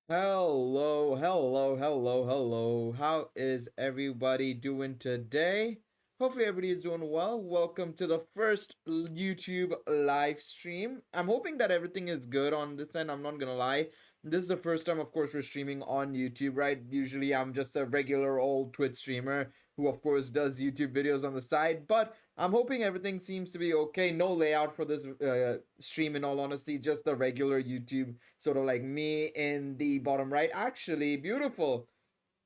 Hello, hello, hello, hello. How is everybody doing today? Hopefully, everybody is doing well. Welcome to the first YouTube live stream. I'm hoping that everything is good on this end. I'm not gonna lie. This is the first time, of course, we're streaming on YouTube, right? Usually, I'm just a regular old Twitch streamer who, of course, does YouTube videos on the side. But I'm hoping everything seems to be okay. No layout for this stream, in all honesty, just the regular YouTube sort of like me in the bottom right. Actually, beautiful.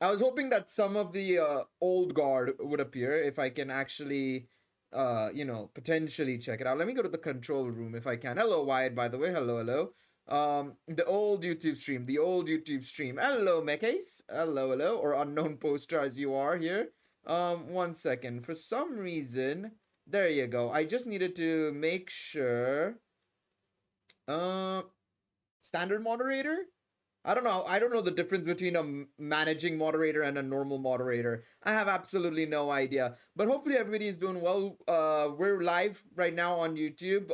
I was hoping that some of the old guard would appear if I can actually, potentially check it out. Let me go to the control room if I can. Hello, Wyatt, by the way. Hello, hello. The old YouTube stream, the old YouTube stream. Hello, Mechase. Hello, hello, or unknown poster as you are here. One second. For some reason, there you go. I just needed to make sure. Uh, Standard moderator. I don't know. I don't know the difference between a managing moderator and a normal moderator. I have absolutely no idea. But hopefully everybody is doing well. We're live right now on YouTube.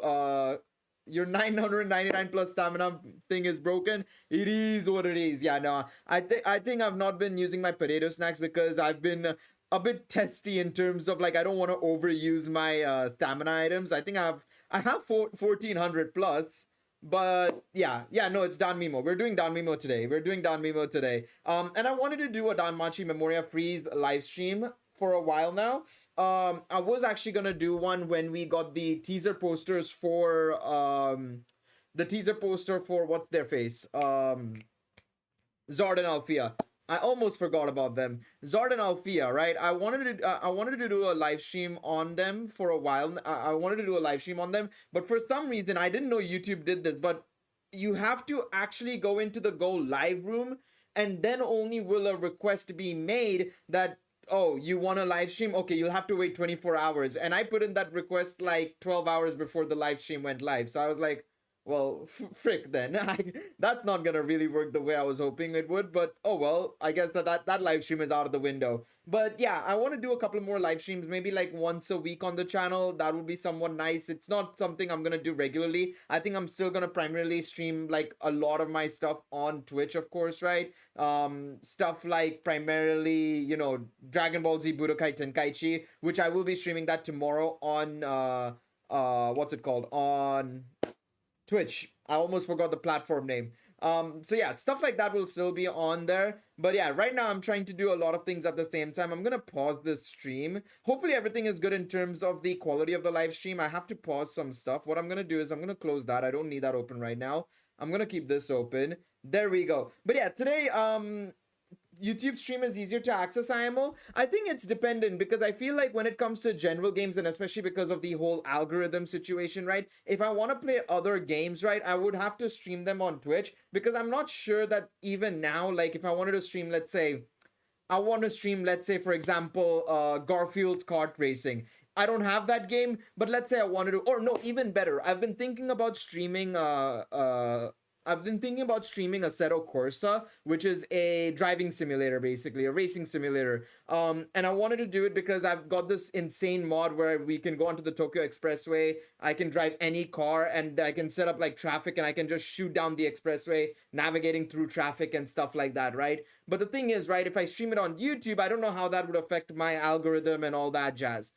Your 999 plus stamina thing is broken. It is what it is. Yeah, no. I think I've not been using my potato snacks because I've been a bit testy in terms of like I don't want to overuse my stamina items. I have 1400 plus, but yeah, no, it's Danmemo. We're doing Danmemo today. And I wanted to do a Danmachi Memoria Freese live stream for a while now. I was actually gonna do one when we got the teaser posters for the teaser poster for what's their face? Zard and Alfia. I almost forgot about them. Zard and Alfia, right? I wanted to do a live stream on them for a while. I wanted to do a live stream on them, but for some reason I didn't know YouTube did this. But you have to actually go into the Go Live room, and then only will a request be made that, oh, you want a live stream? Okay, you'll have to wait 24 hours. And I put in that request like 12 hours before the live stream went live. So I was like, well, frick then. That's not gonna really work the way I was hoping it would, but oh well, I guess that live stream is out of the window. But yeah, I want to do a couple more live streams, maybe like once a week on the channel. That would be somewhat nice. It's not something I'm gonna do regularly. I think I'm still gonna primarily stream like a lot of my stuff on Twitch, of course, right? Stuff like primarily, Dragon Ball Z Budokai Tenkaichi, which I will be streaming that tomorrow on what's it called? On Twitch. I almost forgot the platform name. So yeah, stuff like that will still be on there. But yeah, right now I'm trying to do a lot of things at the same time. I'm gonna pause this stream. Hopefully everything is good in terms of the quality of the live stream. I have to pause some stuff. What I'm gonna do is I'm gonna close that. I don't need that open right now. I'm gonna keep this open. There we go. But yeah, today YouTube stream is easier to access IMO. I think it's dependent because I feel like when it comes to general games, and especially because of the whole algorithm situation, right? If I want to play other games, right, I would have to stream them on Twitch because I'm not sure that even now, like if I wanted to stream, let's say, for example, Garfield's kart racing. I don't have that game, but let's say I wanted to, or no, even better. I've been thinking about streaming Assetto Corsa, which is a driving simulator, basically, a racing simulator. And I wanted to do it because I've got this insane mod where we can go onto the Tokyo Expressway. I can drive any car and I can set up like traffic and I can just shoot down the expressway, navigating through traffic and stuff like that, right? But the thing is, right, if I stream it on YouTube, I don't know how that would affect my algorithm and all that jazz.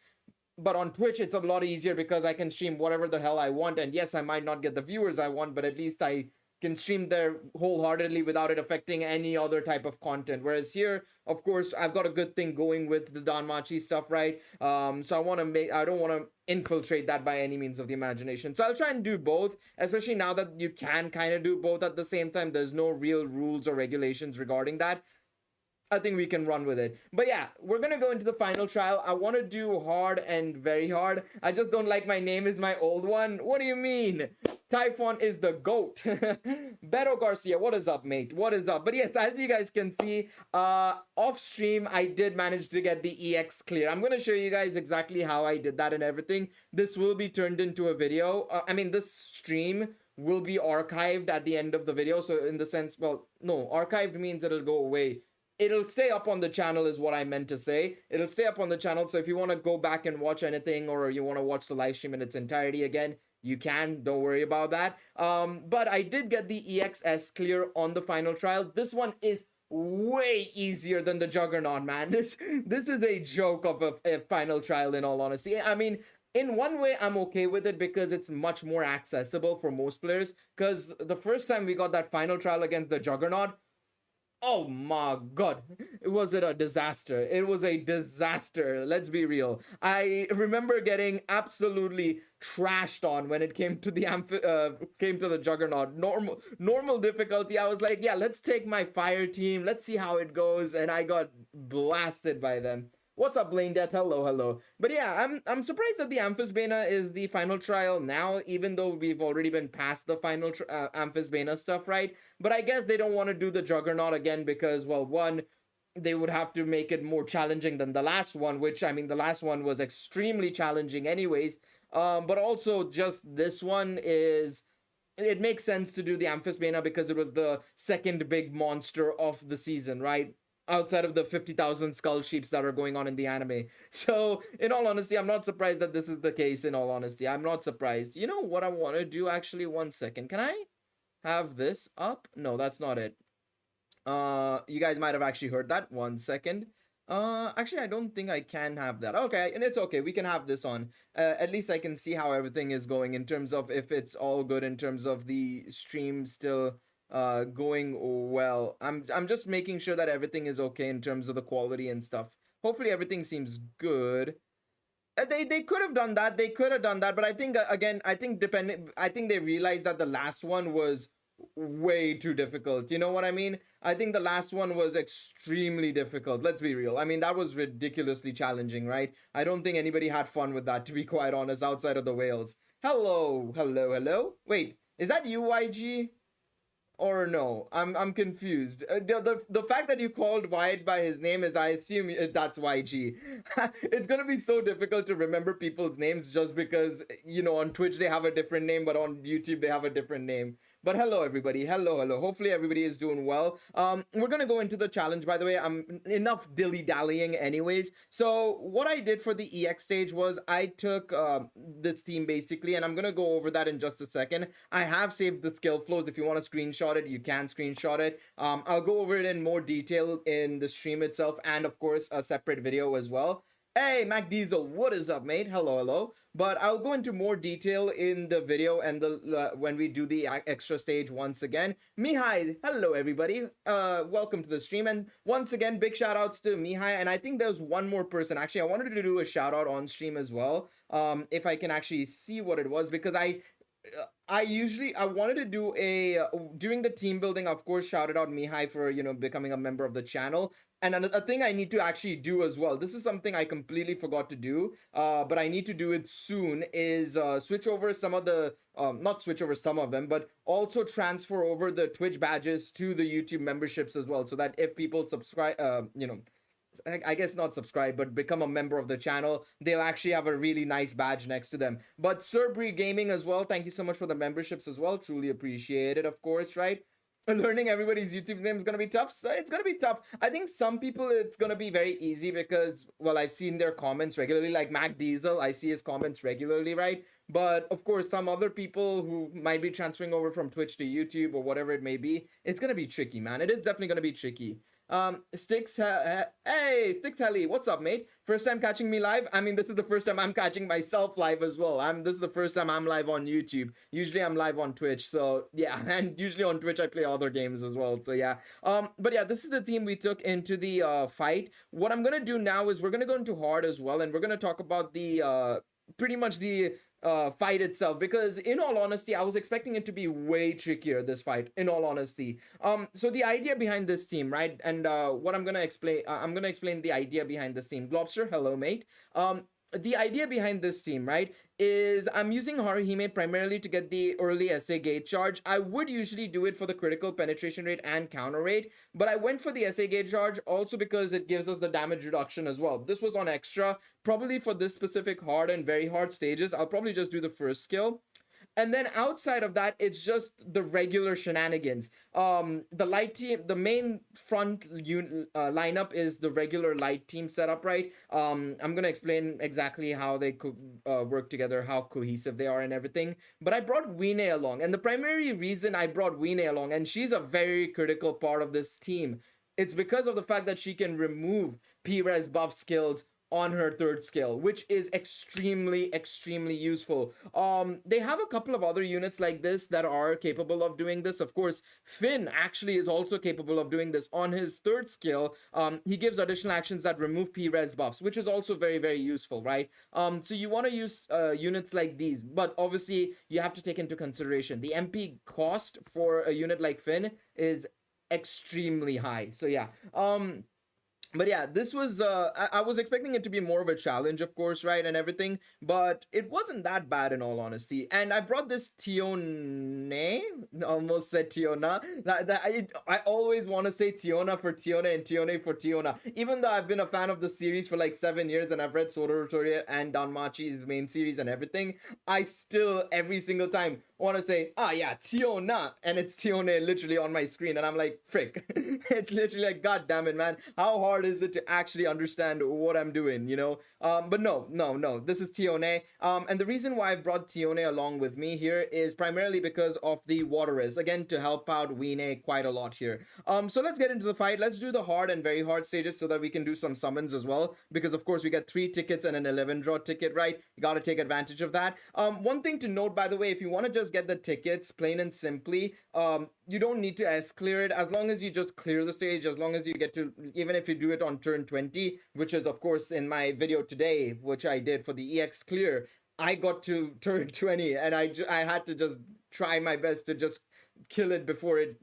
But on Twitch, it's a lot easier because I can stream whatever the hell I want. And yes, I might not get the viewers I want, but at least I can stream there wholeheartedly without it affecting any other type of content. Whereas here, of course, I've got a good thing going with the Danmachi stuff, right? So I don't want to infiltrate that by any means of the imagination. So I'll try and do both, especially now that you can kind of do both at the same time. There's no real rules or regulations regarding that. I think we can run with it. But yeah, we're gonna go into the final trial. I want to do hard and very hard. I just don't like my name is my old one. What do you mean? Typhon is the GOAT. Beto Garcia, what is up, mate? What is up? But yes, as you guys can see, off stream, I did manage to get the EX clear. I'm gonna show you guys exactly how I did that and everything. This will be turned into a video. This stream will be archived at the end of the video. So in the sense, well, no, archived means it'll go away. It'll stay up on the channel is what I meant to say. It'll stay up on the channel. So if you want to go back and watch anything or you want to watch the live stream in its entirety again, You can, don't worry about that. But I did get the EXS clear on the final trial. This one is way easier than the Juggernaut, man. This is a joke of a final trial, in all honesty. I mean, in one way, I'm okay with it because it's much more accessible for most players. Because the first time we got that final trial against the Juggernaut, oh my god, was it a disaster? It was a disaster. Let's be real. I remember getting absolutely trashed on when it came to the came to the Juggernaut. Normal difficulty. I was like, yeah, let's take my fire team. Let's see how it goes, and I got blasted by them. What's up, Blaine Death? Hello, hello. But yeah, I'm surprised that the Amphisbaena is the final trial now, even though we've already been past the final Amphisbaena stuff, right? But I guess they don't want to do the Juggernaut again because, well, one, they would have to make it more challenging than the last one, which, I mean, the last one was extremely challenging, anyways. But also, just this one is. It makes sense to do the Amphisbaena because it was the second big monster of the season, right? Outside of the 50,000 skull sheeps that are going on in the anime. So, in all honesty, I'm not surprised that this is the case, in all honesty. I'm not surprised. You know what I want to do, actually? One second. Can I have this up? No, that's not it. You guys might have actually heard that. One second. Actually, I don't think I can have that. Okay, and it's okay. We can have this on. At least I can see how everything is going in terms of if it's all good in terms of the stream still going well. I'm just making sure that everything is okay in terms of the quality and stuff. Hopefully everything seems good. They could have done that. They could have done that, but I think again, I think they realized that the last one was way too difficult. You know what I mean? I think the last one was extremely difficult. Let's be real. I mean, that was ridiculously challenging, right? I don't think anybody had fun with that, to be quite honest, outside of the whales. Hello, hello, hello. Wait, is that you, YG? Or no, I'm confused. The fact that you called Wyatt by his name is, I assume that's YG. It's gonna be so difficult to remember people's names just because, you know, on Twitch they have a different name, but on YouTube they have a different name. But hello everybody, hello, hello. Hopefully everybody is doing well. We're gonna go into the challenge, by the way. I'm enough dilly dallying, anyways. So what I did for the EX stage was I took this team basically, and I'm gonna go over that in just a second. I have saved the skill flows. If you want to screenshot it, you can screenshot it. I'll go over it in more detail in the stream itself, and of course a separate video as well. Hey, Mac Diesel, what is up, mate? Hello, hello. But I'll go into more detail in the video and the when we do the extra stage once again. Mihai, hello, everybody. Welcome to the stream. And once again, big shout outs to Mihai. And I think there's one more person. Actually, I wanted to do a shout out on stream as well. If I can actually see what it was, because I wanted to do a during the team building, of course, shouted out Mihai for, you know, becoming a member of the channel. And a thing I need to actually do as well, this is something I completely forgot to do, but I need to do it soon, is switch over some of the not switch over some of them, but also transfer over the Twitch badges to the YouTube memberships as well, so that if people subscribe, you know, I guess not subscribe, but become a member of the channel, they'll actually have a really nice badge next to them. But Cerbri Gaming as well, thank you so much for the memberships as well. Truly appreciate it, of course, right? Learning everybody's YouTube name is going to be tough. So it's going to be tough. I think some people it's going to be very easy because, well, I've seen their comments regularly, like Mac Diesel. I see his comments regularly, right? But of course, some other people who might be transferring over from Twitch to YouTube or whatever it may be, it's going to be tricky, man. It is definitely going to be tricky. Hey, Sticks Helly, what's up, mate? First time catching me live? I mean, this is the first time I'm catching myself live as well. This is the first time I'm live on YouTube. Usually I'm live on Twitch, so yeah, and usually on Twitch I play other games as well, so yeah. But yeah, this is the team we took into the fight. What I'm gonna do now is we're gonna go into hard as well, and we're gonna talk about the pretty much the fight itself, because in all honesty I was expecting it to be way trickier, this fight, in all honesty. So the idea behind this team, right, and what I'm gonna explain, I'm gonna explain the idea behind this team. Globster, hello, mate. The idea behind this team, right, is I'm using Haruhime primarily to get the early SA gate charge. I would usually do it for the critical penetration rate and counter rate, but I went for the SA gate charge also because it gives us the damage reduction as well. This was on extra. Probably for this specific hard and very hard stages, I'll probably just do the first skill. And then outside of that, it's just the regular shenanigans. The light team, the main lineup is the regular light team setup, right? I'm gonna explain exactly how they could work together, how cohesive they are, and everything. But I brought Wine along, and the primary reason I brought Wine along, and she's a very critical part of this team, it's because of the fact that she can remove P-res buff skills on her third skill, which is extremely useful. They have a couple of other units like this that are capable of doing this. Of course, Finn actually is also capable of doing this on his third skill. He gives additional actions that remove P-res buffs, which is also very useful, right? So you want to use units like these, but obviously you have to take into consideration the MP cost for a unit like Finn is extremely high. So yeah. But yeah, this was I was expecting it to be more of a challenge, of course, right, and everything, but it wasn't that bad in all honesty. And I brought this Tione, almost said Tiona. I always want to say Tiona for Tiona and Tione for Tiona, even though I've been a fan of the series for like 7 years and I've read Sword Art Online and Danmachi's main series and everything. I still every single time want to say, ah, yeah, Tiona, and it's Tione literally on my screen, and I'm like, frick. It's literally like, god damn it, man, how hard is it to actually understand what I'm doing, you know? But no, this is Tione. And the reason why I've brought Tione along with me here is primarily because of the water res, again, to help out Wine quite a lot here. So let's get into the fight. Let's do the hard and very hard stages so that we can do some summons as well, because of course we get 3 tickets and an 11 draw ticket, right? You got to take advantage of that. One thing to note, by the way, if you want to just get the tickets plain and simply, you don't need to clear it. As long as you just clear the stage, as long as you get to, even if you do it on turn 20, which is of course in my video today, which I did for the EX clear, I got to turn 20 and I had to just try my best to just kill it before it,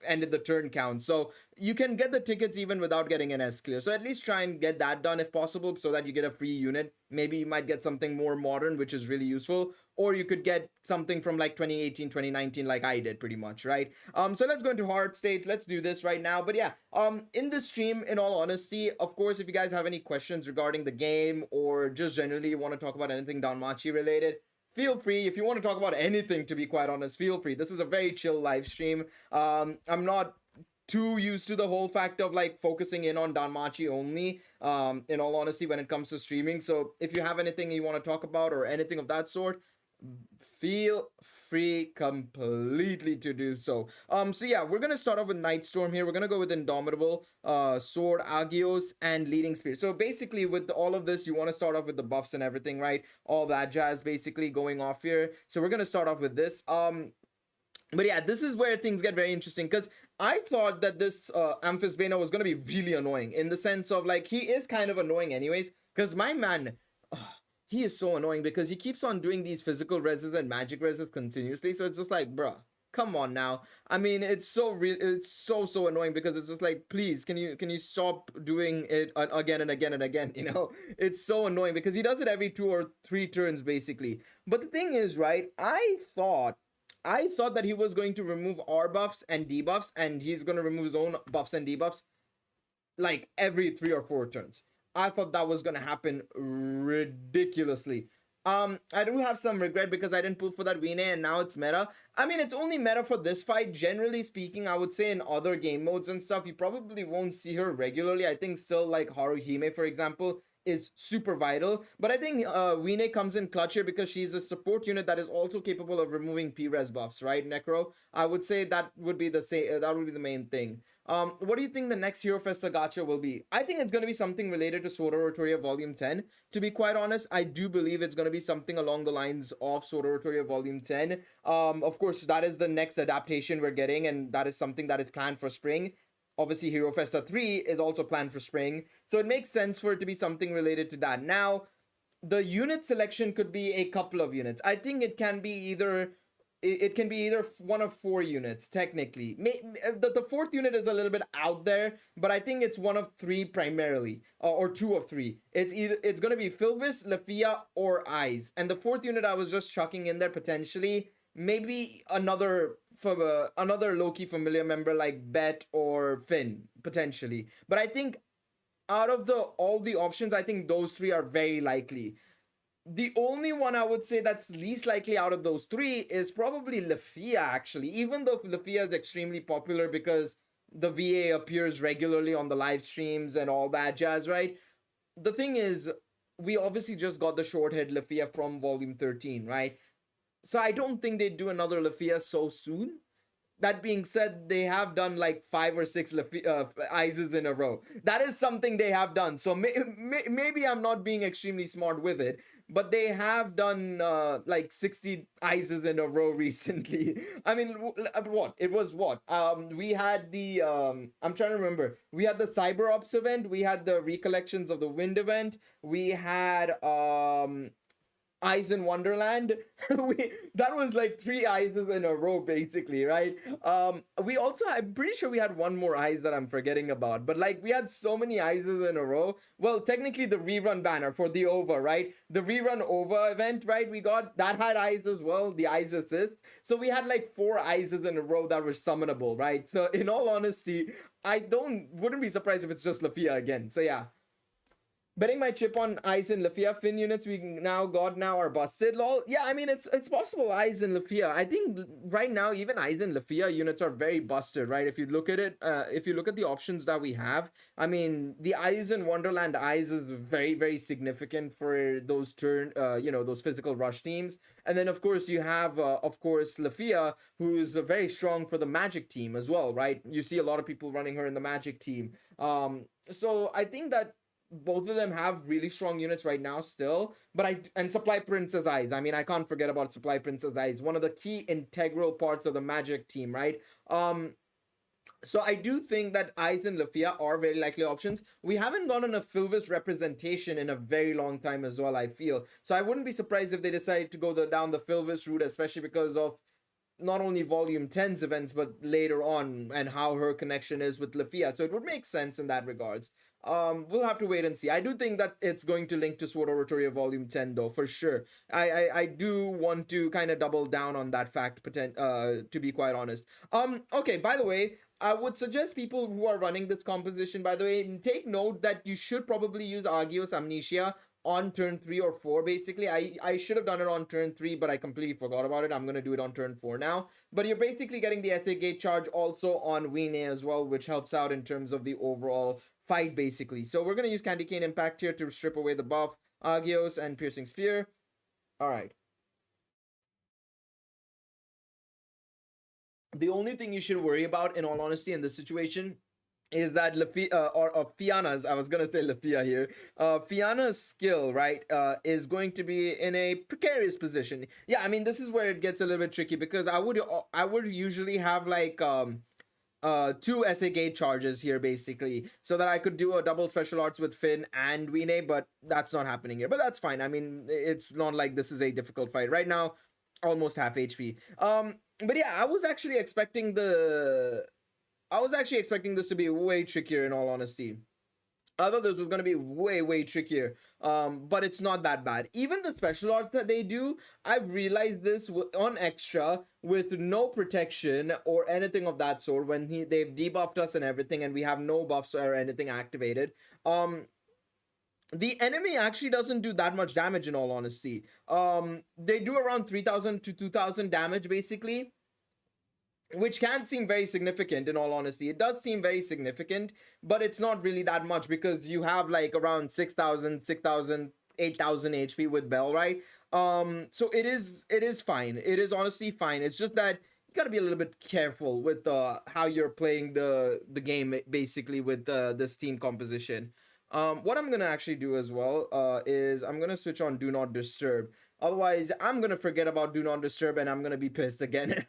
ended the turn count. So you can get the tickets even without getting an S clear. So at least try and get that done if possible, so that you get a free unit. Maybe you might get something more modern, which is really useful, or you could get something from like 2018, 2019, like I did pretty much, right? So let's go into hard stage. Let's do this right now. But yeah, in this stream, in all honesty, of course, if you guys have any questions regarding the game or just generally want to talk about anything Danmachi related, feel free. If you want to talk about anything, to be quite honest, feel free. This is a very chill live stream. I'm not too used to the whole fact of like focusing in on Danmachi only, in all honesty, when it comes to streaming. So if you have anything you want to talk about or anything of that sort, feel free completely to do so. So yeah, we're gonna start off with Nightstorm here. We're gonna go with Indomitable, Sword, Agios, and Leading Spear. So basically with all of this, you want to start off with the buffs and everything, right? All that jazz basically going off here. So we're gonna start off with this. But yeah, this is where things get very interesting, because I thought that this Amphisbaena was going to be really annoying, in the sense of like, he is kind of annoying anyways, because my man, he is so annoying because he keeps on doing these physical reses and magic reses continuously. So it's just like, bruh, come on now. I mean, it's so real. It's so annoying, because it's just like, please, can you stop doing it again and again and again? It's so annoying because he does it every 2 or 3 turns basically. But the thing is, right, I thought that he was going to remove R buffs and debuffs, and he's going to remove his own buffs and debuffs like every 3 or 4 turns. I thought that was going to happen ridiculously. I do have some regret because I didn't pull for that Wine, and now it's meta. I mean, it's only meta for this fight. Generally speaking, I would say in other game modes and stuff, you probably won't see her regularly. I think still like Haruhime, for example, is super vital. But I think Wine comes in clutch here because she's a support unit that is also capable of removing P-res buffs, right, Necro? I would say that would be the main thing. What do you think the next Hero Festa gacha will be? I think it's going to be something related to Sword Art Online Volume 10. To be quite honest, I do believe it's going to be something along the lines of Sword Art Online Volume 10. Of course, that is the next adaptation we're getting, and that is something that is planned for spring. Obviously, Hero Festa 3 is also planned for spring, so it makes sense for it to be something related to that. Now, the unit selection could be a couple of units. I think it can be either one of 4 units, technically. The 4th unit is a little bit out there, but I think it's one of 3 primarily, or 2 of 3. It's going to be Philvis, Lafia, or Eyes. And the 4th unit I was just chucking in there potentially. Maybe another Loki familiar member like Bet or Finn, potentially. But I think out of all the options, I think those 3 are very likely. The only one I would say that's least likely out of those three is probably Lafia, actually. Even though Lafia is extremely popular because the VA appears regularly on the live streams and all that jazz, right? The thing is, we obviously just got the short head Lafia from Volume 13, right? So I don't think they'd do another Lafia so soon. That being said, they have done like five or six ISs in a row. That is something they have done. So maybe I'm not being extremely smart with it, but they have done like 60 ISs in a row recently. I mean, what? It was what? We had the, I'm trying to remember. We had the Cyber Ops event. We had the Recollections of the Wind event. We had, Eyes in Wonderland. That was like three eyes in a row, basically, right? We also, I'm pretty sure we had one more eyes that I'm forgetting about, but like we had so many eyes in a row. Well, technically, the rerun banner for the OVA, right? The rerun OVA event, right? We got that had eyes as well, the eyes assist. So we had like four eyes in a row that were summonable, right? So in all honesty, I don't wouldn't be surprised if it's just Lafia again. So yeah, betting my chip on Eyes and Lafia Fin units we now got now are busted. Lol. Yeah, I mean it's possible Eyes and Lafia. I think right now even Eyes and Lafia units are very busted, right? If you look at it, if you look at the options that we have, I mean the Eyes in Wonderland Eyes is very significant for those those physical rush teams. And then of course you have of course Lafia, who's very strong for the Magic team as well, right? You see a lot of people running her in the Magic team. So I think that both of them have really strong units right now still, but and Supply Princess Eyes, I mean I can't forget about Supply Princess Eyes, one of the key integral parts of the Magic team, right? So I do think that Eyes and Lafia are very likely options. We haven't gotten a Filvis representation in a very long time as well, I feel. So I wouldn't be surprised if they decide to go down the Filvis route, especially because of not only Volume 10's events, but later on and how her connection is with Lafia. So it would make sense in that regards. We'll have to wait and see. I do think that it's going to link to Sword Oratoria Volume 10 though, for sure. I do want to kind of double down on that fact, to be quite honest. Okay, by the way, I would suggest people who are running this composition, by the way, take note that you should probably use Argios Amnesia on turn 3 or 4. Basically I should have done it on turn 3, but I completely forgot about it. I'm going to do it on turn 4 now, but you're basically getting the SA gate charge also on Wine as well, which helps out in terms of the overall fight basically. So we're going to use Candy Cane Impact here to strip away the buff, Agios and Piercing Spear. All right, the only thing you should worry about in all honesty in this situation is that Fianna's, I was gonna say Lafia here, Fianna's skill, right, is going to be in a precarious position. Yeah, I mean this is where it gets a little bit tricky because I would usually have like two SA gate charges here basically, so that I could do a double special arts with Finn and Wine, but that's not happening here. But that's fine. I mean, it's not like this is a difficult fight right now. Almost half HP. But yeah, I was actually expecting this to be way trickier in all honesty. I thought this was going to be way trickier, but it's not that bad. Even the special arts that they do, I've realized this on extra with no protection or anything of that sort. When they've debuffed us and everything, and we have no buffs or anything activated, the enemy actually doesn't do that much damage in all honesty. They do around 3,000 to 2,000 damage basically, which can seem very significant in all honesty. It does seem very significant, but it's not really that much because you have like around 6,000, 8,000 HP with Bell, right? So it is fine. It is honestly fine. It's just that you got to be a little bit careful with how you're playing the game basically with this team composition. What I'm gonna actually do as well is I'm gonna switch on Do Not Disturb. Otherwise, I'm gonna forget about Do Not Disturb and I'm gonna be pissed again.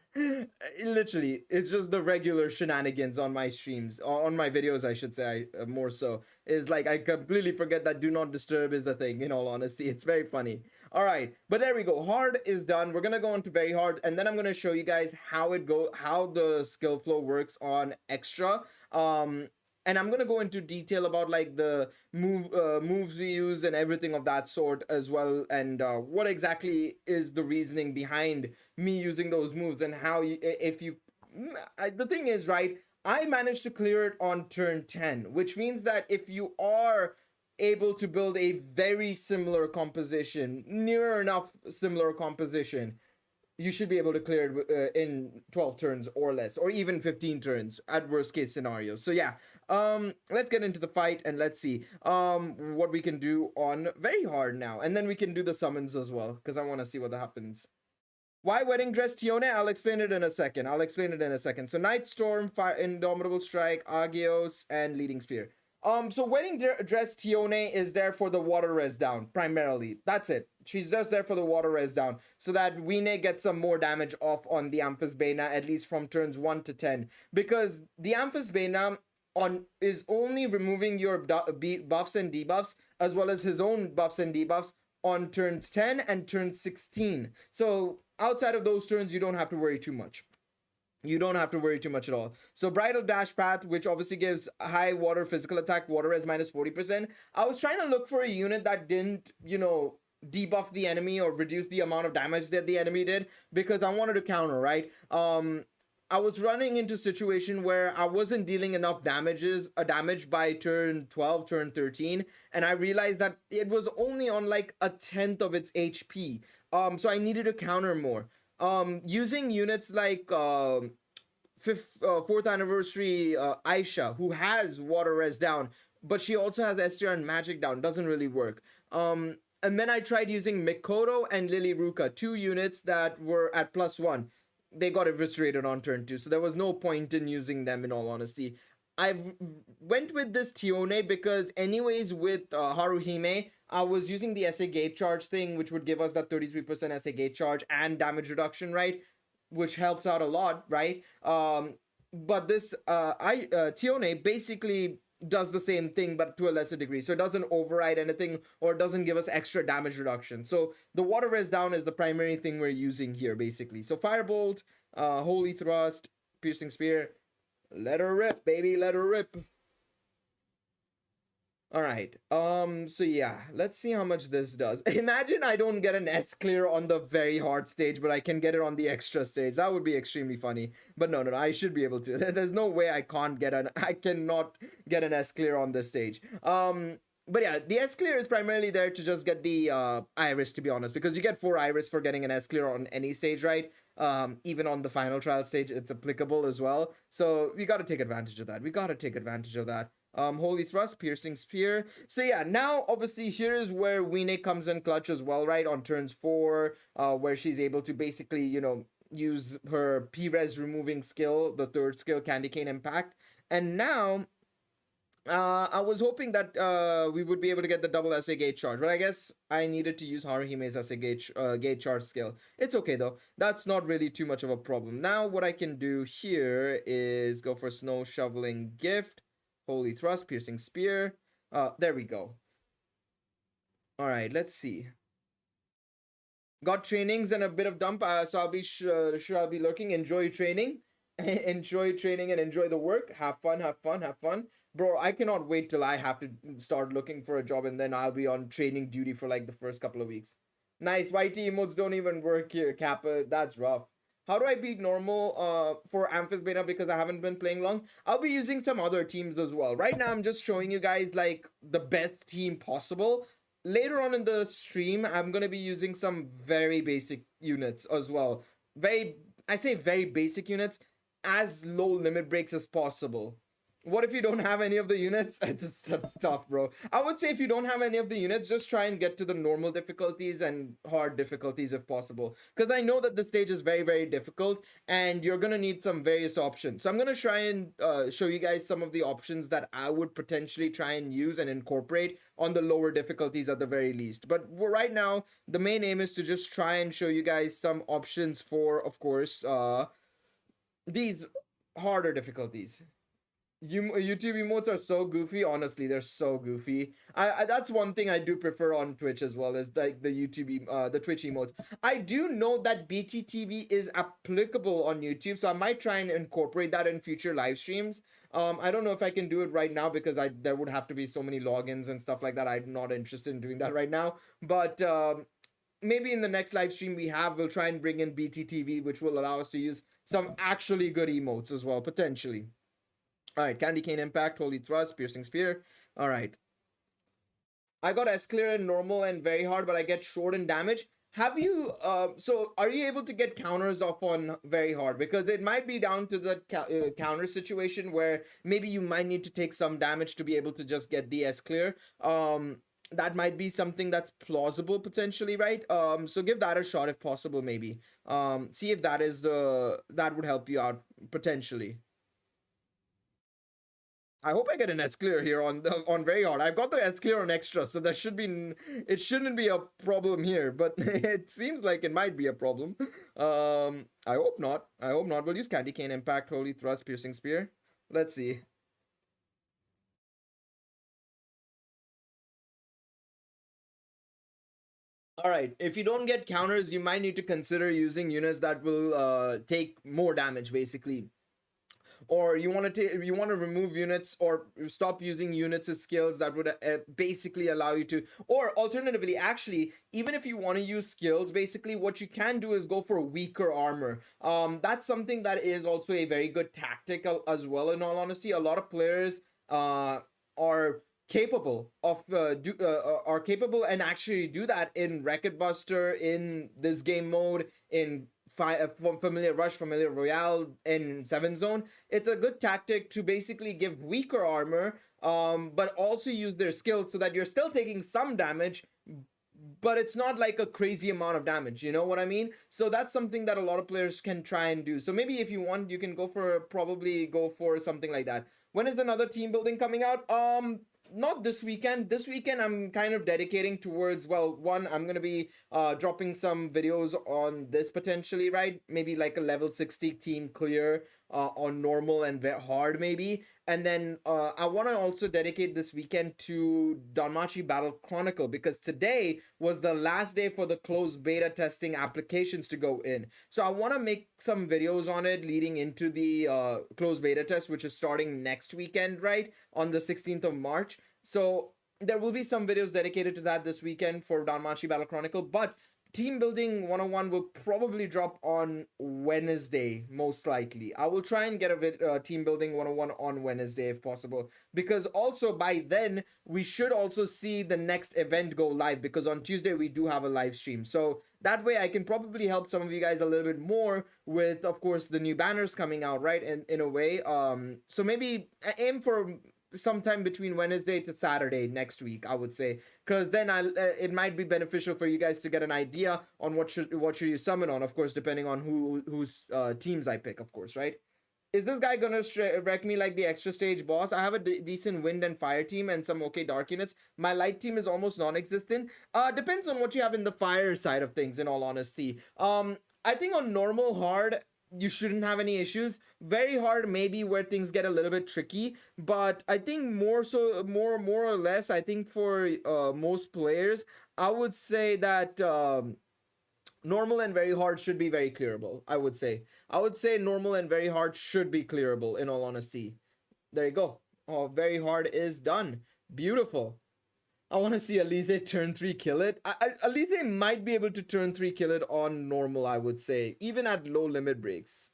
Literally, it's just the regular shenanigans on my streams, on my videos, I should say, more so. Is like I completely forget that Do Not Disturb is a thing, in all honesty. It's very funny. All right, but there we go. Hard is done. We're gonna go into very hard, and then I'm gonna show you guys how the skill flow works on extra. And I'm gonna go into detail about like the moves we use and everything of that sort as well, and what exactly is the reasoning behind me using those moves and how if you the thing is, right, I managed to clear it on turn 10, which means that if you are able to build a very similar composition, near enough similar composition, you should be able to clear it in 12 turns or less, or even 15 turns at worst case scenario. So yeah, let's get into the fight and let's see what we can do on very hard now, and then we can do the summons as well because I want to see what happens. Why wedding dress Tione? I'll explain it in a second. So Night Storm, Fire, Indomitable Strike, Agios, and Leading Spear. So wedding dress Tione is there for the water res down primarily. That's it. She's just there for the water res down, so that Wine gets some more damage off on the Amphisbaena, at least from turns 1 to 10. Because the Amphisbaena on is only removing your buffs and debuffs, as well as his own buffs and debuffs on turns 10 and turn 16. So outside of those turns, you don't have to worry too much. You don't have to worry too much at all. So Bridal Dash Path, which obviously gives high water physical attack, water res minus 40%. I was trying to look for a unit that didn't, debuff the enemy or reduce the amount of damage that the enemy did, because I wanted to counter, right? I was running into a situation where I wasn't dealing enough damage by turn 12, turn 13, and I realized that it was only on like a tenth of its HP. So I needed to counter more. Using units like fourth anniversary Aisha, who has water res down, but she also has STR and magic down, doesn't really work. And then I tried using Mikoto and Lily Ruka, two units that were at +1. They got eviscerated on turn 2, so there was no point in using them, in all honesty. I went with this Tione because anyways with Haruhime, I was using the SA gate charge thing, which would give us that 33% SA gate charge and damage reduction, right? Which helps out a lot, right? But this Tione basically does the same thing but to a lesser degree, so it doesn't override anything or doesn't give us extra damage reduction. So the water res down is the primary thing we're using here, basically. So Firebolt, Holy Thrust, Piercing Spear, let her rip, baby, let her rip. All right. So yeah, let's see how much this does. Imagine I don't get an S clear on the very hard stage, but I can get it on the extra stage. That would be extremely funny. But no, I should be able to. There's no way I cannot get an S clear on this stage. But yeah, the S clear is primarily there to just get the iris, to be honest, because you get 4 iris for getting an S clear on any stage, right? Even on the final trial stage, it's applicable as well. So we got to take advantage of that. Holy Thrust, Piercing Spear. So yeah, now obviously here is where Wine comes in clutch as well, right? On turns 4, where she's able to basically, use her P-Res removing skill, the third skill, Candy Cane Impact. And now I was hoping that we would be able to get the double SA gate charge, but I guess I needed to use Haruhime's SA gate charge skill. It's okay though. That's not really too much of a problem. Now what I can do here is go for Snow Shoveling Gift, Holy Thrust, Piercing Spear. There we go. All right, let's see. Got trainings and a bit of dump, so I'll be sure I'll be lurking. Enjoy training. Enjoy training and enjoy the work. Have fun. Bro, I cannot wait till I have to start looking for a job and then I'll be on training duty for like the first couple of weeks. Nice, YT emotes don't even work here, Kappa. That's rough. How do I beat normal for Amphisbaena because I haven't been playing long? I'll be using some other teams as well. Right now, I'm just showing you guys like the best team possible. Later on in the stream, I'm going to be using some very basic units as well. I say very basic units, as low limit breaks as possible. What if you don't have any of the units? It's tough, bro. I would say if you don't have any of the units, just try and get to the normal difficulties and hard difficulties if possible. Because I know that the stage is very, very difficult and you're going to need some various options. So I'm going to try and show you guys some of the options that I would potentially try and use and incorporate on the lower difficulties at the very least. But right now, the main aim is to just try and show you guys some options for, of course, these harder difficulties. YouTube emotes are so goofy. Honestly, they're so goofy. I that's one thing I do prefer on Twitch as well, is like the the Twitch emotes. I do know that BTTV is applicable on YouTube, so I might try and incorporate that in future live streams. I don't know if I can do it right now because there would have to be so many logins and stuff like that. I'm not interested in doing that right now, but maybe in the next live stream we'll try and bring in BTTV, which will allow us to use some actually good emotes as well, potentially. All right, Candy Cane Impact, Holy Thrust, Piercing Spear. All right. I got S clear in normal and very hard, but I get short in damage. Have you so are you able to get counters off on very hard? Because it might be down to the counter situation where maybe you might need to take some damage to be able to just get the S clear. That might be something that's plausible potentially, right? So give that a shot if possible, maybe. See if that would help you out potentially. I hope I get an S clear here on very hard. I've got the S clear on extra, so that should be it shouldn't be a problem here, but it seems like it might be a problem. I hope not. I hope not. We'll use Candy Cane, Impact, Holy Thrust, Piercing Spear. Let's see. All right. If you don't get counters, you might need to consider using units that will take more damage, basically, or you want to remove units or stop using units as skills that would basically allow you to, or alternatively, actually, even if you want to use skills, basically what you can do is go for weaker armor. That's something that is also a very good tactic as well. In all honesty, a lot of players are capable of are capable and actually do that in Wreck-It Buster, in this game mode, in Familiar Rush, Familiar Royale, in 7 Zone. It's a good tactic to basically give weaker armor, but also use their skills so that you're still taking some damage, but it's not like a crazy amount of damage. You know what I mean? So that's something that a lot of players can try and do. So maybe if you want, you can probably go for something like that. When is another team building coming out? Not this weekend. This weekend I'm kind of dedicating towards, well, one, I'm gonna be dropping some videos on this potentially, right? Maybe like a level 60 team clear on normal and hard maybe. And then I want to also dedicate this weekend to Danmachi Battle Chronicle, because today was the last day for the closed beta testing applications to go in. So I want to make some videos on it leading into the closed beta test, which is starting next weekend, right? On the 16th of March. So there will be some videos dedicated to that this weekend for Danmachi Battle Chronicle, but Team Building 101 will probably drop on Wednesday, most likely. I will try and get Team Building 101 on Wednesday if possible, because also by then we should also see the next event go live, because on Tuesday we do have a live stream. So that way I can probably help some of you guys a little bit more with, of course, the new banners coming out, right? In a way. So maybe aim for sometime between Wednesday to Saturday next week, I would say, because then it might be beneficial for you guys to get an idea on what should you summon on, of course, depending on whose teams I pick, of course, right? Is this guy gonna wreck me like the extra stage boss? I have a decent wind and fire team and some okay dark units. My light team is almost non-existent. Depends on what you have in the fire side of things, in all honesty. I think on normal hard, you shouldn't have any issues. Very hard maybe where things get a little bit tricky, but I think more or less, I think for most players, I would say that normal and very hard should be very clearable. I would say normal and very hard should be clearable, in all honesty. There you go. Oh, very hard is done. Beautiful. I want to see Alize turn 3 kill it. Alize might be able to turn 3 kill it on normal, I would say, even at low limit breaks.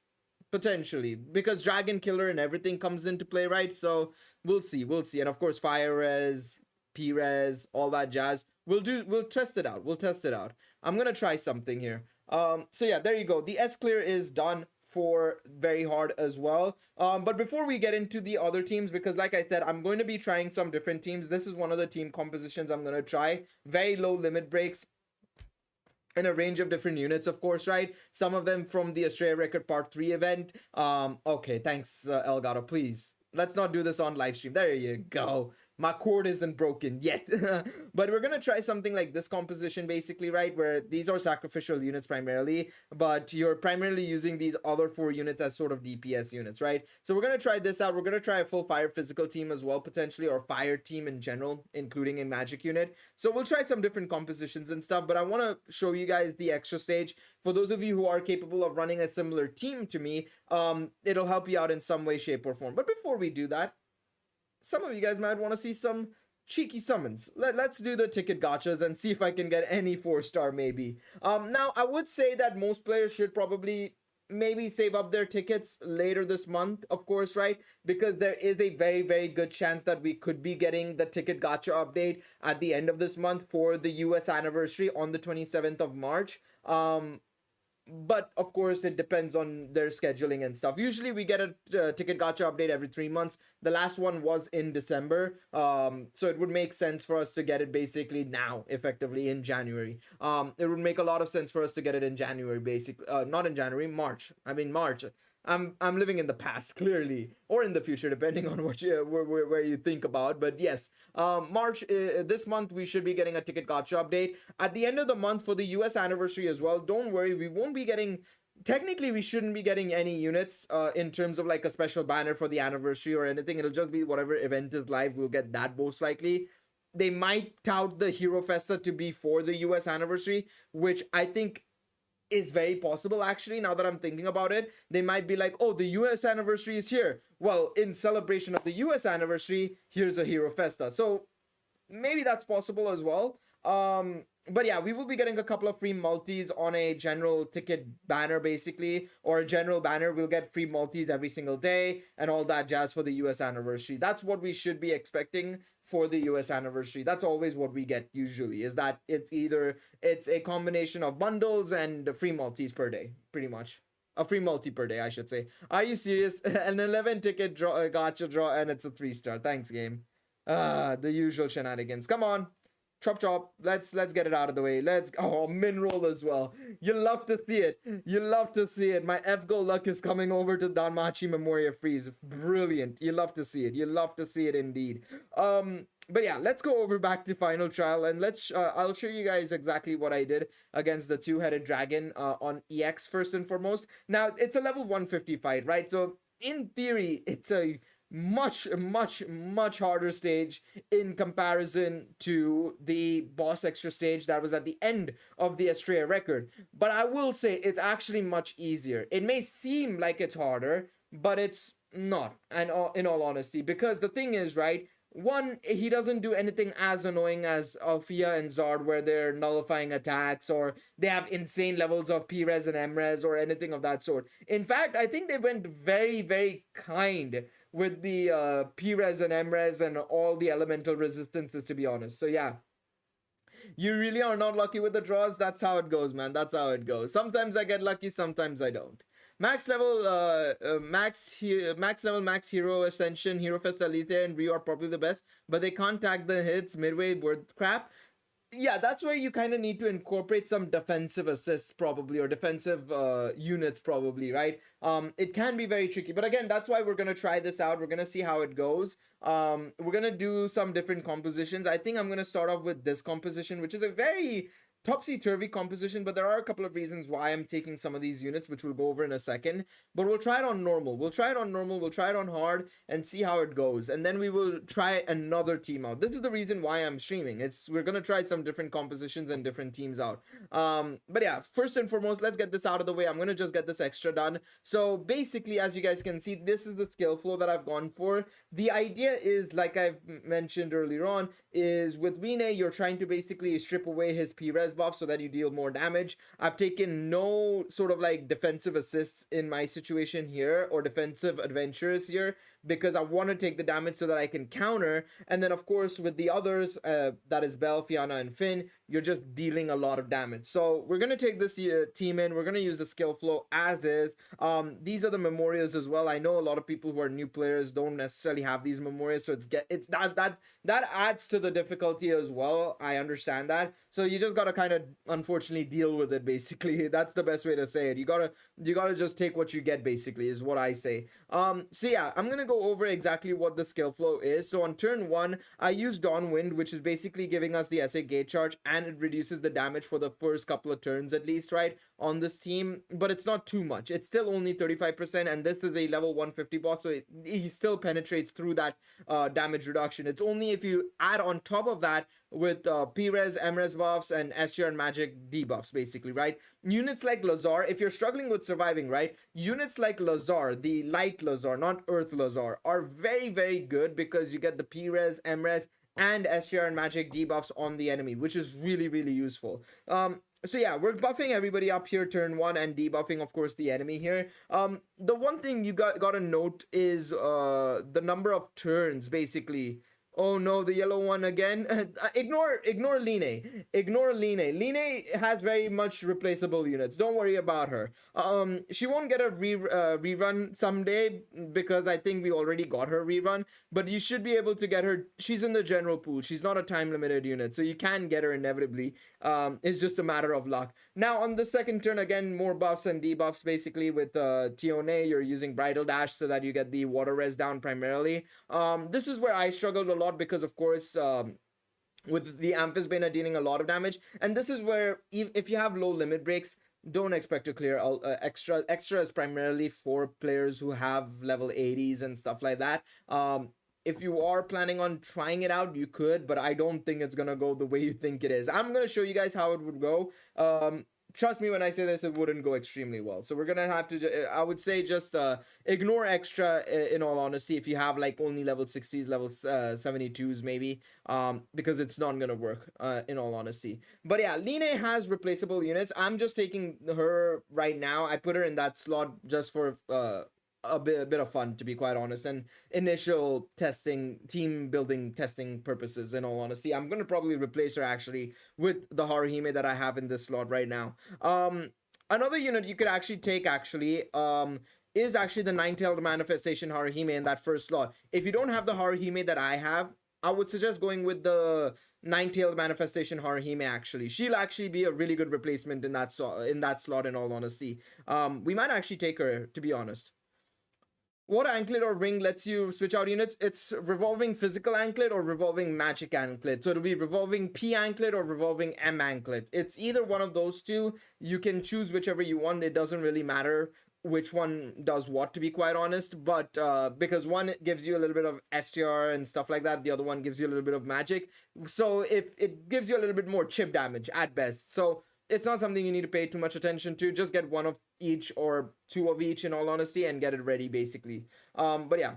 Potentially, because Dragon Killer and everything comes into play, right? So we'll see, we'll see. And of course, Fire Res, P Res, all that jazz. We'll test it out. We'll test it out. I'm gonna try something here. So yeah, there you go. The S clear is done for very hard as well. But before we get into the other teams, because like I said, I'm going to be trying some different teams. This is one of the team compositions I'm going to try. Very low limit breaks in a range of different units, of course, right? Some of them from the Australia Record Part 3 event. Okay, thanks, Elgato, please. Let's not do this on live stream. There you go. My cord isn't broken yet. But we're gonna try something like this composition, basically, right? Where these are sacrificial units primarily, but you're primarily using these other 4 units as sort of DPS units, right? So we're gonna try this out. We're gonna try a full fire physical team as well, potentially, or fire team in general, including a magic unit. So we'll try some different compositions and stuff, but I want to show you guys the extra stage. For those of you who are capable of running a similar team to me, it'll help you out in some way, shape, or form. But before we do that, some of you guys might want to see some cheeky summons. Let's do the ticket gotchas and see if I can get any 4-star maybe. Now, I would say that most players should probably maybe save up their tickets later this month, of course, right? Because there is a very, very good chance that we could be getting the ticket gotcha update at the end of this month for the US anniversary on the 27th of March. But of course it depends on their scheduling and stuff. Usually we get a ticket gotcha update every 3 months. The last one was in December, so it would make sense for us to get it basically now, effectively in January. It would make a lot of sense for us to get it in January, basically. Not in January, March. I mean March. I'm living in the past, clearly, or in the future, depending on what you where you think about. But yes, March, this month we should be getting a ticket gotcha update at the end of the month for the US anniversary as well. Don't worry, we won't be getting. Technically, we shouldn't be getting any units in terms of like a special banner for the anniversary or anything. It'll just be whatever event is live. We'll get that most likely. They might tout the Hero Festa to be for the US anniversary, which I think is very possible. Actually, now that I'm thinking about it, they might be like, oh, the US anniversary is here, well, in celebration of the US anniversary, here's a Hero Festa. So maybe that's possible as well. But yeah, we will be getting a couple of free multis on a general ticket banner, basically, or a general banner. We'll get free multis every single day and all that jazz for the US anniversary. That's what we should be expecting for the US anniversary. That's always what we get usually, is that it's a combination of bundles and free multis per day, pretty much. A free multi per day, I should say. Are you serious? An 11 ticket draw, gotcha draw, and it's a 3-star. Thanks, game. The usual shenanigans. Come on. Chop chop. Let's get it out of the way. Let's min roll as well. You love to see it. You love to see it. My F go luck is coming over to Danmachi Memoria Freese. Brilliant. You love to see it. You love to see it indeed. But yeah, let's go over back to final trial, and let's I'll show you guys exactly what I did against the two-headed dragon on EX first and foremost. Now it's a level 150 fight, right? So in theory, it's a much harder stage in comparison to the boss extra stage that was at the end of the Estrella record. But I will say it's actually much easier. It may seem like it's harder, but it's not, and in all honesty, because the thing is, right, one, he doesn't do anything as annoying as Althea and Zard, where they're nullifying attacks or they have insane levels of P-Res and M-Res or anything of that sort. In fact, I think they went very, very kind with the P-Res and M-Res and all the elemental resistances, to be honest. So yeah, you really are not lucky with the draws. That's how it goes, man. That's how it goes. Sometimes I get lucky, sometimes I don't. Max level, max level, max hero ascension, Hero Fest Elite, and Rio are probably the best, but they can't tag the hits midway word crap. Yeah, that's where you kind of need to incorporate some defensive assists probably, or defensive units probably, right? It can be very tricky, but again, that's why we're gonna try this out. We're gonna see how it goes. We're gonna do some different compositions. I think I'm gonna start off with this composition, which is a very topsy-turvy composition, but there are a couple of reasons why I'm taking some of these units, which we'll go over in a second. But we'll try it on normal. We'll try it on normal. We'll try it on hard and see how it goes. And then we will try another team out. This is the reason why I'm streaming. We're gonna try some different compositions and different teams out. But yeah, first and foremost, let's get this out of the way. I'm gonna just get this extra done. So basically, as you guys can see, this is the skill flow that I've gone for. The idea is, like I've mentioned earlier on, is with Rene, you're trying to basically strip away his P-Res buff so that you deal more damage. I've taken no sort of like defensive assists in my situation here, or defensive adventures here, because I want to take the damage so that I can counter. And then of course with the others, that is Belle, Fianna, and Finn, you're just dealing a lot of damage. So we're going to take this team in. We're going to use the skill flow as is. These are the memorias as well. I know a lot of people who are new players don't necessarily have these memorias, so it's that adds to the difficulty as well. I understand that. So you just got to kind of unfortunately deal with it, basically. That's the best way to say it. You got to just take what you get, basically, is what I say. So yeah, I'm going to go over exactly what the skill flow is. So on turn 1, I use Dawn Wind, which is basically giving us the SA gate charge, and it reduces the damage for the first couple of turns at least, right, on this team. But it's not too much. It's still only 35%, and this is a level 150 boss, so he still penetrates through that damage reduction. It's only if you add on top of that with P-Res, M-Res buffs, and SR and magic debuffs, basically, right? Units like Lazar, if you're struggling with surviving, right, units like Lazar, the light Lazar, not Earth Lazar, are very, very good because you get the P-Res, M-Res, and SR and magic debuffs on the enemy, which is really, really useful. So yeah, we're buffing everybody up here turn one and debuffing, of course, the enemy here. The one thing you gotta note is the number of turns basically. Oh no, the yellow one again. Ignore Line. Ignore Line. Line has very much replaceable units. Don't worry about her. She won't get a rerun someday because I think we already got her rerun. But you should be able to get her. She's in the general pool. She's not a time limited unit, so you can get her inevitably. It's just a matter of luck. Now on the second turn, again, more buffs and debuffs basically with Tione. You're using Bridal Dash so that you get the water res down primarily. This is where I struggled a lot because, of course, with the Amphisbaena dealing a lot of damage, and this is where if you have low limit breaks, don't expect to clear extra. Extra is primarily for players who have level 80s and stuff like that. If you are planning on trying it out, you could, but I don't think it's gonna go the way you think it is. I'm gonna show you guys how it would go. Trust me when I say this, it wouldn't go extremely well. So we're gonna have to, I would say, just ignore extra in all honesty if you have like only level 60s, level 72s maybe, because it's not gonna work in all honesty. But yeah, Line has replaceable units. I'm just taking her right now. I put her in that slot just for a bit of fun, to be quite honest, and initial testing, team building testing purposes. In all honesty, I'm gonna probably replace her actually with the Haruhime that I have in this slot right now. Another unit you could actually take is actually the Nine-Tailed Manifestation Haruhime in that first slot. If you don't have the Haruhime that I have, I would suggest going with the Nine-Tailed Manifestation Haruhime. Actually, she'll actually be a really good replacement in that slot. In all honesty, we might actually take her, to be honest. What anklet or ring lets you switch out units? It's revolving physical anklet or revolving magic anklet. So it'll be revolving P anklet or revolving M anklet. It's either one of those two. You can choose whichever you want. It doesn't really matter which one does what, to be quite honest. But because one gives you a little bit of STR and stuff like that, the other one gives you a little bit of magic. So if it gives you a little bit more chip damage at best. So it's not something you need to pay too much attention to. Just get one of each or two of each, in all honesty, and get it ready basically. But yeah,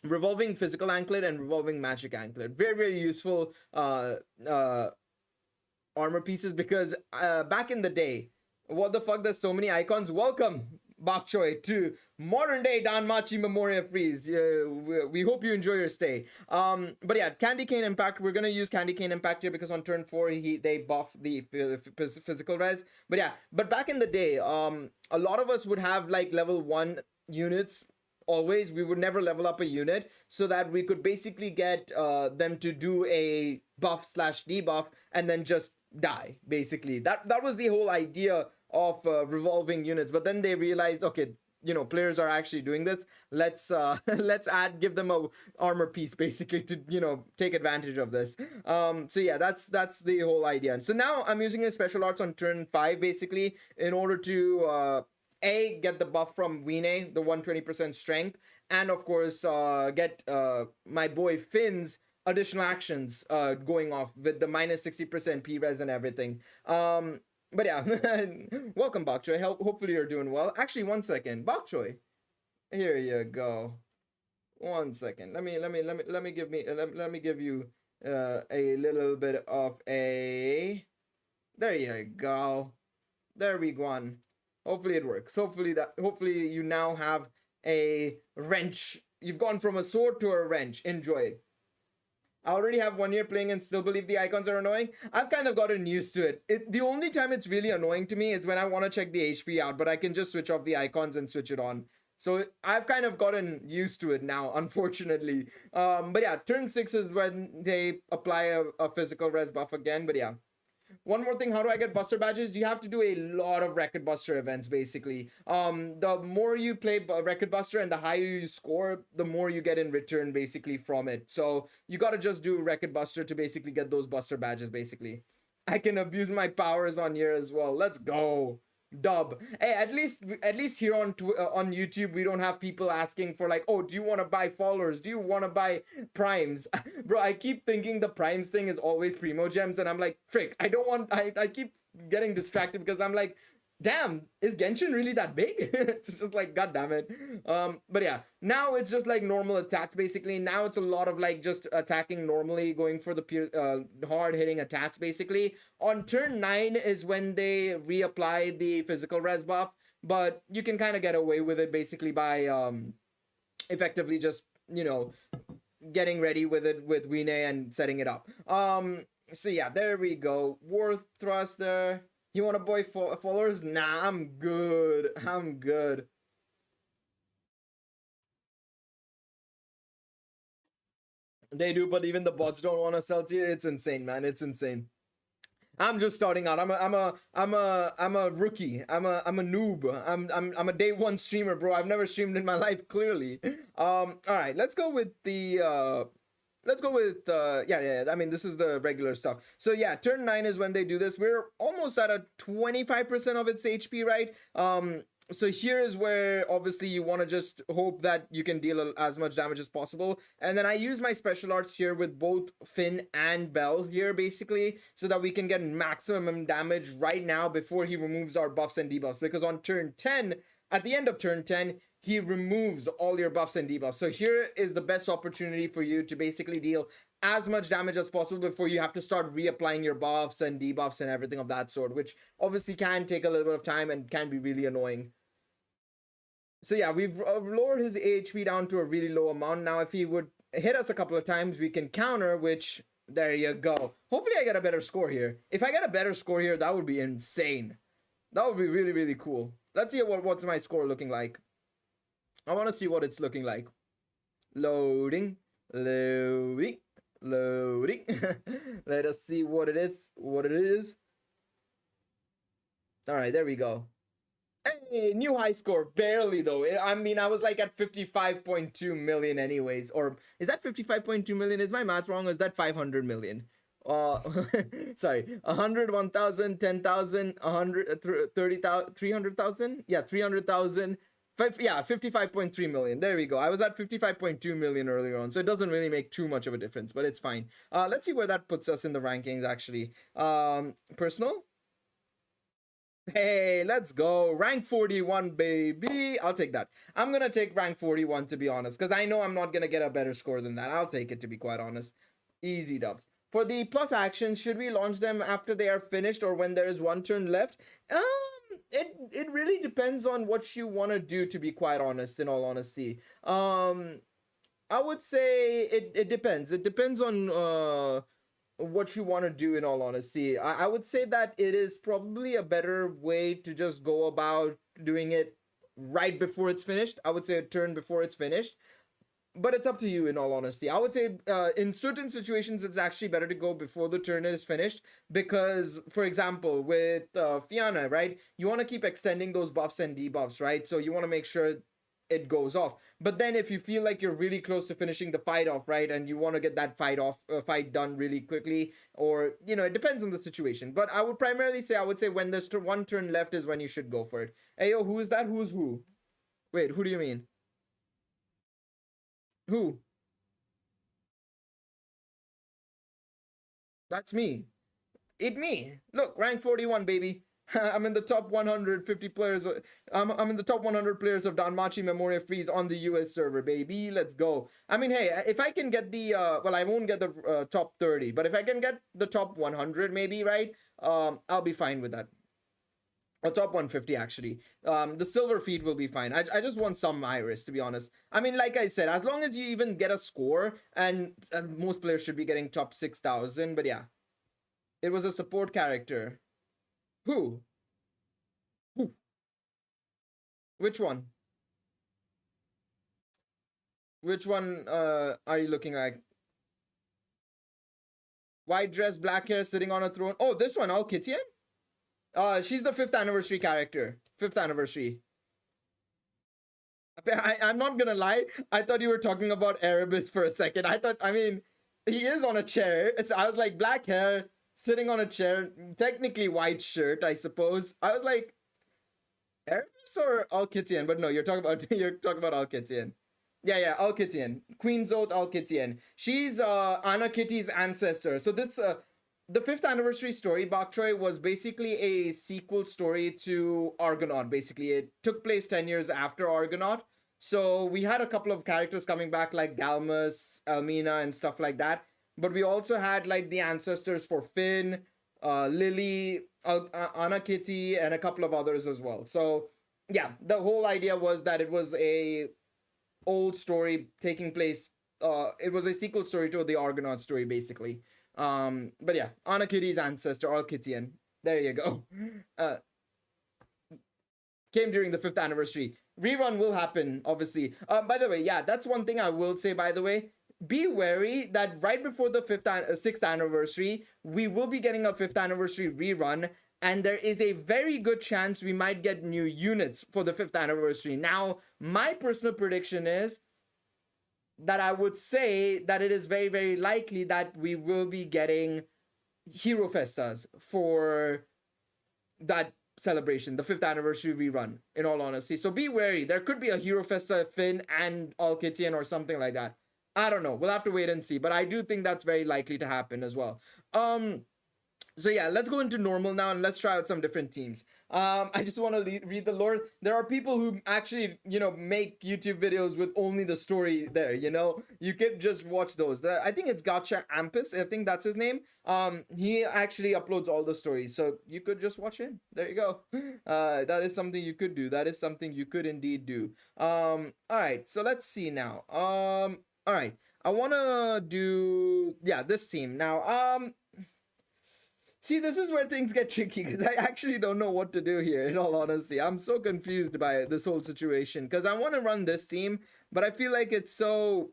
revolving physical anklet and revolving magic anklet, very useful armor pieces, because back in the day, what the fuck, there's so many icons. Welcome Bok Choy to modern day Danmachi Memoria Freese. We hope you enjoy your stay. But yeah, Candy Cane Impact. We're gonna use Candy Cane Impact here because on turn 4 they buff the physical res. But yeah, but back in the day, a lot of us would have like level 1 units. Always, we would never level up a unit so that we could basically get them to do a buff slash debuff and then just die. Basically, that was the whole idea of revolving units. But then they realized, okay, players are actually doing this. Let's give them a armor piece basically to take advantage of this. So yeah, that's the whole idea. And so now I'm using a special arts on turn 5 basically in order to get the buff from Wine, the 120% strength, and of course get my boy Finn's additional actions going off with the minus 60% P-res and everything. But yeah, welcome Bok Choy. Hopefully you're doing well. Actually, one second, Bok Choy. Here you go. One second. Let me give you a little bit of a. There you go. There we go. Hopefully it works. Hopefully you now have a wrench. You've gone from a sword to a wrench. Enjoy it. I already have 1 year playing and still believe the icons are annoying. I've kind of gotten used to it. The only time it's really annoying to me is when I want to check the HP out, but I can just switch off the icons and switch it on. So I've kind of gotten used to it now, unfortunately. But yeah, turn 6 is when they apply a physical res buff again. But yeah. One more thing, how do I get Buster badges? You have to do a lot of Record Buster events, basically. The more you play Record Buster and the higher you score, the more you get in return, basically, from it. So you gotta just do Record Buster to basically get those Buster badges, basically. I can abuse my powers on here as well. Let's go. Dub. Hey, at least here on YouTube we don't have people asking for like, oh, do you want to buy followers, do you want to buy primes? Bro, I keep thinking the primes thing is always primo gems, and I'm like, frick, I don't want. I keep getting distracted because I'm like, damn, is Genshin really that big? It's just like, god damn it. But yeah, now it's just like normal attacks basically. Now it's a lot of like just attacking normally, going for the pure hard hitting attacks basically. On turn 9 is when they reapply the physical res buff, but you can kind of get away with it basically by effectively just, you know, getting ready with it with Wine and setting it up. So yeah, there we go. War thruster. You want to boy followers? Nah, I'm good. I'm good. They do, but even the bots don't want to sell to you. It's insane, man. It's insane. I'm just starting out. I'm a rookie. I'm a noob. I'm a day one streamer, bro. I've never streamed in my life, clearly. All right, let's go with the let's go with yeah. I mean, this is the regular stuff. So yeah, turn 9 is when they do this. We're almost at a 25% of its HP, right? So here is where obviously you want to just hope that you can deal as much damage as possible. And then I use my special arts here with both Finn and Bell here basically, so that we can get maximum damage right now before he removes our buffs and debuffs. Because on turn 10, at the end of turn 10, he removes all your buffs and debuffs. So here is the best opportunity for you to basically deal as much damage as possible before you have to start reapplying your buffs and debuffs and everything of that sort, which obviously can take a little bit of time and can be really annoying. So yeah, we've lowered his HP down to a really low amount. Now, if he would hit us a couple of times, we can counter, which, there you go. Hopefully I get a better score here. If I get a better score here, that would be insane. That would be really, really cool. Let's see what's my score looking like. I want to see what it's looking like. Loading, loading, loading. Let us see what it is. What it is. All right, there we go. Hey, new high score. Barely though. I mean, I was like at 55.2 million anyways. Or is that 55.2 million? Is my math wrong? Or is that 500 million? Uh, sorry, 100, 1,000, 10,000, 100, 30,000, 300,000? Yeah, 300,000. Yeah, 55.3 million. There we go. I was at 55.2 million earlier on, so it doesn't really make too much of a difference, but it's fine. Let's see where that puts us in the rankings actually. Personal? Hey, let's go. Rank 41, baby. I'll take that. I'm going to take rank 41, to be honest, because I know I'm not going to get a better score than that. I'll take it, to be quite honest. Easy dubs. For the plus actions, should we launch them after they are finished or when there is one turn left? It really depends on what you want to do, to be quite honest, in all honesty. I would say it depends. It depends on what you want to do, in all honesty. I would say that it is probably a better way to just go about doing it right before it's finished. I would say a turn before it's finished, but it's up to you, in all honesty. I would say in certain situations it's actually better to go before the turn is finished, because for example with Fianna, right, you want to keep extending those buffs and debuffs, right? So you want to make sure it goes off. But then if you feel like you're really close to finishing the fight off, right, and you want to get that fight done really quickly, or it depends on the situation. But I would primarily say, I would say when there's one turn left is when you should go for it. Hey yo, who is that? Who's who? Wait, who do you mean? Who? That's me. Me. Look, rank 41, baby. I'm in the top 150 players. I'm in the top 100 players of Danmachi Memoria Freese on the US server, baby. Let's go. I mean, hey, if I can get the well, I won't get the top 30, but if I can get the top 100, maybe, right? I'll be fine with that. Or top 150 actually. The silver feet will be fine. I just want some iris, to be honest. I mean, like I said, as long as you even get a score, and most players should be getting top 6,000. But yeah, it was a support character. Who? Who? Which one? Which one are you looking like? White dress, black hair, sitting on a throne. Oh, this one, Al Kitian? She's the 5th anniversary character. 5th anniversary. I'm not gonna lie. I thought you were talking about Erebus for a second. I mean, he is on a chair. I was like, black hair, sitting on a chair, technically white shirt, I suppose. I was like, Erebus or Alkitian? But no, you're talking about Alkitian. Yeah, Alkitian. Queen's Oath Alkitian. She's Anna Kitty's ancestor. So this the fifth anniversary story, Bok Choy, was basically a sequel story to Argonaut. Basically, it took place 10 years after Argonaut. So we had a couple of characters coming back, like Galmus, Elmina, and stuff like that. But we also had like the ancestors for Finn, Lily, Anna Kitty, and a couple of others as well. So yeah, the whole idea was that it was a old story taking place. It was a sequel story to the Argonaut story, basically. But yeah, Anna Kitty's ancestor, Alkitian. There you go. Uh, Came during the fifth anniversary. Rerun will happen, obviously. By the way, yeah, that's one thing I will say. By the way, be wary that right before the sixth anniversary, we will be getting a fifth anniversary rerun, and there is a very good chance we might get new units for the fifth anniversary. Now, my personal prediction is that I would say that it is very, very likely that we will be getting Hero Festas for that celebration, the fifth anniversary rerun, in all honesty. So be wary. There could be a Hero Festa Finn and Alkitian or something like that. I don't know. We'll have to wait and see. But I do think that's very likely to happen as well. So yeah, let's go into normal now and let's try out some different teams. I just want to read the lore. There are people who actually, make YouTube videos with only the story there. You could just watch those. I think it's Gotcha Ampus. I think that's his name. He actually uploads all the stories, so you could just watch him. There you go. That is something you could do. That is something you could indeed do. All right. So let's see now. All right. I wanna do this team now. See, this is where things get tricky because I actually don't know what to do here, in all honesty. I'm so confused by this whole situation because I want to run this team, but I feel like it's so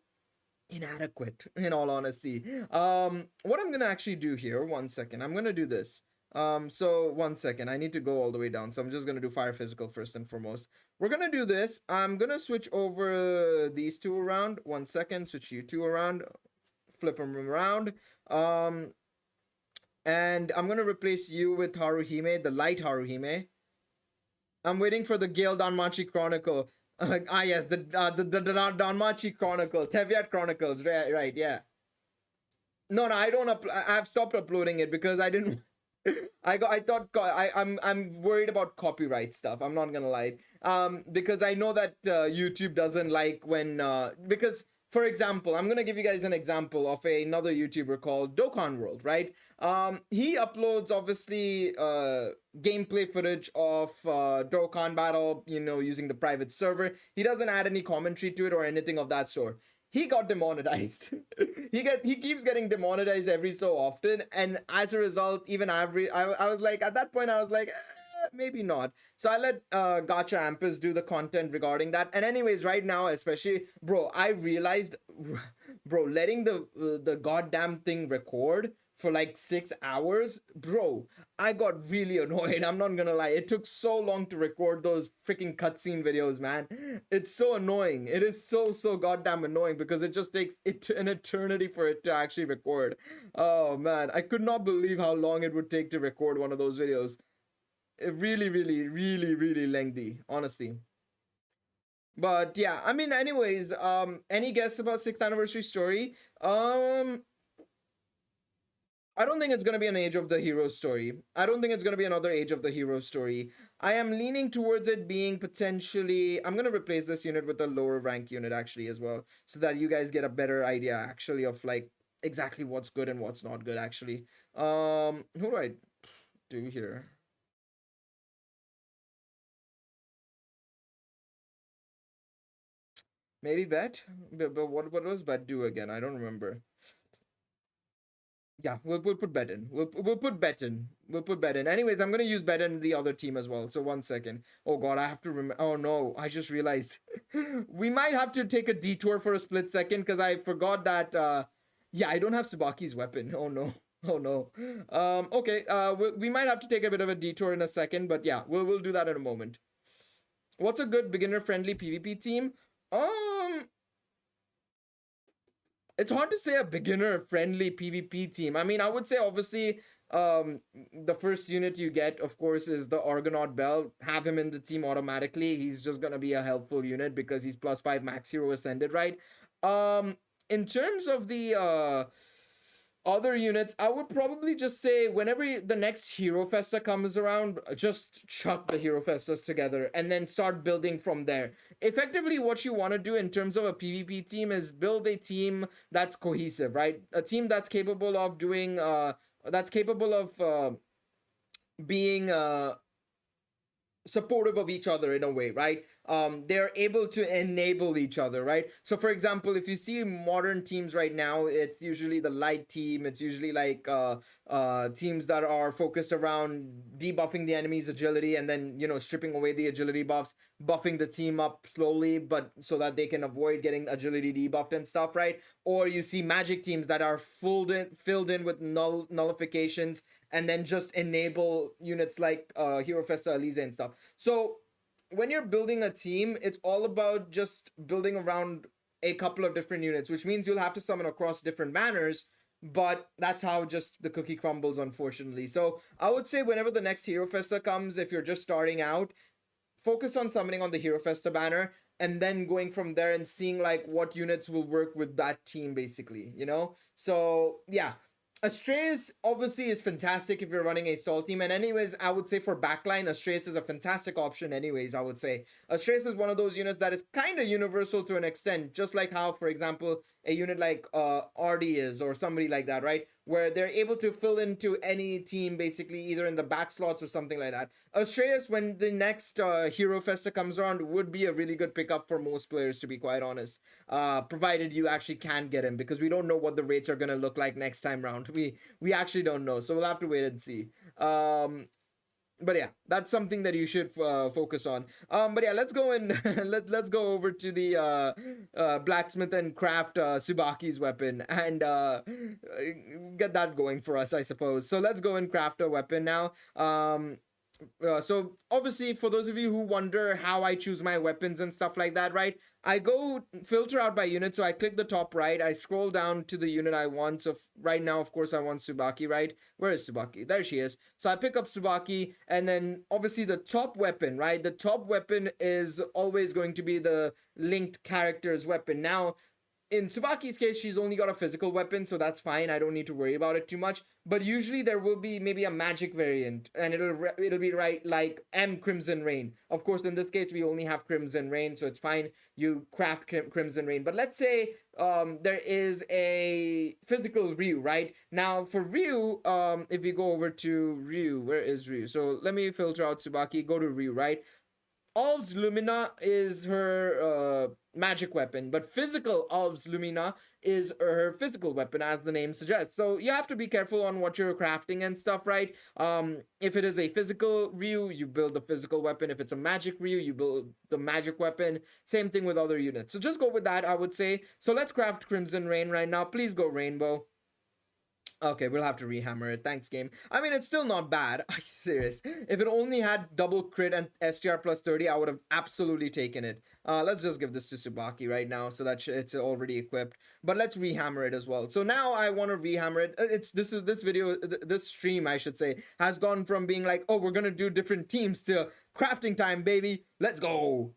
inadequate, in all honesty. What I'm going to actually do here, one second, I'm going to do this. So one second, I need to go all the way down. So I'm just going to do fire physical first and foremost. We're going to do this. I'm going to switch over these two around. One second, switch you two around, flip them around. And I'm gonna replace you with Haruhime, the light Haruhime. I'm waiting for the Gale Danmachi Chronicle. Yes, the Danmachi Chronicle, Teviat Chronicles. Right, yeah. No, I don't. I've stopped uploading it because I didn't. I thought I'm worried about copyright stuff. I'm not gonna lie. Because I know that YouTube doesn't like when because for example, I'm gonna give you guys an example of another YouTuber called Dokkan World, right? He uploads obviously gameplay footage of Dokkan Battle, using the private server. He doesn't add any commentary to it or anything of that sort. He got demonetized. He keeps getting demonetized every so often, and as a result, even I was like, at that point I was like, maybe not. So I let Gotcha Ampus do the content regarding that. And anyways, right now, especially, bro, I realized, bro, letting the goddamn thing record for like 6 hours, bro, I got really annoyed. I'm not gonna lie. It took so long to record those freaking cutscene videos, man. It's so annoying. It is so goddamn annoying because it just takes an eternity for it to actually record. Oh man, I could not believe how long it would take to record one of those videos. It really lengthy, honestly. But yeah, I mean, anyways, any guess about sixth anniversary story? I don't think it's going to be an Age of the Hero story. I don't think it's going to be another Age of the Hero story. I am leaning towards it being potentially... I'm going to replace this unit with a lower rank unit actually as well, so that you guys get a better idea actually of like exactly what's good and what's not good actually. Who do I do here? Maybe Bet? But what does Bet do again? I don't remember. Yeah, we'll put Bet in. We'll put Bet in. We'll put Bet in. Anyways, I'm gonna use Bet in the other team as well. So one second. Oh god, I have to remember. Oh no, I just realized we might have to take a detour for a split second because I forgot that. Yeah, I don't have Subaki's weapon. Oh no. Oh no. Okay. We might have to take a bit of a detour in a second, but yeah, we'll do that in a moment. What's a good beginner friendly PvP team? It's hard to say a beginner friendly PvP team. I mean, I would say obviously the first unit you get, of course, is the Argonaut Bell. Have him in the team automatically. He's just gonna be a helpful unit because he's +5 max hero ascended, right? In terms of the Other units, I would probably just say whenever the next Hero Festa comes around, just chuck the Hero Festas together and then start building from there. Effectively, what you want to do in terms of a PvP team is build a team that's cohesive, right? A team that's capable of doing, that's capable of being supportive of each other in a way, right? They're able to enable each other, right? So for example, if you see modern teams right now, it's usually the light team. It's usually like teams that are focused around debuffing the enemy's agility and then, you know, stripping away the agility buffs, buffing the team up slowly, but so that they can avoid getting agility debuffed and stuff, right? Or you see magic teams that are filled in with nullifications and then just enable units like Hero Festa, Elise, and stuff. So when you're building a team, it's all about just building around a couple of different units, which means you'll have to summon across different banners. But that's how just the cookie crumbles, unfortunately. So I would say whenever the next Hero Festa comes, if you're just starting out, focus on summoning on the Hero Festa banner and then going from there and seeing like what units will work with that team, basically, you know? So yeah, Astraeus obviously is fantastic if you're running a stall team. And anyways, I would say for backline, Astraeus is a fantastic option anyways, I would say. Astraeus is one of those units that is kind of universal to an extent, just like how, for example, a unit like RD is or somebody like that, right? Where they're able to fill into any team basically either in the back slots or something like that. Astraeus, when the next Hero Festa comes around, would be a really good pickup for most players, to be quite honest, provided you actually can get him, because we don't know what the rates are going to look like next time round. We actually don't know, so we'll have to wait and see. But yeah, that's something that you should focus on. But yeah, let's go and let's go over to the blacksmith and craft Subaki's weapon and get that going for us, I suppose. So let's go and craft a weapon now. So obviously, for those of you who wonder how I choose my weapons and stuff like that, right? I go filter out by unit. So I click the top right. I scroll down to the unit I want. So right now, of course, I want Subaki, right? Where is Subaki? There she is. So I pick up Subaki, and then obviously the top weapon, right? The top weapon is always going to be the linked character's weapon. Now, in Tsubaki's case, she's only got a physical weapon, so that's fine. I don't need to worry about it too much. But usually there will be maybe a magic variant, and it'll be right like M Crimson Rain. Of course, in this case, we only have Crimson Rain, so it's fine. You craft Crimson Rain. But let's say there is a physical Ryu, right? Now for Ryu, if we go over to Ryu, where is Ryu? So let me filter out Tsubaki. Go to Ryu, right? Alv's Lumina is her magic weapon, but physical Alv's Lumina is her physical weapon, as the name suggests. So you have to be careful on what you're crafting and stuff, right? If it is a physical Ryu, you build the physical weapon. If it's a magic Ryu, you build the magic weapon. Same thing with other units. So just go with that, I would say. So let's craft Crimson Rain right now. Please go Rainbow. Okay, we'll have to rehammer it. Thanks, game. I mean, it's still not bad. Are you serious? If it only had double crit and STR plus 30, I would have absolutely taken it. Let's just give this to Subaki right now so that it's already equipped. But let's rehammer it as well. So now I want to rehammer it. This stream, I should say, has gone from being like, oh, we're gonna do different teams to crafting time, baby. Let's go.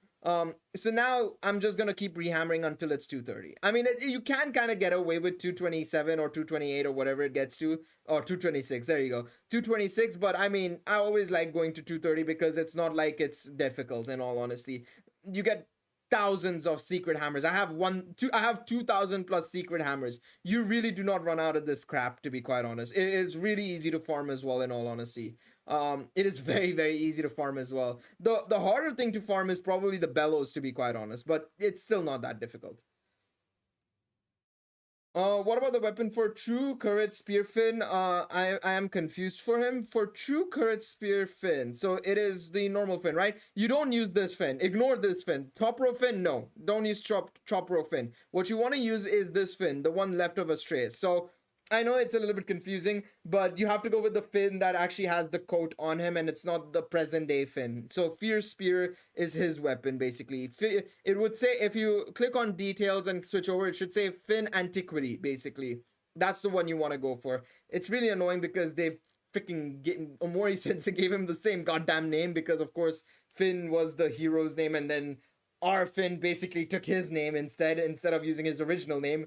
So now I'm just gonna keep rehammering until it's 230. I mean, you can kind of get away with 227 or 228 or whatever it gets to, or 226. There you go, 226. But I mean, I always like going to 230 because it's not like it's difficult. In all honesty, you get thousands of secret hammers. I have 2,000 plus secret hammers. You really do not run out of this crap, to be quite honest. It's really easy to farm as well, in all honesty. It is very, very easy to farm as well. The harder thing to farm is probably the bellows, to be quite honest, but it's still not that difficult. What about the weapon for True Courage Spearfin? I am confused for him. For True Courage Spearfin, so it is the normal fin, right? You don't use this fin. Ignore this fin. Top row fin, no. Don't use chop row fin. What you want to use is this fin, the one left of Astraeus. So I know it's a little bit confusing, but you have to go with the fin that actually has the coat on him, and it's not the present day fin. So Fierce Spear is his weapon, basically. It would say, if you click on details and switch over, it should say Fin Antiquity, basically. That's the one you want to go for. It's really annoying because they've freaking Omori Sensei gave him the same goddamn name because, of course, Finn was the hero's name, and then our Finn basically took his name instead of using his original name.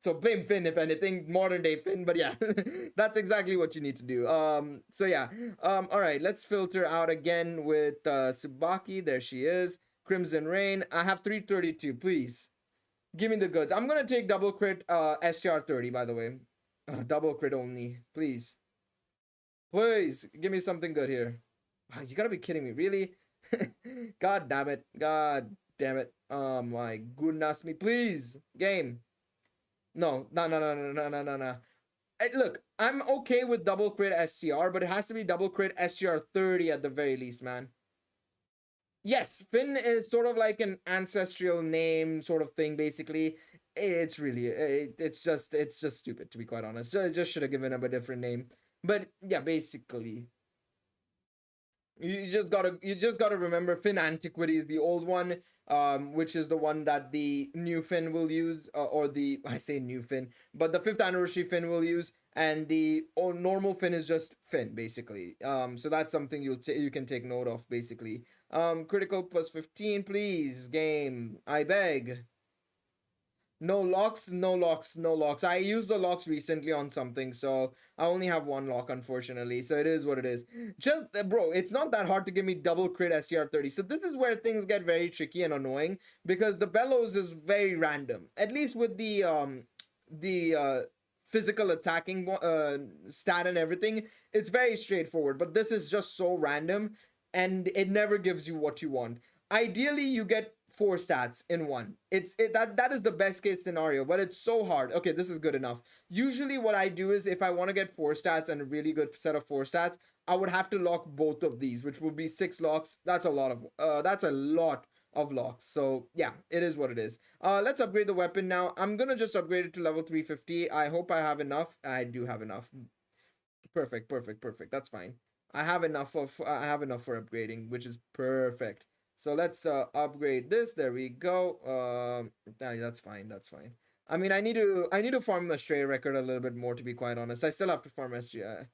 So blame Finn if anything, modern day Finn. But yeah, that's exactly what you need to do. So yeah. All right, let's filter out again with Tsubaki. There she is. Crimson Rain. I have 332. Please give me the goods. I'm gonna take double crit STR 30. By the way, double crit only. Please, please give me something good here. Wow, you gotta be kidding me, really? God damn it. God damn it. Oh my goodness me. Please, game. No, no, no, no, no, no, no, no, no. Look, I'm okay with double crit STR, but it has to be double crit STR 30 at the very least, man. Yes, Finn is sort of like an ancestral name sort of thing, basically. It's really, it's just stupid, to be quite honest. So I just should have given him a different name. But yeah, basically. You just gotta remember Finn Antiquity is the old one, which is the one that the new Finn will use, or the I say new Finn, but the fifth anniversary Finn will use, and the normal Finn is just Finn basically. So that's something you can take note of basically. Critical plus 15, please, game. I beg. No locks, no locks, no locks. I used the locks recently on something, so I only have one lock, unfortunately. So it is what it is. Just, bro, it's not that hard to give me double crit STR 30. So this is where things get very tricky and annoying because the bellows is very random. At least with the physical attacking stat and everything, it's very straightforward. But this is just so random, and it never gives you what you want. Ideally, you get four stats in one. That is the best case scenario, but it's so hard. Okay, this is good enough. Usually what I do is if I want to get four stats and a really good set of four stats, I would have to lock both of these, which would be six locks. That's a lot of locks. So yeah, it is what it is. Let's upgrade the weapon now. I'm gonna just upgrade it to level 350. I hope I have enough. I do have enough. Perfect, perfect, perfect. That's fine. I have enough for upgrading, which is perfect. So let's upgrade this. There we go. That's fine. That's fine. I mean, I need to farm the stray record a little bit more, to be quite honest. I still have to farm SGI.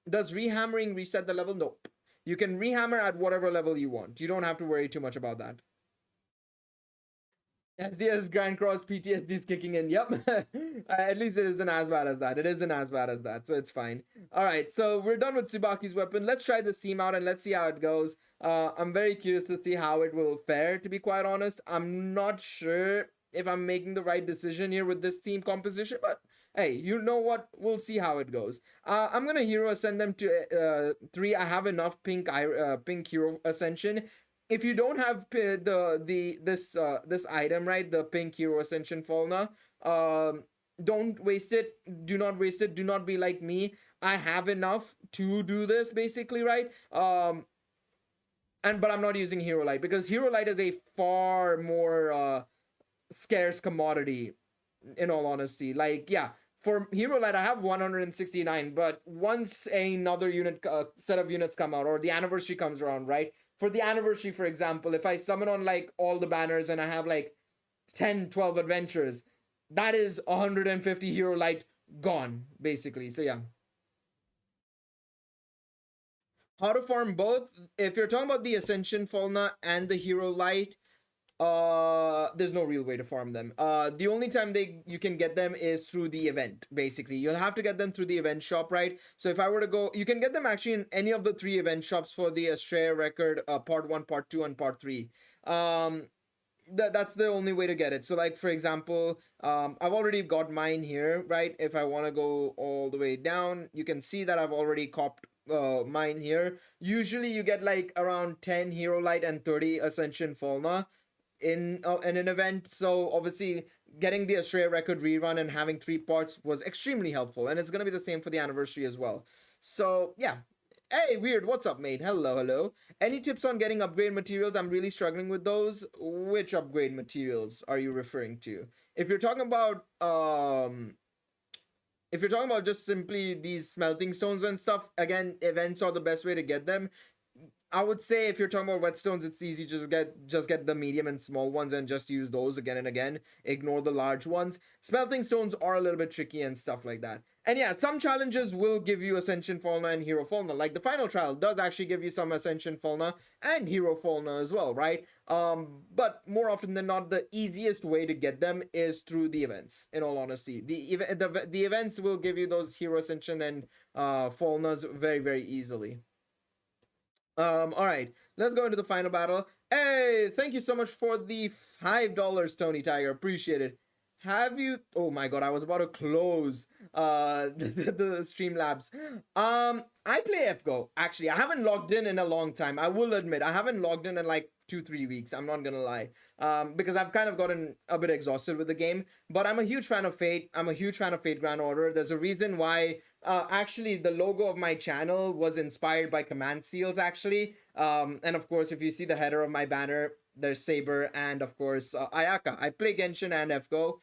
Does rehammering reset the level? Nope. You can rehammer at whatever level you want. You don't have to worry too much about that. SDS Grand Cross PTSD is kicking in. Yep. At least it isn't as bad as that. It isn't as bad as that, so it's fine. All right, so we're done with Tsubaki's weapon. Let's try this team out and let's see how it goes. I'm very curious to see how it will fare, to be quite honest. I'm not sure if I'm making the right decision here with this team composition, but hey, you know what? We'll see how it goes. I'm gonna hero ascend them to 3. I have enough pink hero ascension. If you don't have this item, right, the pink hero ascension Falna, don't waste it. Do not waste it. Do not be like me. I have enough to do this basically, right? And but I'm not using hero light because hero light is a far more scarce commodity, in all honesty. Like, yeah, for hero light I have 169, but once another set of units come out, or the anniversary comes around, right? For the anniversary, for example, if I summon on like all the banners and I have like 10, 12 adventures, that is 150 hero light gone basically. So yeah, how to farm both. If you're talking about the Ascension Falna and the hero light, there's no real way to farm them. The only time you can get them is through the event. Basically, you'll have to get them through the event shop, right? So if I were to go, you can get them actually in any of the 3 event shops for the Astrea record, part 1, part 2, and part 3. That's the only way to get it. So like, for example, I've already got mine here, right? If I want to go all the way down, you can see that I've already copped mine here. Usually you get like around 10 hero light and 30 ascension Falna in an event. So obviously getting the Australia record rerun and having 3 parts was extremely helpful, and it's gonna be the same for the anniversary as well. So yeah. Hey, weird, what's up, mate? Hello, hello. Any tips on getting upgrade materials? I'm really struggling with those. Which upgrade materials are you referring to? If you're talking about if you're talking about just simply these smelting stones and stuff, again, events are the best way to get them. I would say if you're talking about whetstones, it's easy. Just get the medium and small ones and just use those again and again. Ignore the large ones. Smelting stones are a little bit tricky and stuff like that. And yeah, some challenges will give you Ascension Fauna and Hero Fauna. Like the final trial does actually give you some Ascension Fauna and Hero Fauna as well, right? But more often than not, the easiest way to get them is through the events. In all honesty, the events will give you those Hero Ascension and Faunas very very easily. All right, let's go into the final battle. Hey, thank you so much for the $5, Tony Tiger. Appreciate it. Have you? Oh my god, I was about to close the Streamlabs. I play FGO. Actually, I haven't logged in a long time. I will admit, I haven't logged in like 2-3 weeks. I'm not gonna lie. Because I've kind of gotten a bit exhausted with the game. But I'm a huge fan of Fate. I'm a huge fan of Fate Grand Order. There's a reason why actually the logo of my channel was inspired by command seals actually, and of course if you see the header of my banner, there's Saber and of course Ayaka. I play Genshin and FGO.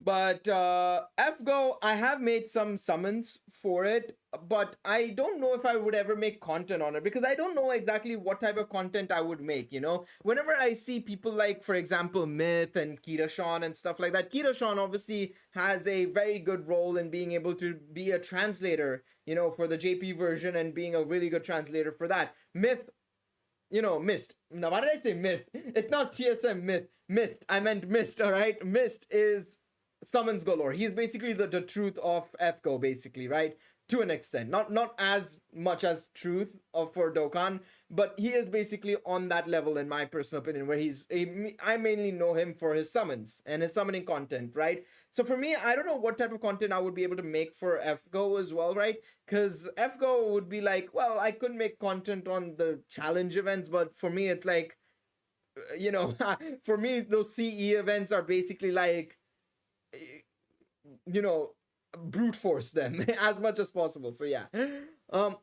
But FGO, I have made some summons for it, but I don't know if I would ever make content on it because I don't know exactly what type of content I would make, you know? Whenever I see people like, for example, Myth and Kirashan and stuff like that, Kirashan obviously has a very good role in being able to be a translator, you know, for the JP version and being a really good translator for that. Myth, you know, Mist. Now, why did I say Myth? It's not TSM Myth. Mist. I meant Mist, all right? Mist is summons galore. He's basically the truth of FGO, basically, right? To an extent. Not as much as truth of for Dokkan, but he is basically on that level in my personal opinion, where I mainly know him for his summons and his summoning content, right? So for me, I don't know what type of content I would be able to make for FGO as well, right? Because FGO would be like, well, I could make content on the challenge events, but for me, it's like, you know, for me, those CE events are basically like, you know, brute force them as much as possible. So yeah.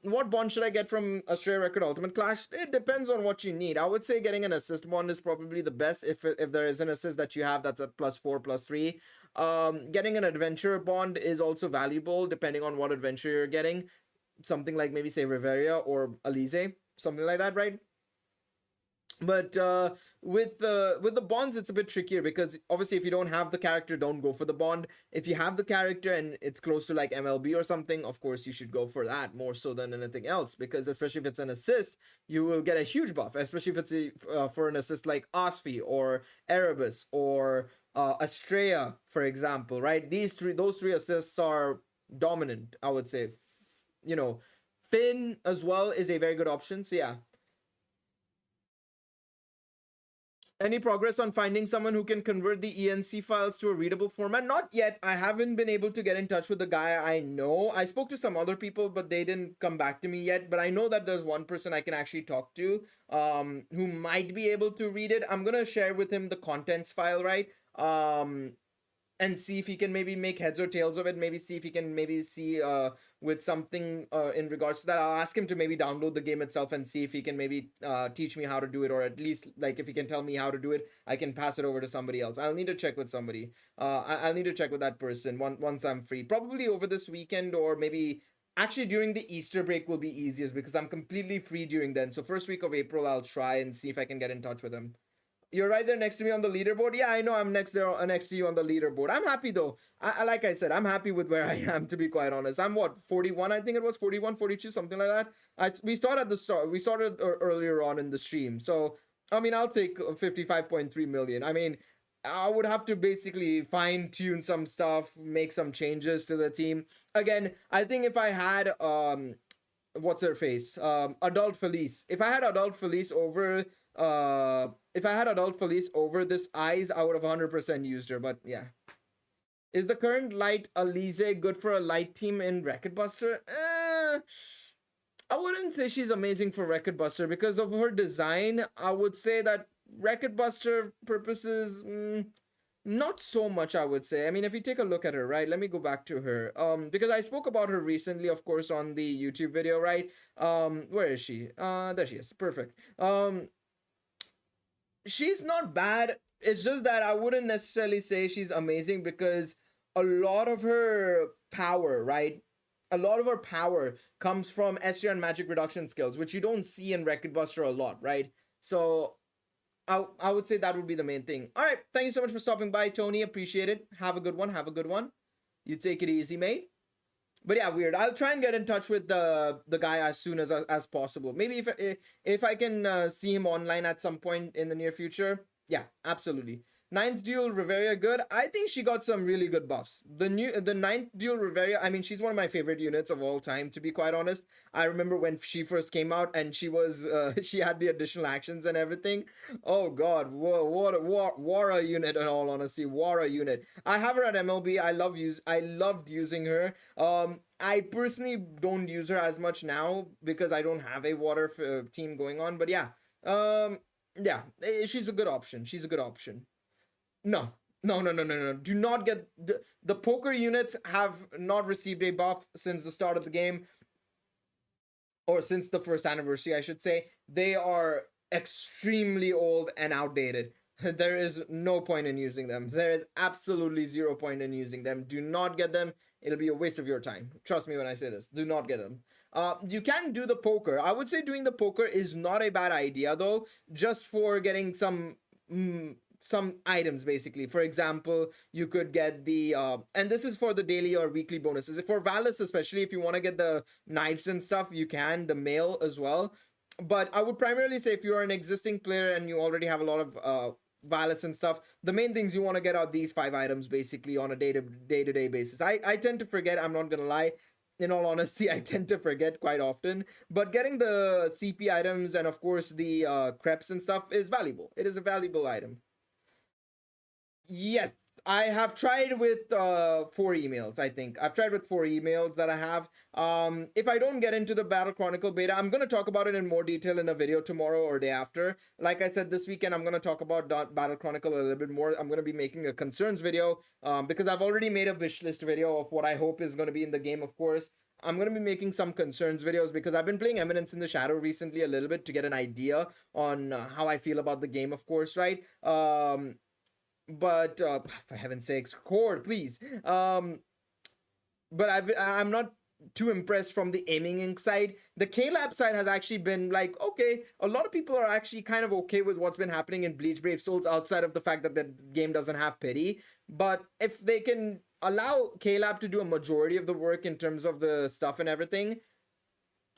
What bond should I get from Australia Record Ultimate Clash? It depends on what you need. I would say getting an assist bond is probably the best if there is an assist that you have that's at +4, +3. Getting an adventure bond is also valuable depending on what adventure you're getting. Something like maybe say Riveria or Alize, something like that, right? But with the bonds it's a bit trickier because obviously if you don't have the character, don't go for the bond. If you have the character and it's close to like MLB or something, of course you should go for that more so than anything else, because especially if it's an assist, you will get a huge buff, especially if it's for an assist like Osfi or Erebus or Estrella, for example, right? Those three assists are dominant, I would say. You know, Finn as well is a very good option, so yeah. Any progress on finding someone who can convert the ENC files to a readable format? Not yet. I haven't been able to get in touch with the guy I know. I spoke to some other people, but they didn't come back to me yet. But I know that there's one person I can actually talk to who might be able to read it. I'm going to share with him the contents file, right? And see if he can maybe make heads or tails of it. Maybe see if he can maybe see with something in regards to that. I'll ask him to maybe download the game itself and see if he can maybe teach me how to do it, or at least like if he can tell me how to do it, I can pass it over to somebody else. I'll need to check with somebody. I'll need to check with that person once I'm free, probably over this weekend, or maybe actually during the Easter break will be easiest because I'm completely free during then. So first week of April, I'll try and see if I can get in touch with him. You're right there next to me on the leaderboard. Yeah, I know I'm next to you on the leaderboard. I'm happy though. Like I said, I'm happy with where I am, to be quite honest. I'm what, 41, I think it was 41, 42, something like that. We started at the start. We started earlier on in the stream. So, I mean, I'll take 55.3 million. I mean, I would have to basically fine tune some stuff, make some changes to the team. Again, I think if I had what's her face? Adult Felice. If I had Adult Felice over this Eyes, I would have 100% used her, but yeah. Is the current light Alize good for a light team in Record Buster? I wouldn't say she's amazing for Record Buster because of her design. I would say that Record Buster purposes, not so much, I would say. I mean, if you take a look at her, right? Let me go back to her. Because I spoke about her recently, of course, on the YouTube video, right? Where is she? There she is. Perfect. She's not bad. It's just that I wouldn't necessarily say she's amazing because a lot of her power, right? a lot of her power comes from SR and magic reduction skills, which you don't see in Record Buster a lot, right? So I would say that would be the main thing. All right, thank you so much for stopping by, Tony. Appreciate it. Have a good one. Have a good one. You take it easy, mate. But yeah, weird. I'll try and get in touch with the guy as soon as possible. Maybe if I can see him online at some point in the near future. Yeah, absolutely. Ninth duel Riveria good. I think she got some really good buffs. The ninth duel Riveria. I mean, she's one of my favorite units of all time. To be quite honest, I remember when she first came out and she was she had the additional actions and everything. Oh God, what a war a unit. In all honesty, war a unit. I have her at MLB. I loved using her. I personally don't use her as much now because I don't have a water team going on. But yeah, yeah, she's a good option. She's a good option. No, no. Do not get the poker units have not received a buff since the start of the game, or since the first anniversary, I should say. They are extremely old and outdated. There is no point in using them. There is absolutely zero point in using them. Do not get them. It'll be a waste of your time. Trust me when I say this. Do not get them. You can do the poker. I would say doing the poker is not a bad idea though, just for getting some items basically. For example, you could get the and this is for the daily or weekly bonuses. For Valis, especially if you want to get the knives and stuff, you can, the mail as well. But I would primarily say if you're an existing player and you already have a lot of Valis and stuff, the main things you want to get are these 5 items basically on a day-to-day basis. I tend to forget, I'm not gonna lie. In all honesty, I tend to forget quite often. But getting the CP items and of course the crepes and stuff is valuable. It is a valuable item. Yes, I have tried with 4 emails. I think I've tried with 4 emails that I have. If I don't get into the Battle Chronicle beta, I'm gonna talk about it in more detail in a video tomorrow or day after. Like I said, this weekend I'm gonna talk about Battle Chronicle a little bit more. I'm gonna be making a concerns video because I've already made a wish list video of what I hope is gonna be in the game. Of course, I'm gonna be making some concerns videos because I've been playing Eminence in the Shadow recently a little bit to get an idea on how I feel about the game. Of course, right? But for heaven's sakes, cord, please. But I'm not too impressed from the aiming ink side. The K-Lab side has actually been like, okay, a lot of people are actually kind of okay with what's been happening in Bleach Brave Souls outside of the fact that the game doesn't have pity. But if they can allow K-Lab to do a majority of the work in terms of the stuff and everything,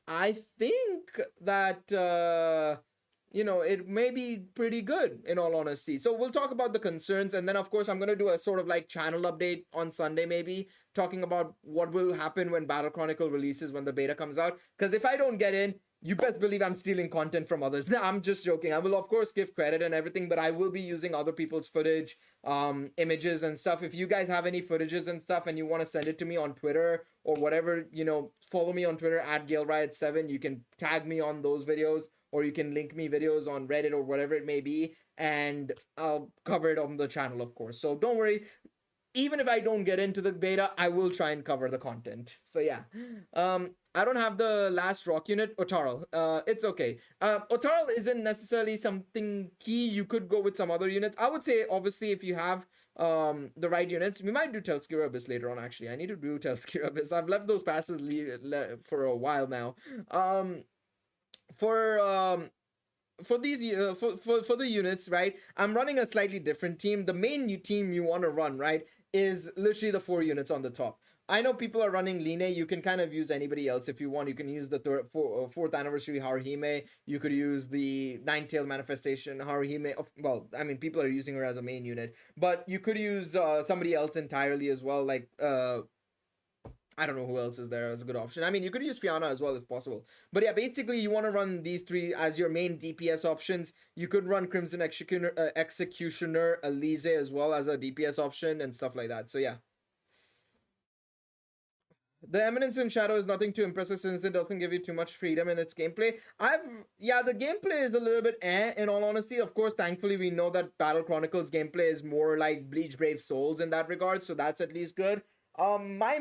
I think that it may be pretty good in all honesty. So we'll talk about the concerns, and then of course I'm gonna do a sort of like channel update on Sunday, maybe talking about what will happen when Battle Chronicle releases when the beta comes out. Because if I don't get in, you best believe I'm stealing content from others. No, I'm just joking. I will of course give credit and everything, but I will be using other people's footage, images and stuff. If you guys have any footages and stuff and you want to send it to me on Twitter or whatever, follow me on Twitter at GaleRiot7. You can tag me on those videos, or you can link me videos on Reddit or whatever it may be, and I'll cover it on the channel, of course. So don't worry. Even if I don't get into the beta, I will try and cover the content. So yeah. I don't have the last rock unit, Otaral. It's okay. Otaral isn't necessarily something key. You could go with some other units. I would say, obviously, if you have the right units, we might do Telskir Abyss later on, actually. I need to do Telskir Abyss. I've left those passes for a while now. For these for the units, right, I'm running a slightly different team. The main team you want to run, right, is literally the 4 units on the top. I know people are running Line. You can kind of use anybody else if you want. You can use the fourth anniversary Haruhime. You could use the Nine-Tail Manifestation Haruhime. Well, I mean, people are using her as a main unit, but you could use somebody else entirely as well, like I don't know who else is there as a good option. I mean, you could use Fiona as well if possible. But yeah, basically, you want to run these 3 as your main DPS options. You could run Crimson Executioner Elise as well as a DPS option and stuff like that. So yeah. The Eminence in Shadow is nothing too impressive since it doesn't give you too much freedom in its gameplay. The gameplay is a little bit in all honesty. Of course, thankfully, we know that Battle Chronicles gameplay is more like Bleach Brave Souls in that regard, so that's at least good. My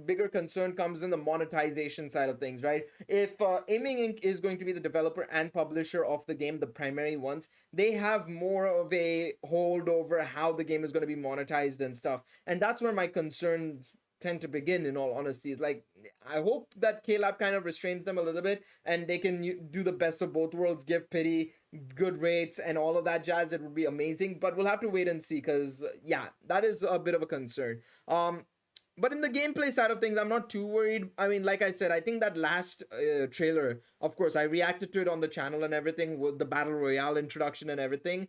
bigger concern comes in the monetization side of things, right? If Aiming Inc. is going to be the developer and publisher of the game, the primary ones, they have more of a hold over how the game is going to be monetized and stuff. And that's where my concerns tend to begin, in all honesty. Is like, I hope that K-Lab kind of restrains them a little bit and they can do the best of both worlds, give pity, good rates, and all of that jazz. It would be amazing, but we'll have to wait and see, because yeah, that is a bit of a concern. But in the gameplay side of things, I'm not too worried. I mean, like I said, I think that last trailer, of course, I reacted to it on the channel and everything, with the battle royale introduction and everything.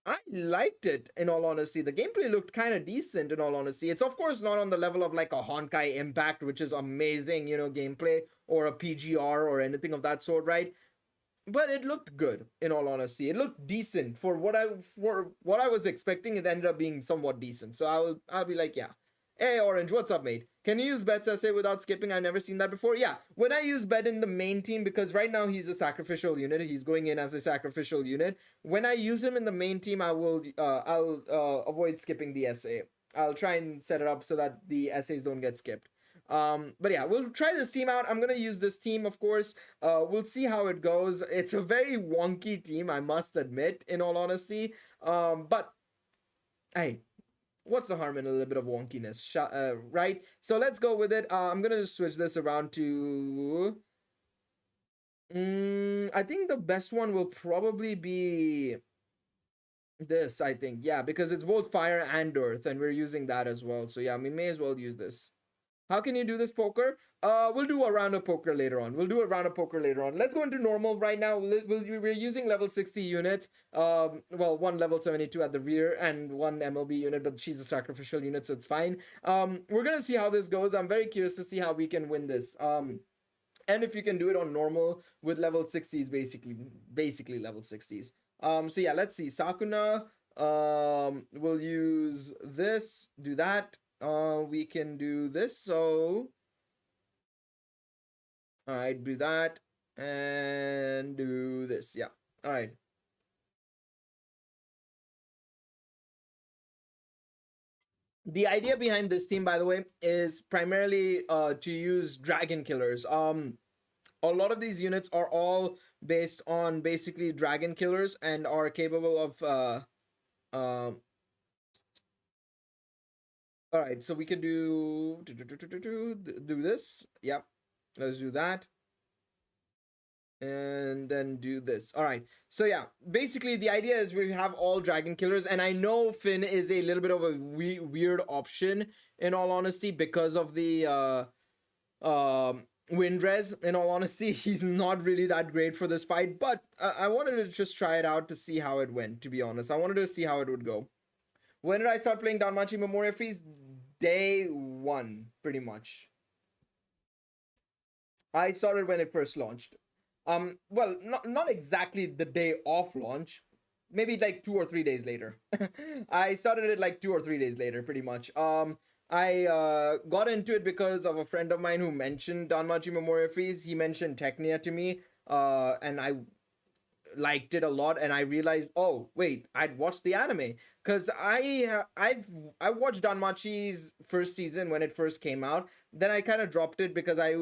I liked it, in all honesty. The gameplay looked kind of decent, in all honesty. It's of course not on the level of like a Honkai Impact, which is amazing, gameplay, or a PGR or anything of that sort, right? But it looked good, in all honesty. It looked decent for what I was expecting. It ended up being somewhat decent. So I'll be like, yeah. Hey Orange, what's up, mate? Can you use Bed's essay without skipping? I've never seen that before. Yeah, when I use Bed in the main team, because right now he's a sacrificial unit, he's going in as a sacrificial unit. When I use him in the main team, I'll avoid skipping the essay. I'll try and set it up so that the essays don't get skipped. But yeah, we'll try this team out. I'm gonna use this team, of course. We'll see how it goes. It's a very wonky team, I must admit, in all honesty. But hey, what's the harm in a little bit of wonkiness, right? So let's go with it. I'm gonna just switch this around to. I think the best one will probably be this. I think, yeah, because it's both fire and earth, and we're using that as well. So yeah, we may as well use this. How can you do this poker? We'll do a round of poker later on. Let's go into normal right now. We're using level 60 units. Well, one level 72 at the rear and one MLB unit, but she's a sacrificial unit, so it's fine. We're gonna see how this goes. I'm very curious to see how we can win this. And if you can do it on normal with level 60s, basically level 60s. So yeah, let's see. Sakuna. We'll use this. Do that. We can do this. So, all right, do that and do this. Yeah. All right. The idea behind this team, by the way, is primarily to use dragon killers. A lot of these units are all based on basically dragon killers and are capable of uh all right, so we can do this. Yep. Let's do that. And then do this. All right. So yeah, basically the idea is we have all dragon killers, and I know Finn is a little bit of a weird option, in all honesty, because of the Windrez. In all honesty, he's not really that great for this fight, but I wanted to just try it out to see how it went. To be honest, I wanted to see how it would go. When did I start playing Danmachi Memoria Freeze? Day one, pretty much. I started when it first launched. Well, not exactly the day of launch. Maybe like 2 or 3 days later. I started it like 2 or 3 days later, pretty much. I got into it because of a friend of mine who mentioned Danmachi Memoria Freeze. He mentioned Technia to me, and I liked it a lot, and I realized, oh wait, I'd watched the anime, because I watched Danmachi's first season when it first came out. Then I kind of dropped it because I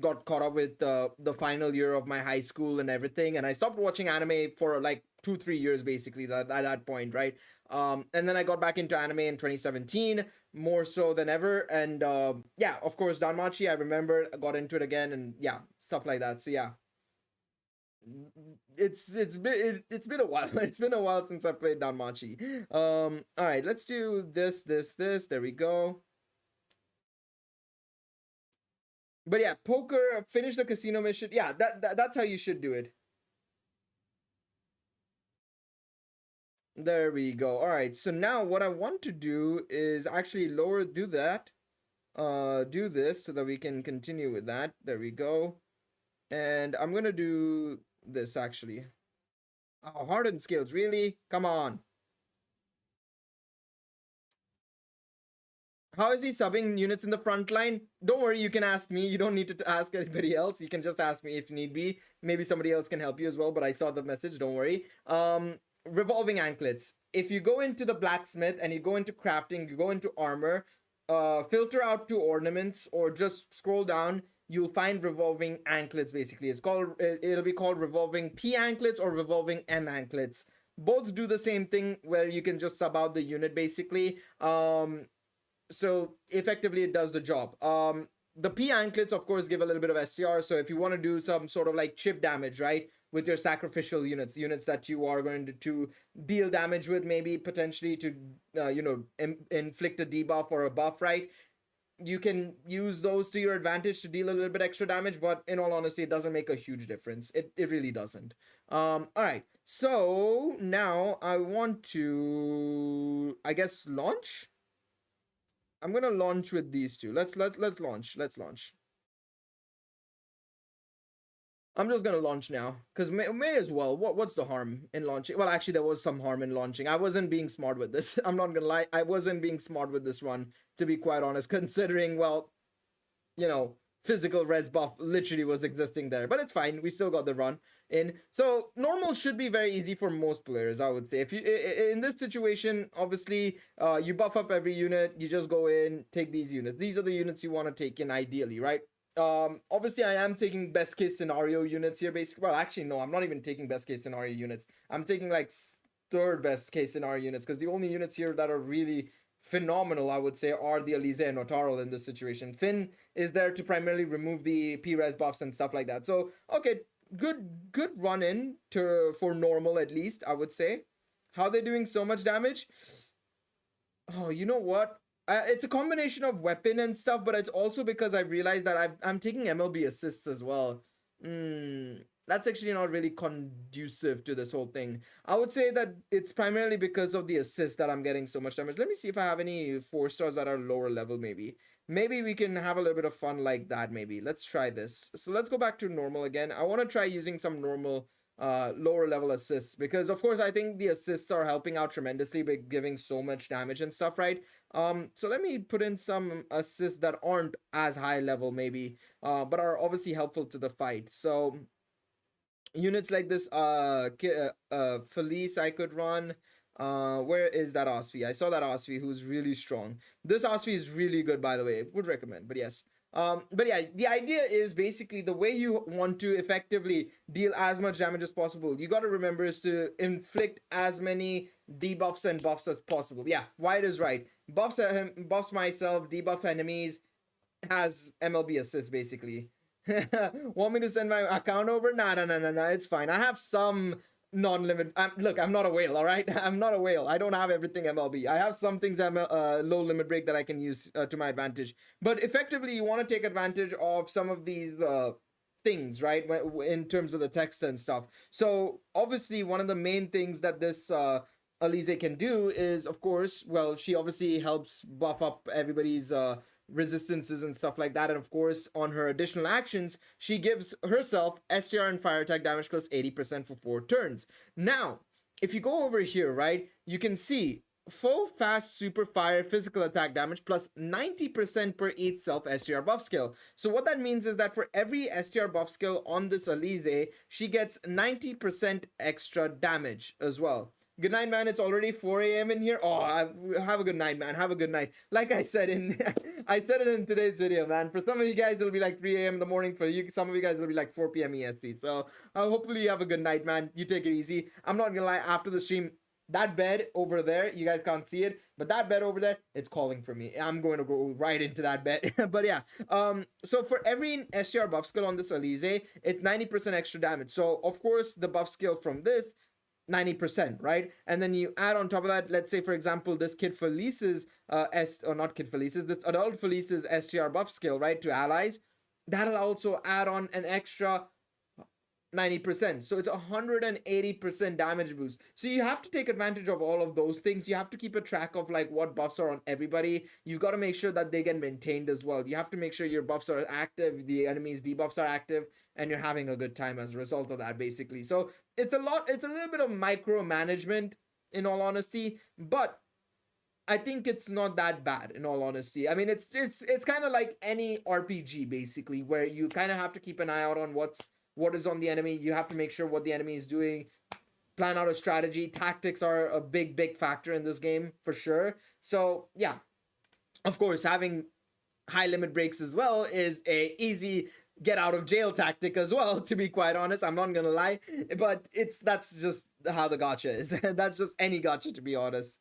got caught up with the final year of my high school and everything, and I stopped watching anime for like 2 3 years basically, at that point, right? And then I got back into anime in 2017, more so than ever. And yeah, of course, Danmachi, I remember, I got into it again, and yeah, stuff like that. So yeah, it's been a while. It's been a while since I played Danmachi. All right, let's do this. There we go. But yeah, poker. Finish the casino mission. Yeah, that's how you should do it. There we go. All right. So now what I want to do is actually do that. Do this so that we can continue with that. There we go. And I'm gonna do this actually. Oh, hardened skills, really? Come on. How is he subbing units in the front line? Don't worry, you can ask me. You don't need to ask anybody else. You can just ask me if need be. Maybe somebody else can help you as well, but I saw the message, don't worry. Revolving anklets. If you go into the blacksmith and you go into crafting, you go into armor, filter out to ornaments or just scroll down, you'll find revolving anklets basically. It'll be called revolving P anklets or revolving M anklets. Both do the same thing where you can just sub out the unit basically. So effectively it does the job. The P anklets of course give a little bit of STR, so if you want to do some sort of like chip damage, right, with your sacrificial units that you are going to deal damage with, maybe potentially to inflict a debuff or a buff, right, you can use those to your advantage to deal a little bit extra damage, but in all honesty it doesn't make a huge difference. It really doesn't. All right, so now I want to, I guess, launch. I'm gonna launch with these two. Let's launch. Let's launch. I'm just gonna launch now because may as well. What's the harm in launching? Well, actually, there was some harm in launching. I wasn't being smart with this. I'm not gonna lie. I wasn't being smart with this run, to be quite honest. Considering, well, you know, physical res buff literally was existing there, but it's fine. We still got the run in. So normal should be very easy for most players, I would say. If you in this situation, obviously, you buff up every unit. You just go in, take these units. These are the units you want to take in ideally, right? Obviously I am taking best case scenario units here, basically. Well, actually no, I'm not even taking best case scenario units. I'm taking like third best case scenario units, because the only units here that are really phenomenal, I would say, are the Alize and Otarl in this situation. Finn is there to primarily remove the P-res buffs and stuff like that. So okay, good run in to for normal, at least I would say. How they doing so much damage? Oh, you know what? It's a combination of weapon and stuff, but it's also because I realized that I'm taking MLB assists as well. That's actually not really conducive to this whole thing. I would say that it's primarily because of the assist that I'm getting so much damage. Let me see if I have any 4 stars that are lower level, maybe. Maybe we can have a little bit of fun like that, maybe. Let's try this. So let's go back to normal again. I want to try using some normal lower level assists, because of course I think the assists are helping out tremendously by giving so much damage and stuff, right? So let me put in some assists that aren't as high level, maybe, but are obviously helpful to the fight. So units like this Felice I could run. Where is that Osvi? I saw that Osvi who's really strong. This Osvi is really good, by the way. Would recommend, but yes. But yeah, the idea is basically the way you want to effectively deal as much damage as possible. You got to remember is to inflict as many debuffs and buffs as possible. Yeah, Wyatt is right. Buffs myself, debuff enemies, has MLB assist basically. Want me to send my account over? Nah, nah, nah, nah, nah. It's fine. I have some non-limit. Look, I'm not a whale, all right? I'm not a whale. I don't have everything MLB. I have some things low limit break that I can use to my advantage. But effectively, you want to take advantage of some of these things, right? In terms of the text and stuff. So obviously, one of the main things that this Alize can do is, of course, well, she obviously helps buff up everybody's resistances and stuff like that. And of course, on her additional actions, she gives herself STR and fire attack damage plus 80% for 4 turns. Now, if you go over here, right, you can see full fast super fire physical attack damage plus 90% per each self STR buff skill. So what that means is that for every STR buff skill on this Alize, she gets 90% extra damage as well. Good night, man. It's already 4 a.m. in here. Oh, have a good night, man. Have a good night. Like I said I said it in today's video, man. For some of you guys, it'll be like 3 a.m. in the morning. For you, some of you guys, it'll be like 4 p.m. EST. So hopefully you have a good night, man. You take it easy. I'm not gonna lie. After the stream, that bed over there, you guys can't see it, but that bed over there, it's calling for me. I'm going to go right into that bed. But yeah, so for every STR buff skill on this Alize, it's 90% extra damage. So of course, the buff skill from this 90%, right? And then you add on top of that, let's say for example, this Kid Felice's this adult Felice's STR buff skill, right, to allies. That'll also add on an extra 90%. So it's 180% damage boost. So you have to take advantage of all of those things. You have to keep a track of like what buffs are on everybody. You've got to make sure that they get maintained as well. You have to make sure your buffs are active, the enemy's debuffs are active, and you're having a good time as a result of that, basically. So it's a little bit of micromanagement, in all honesty, but I think it's not that bad, in all honesty. I mean, it's kind of like any RPG basically, where you kind of have to keep an eye out on what is on the enemy. You have to make sure what the enemy is doing, plan out a strategy. Tactics are a big factor in this game for sure. So yeah, of course, having high limit breaks as well is a easy get out of jail tactic as well, to be quite honest. I'm not gonna lie. But that's just how the gotcha is. That's just any gotcha, to be honest.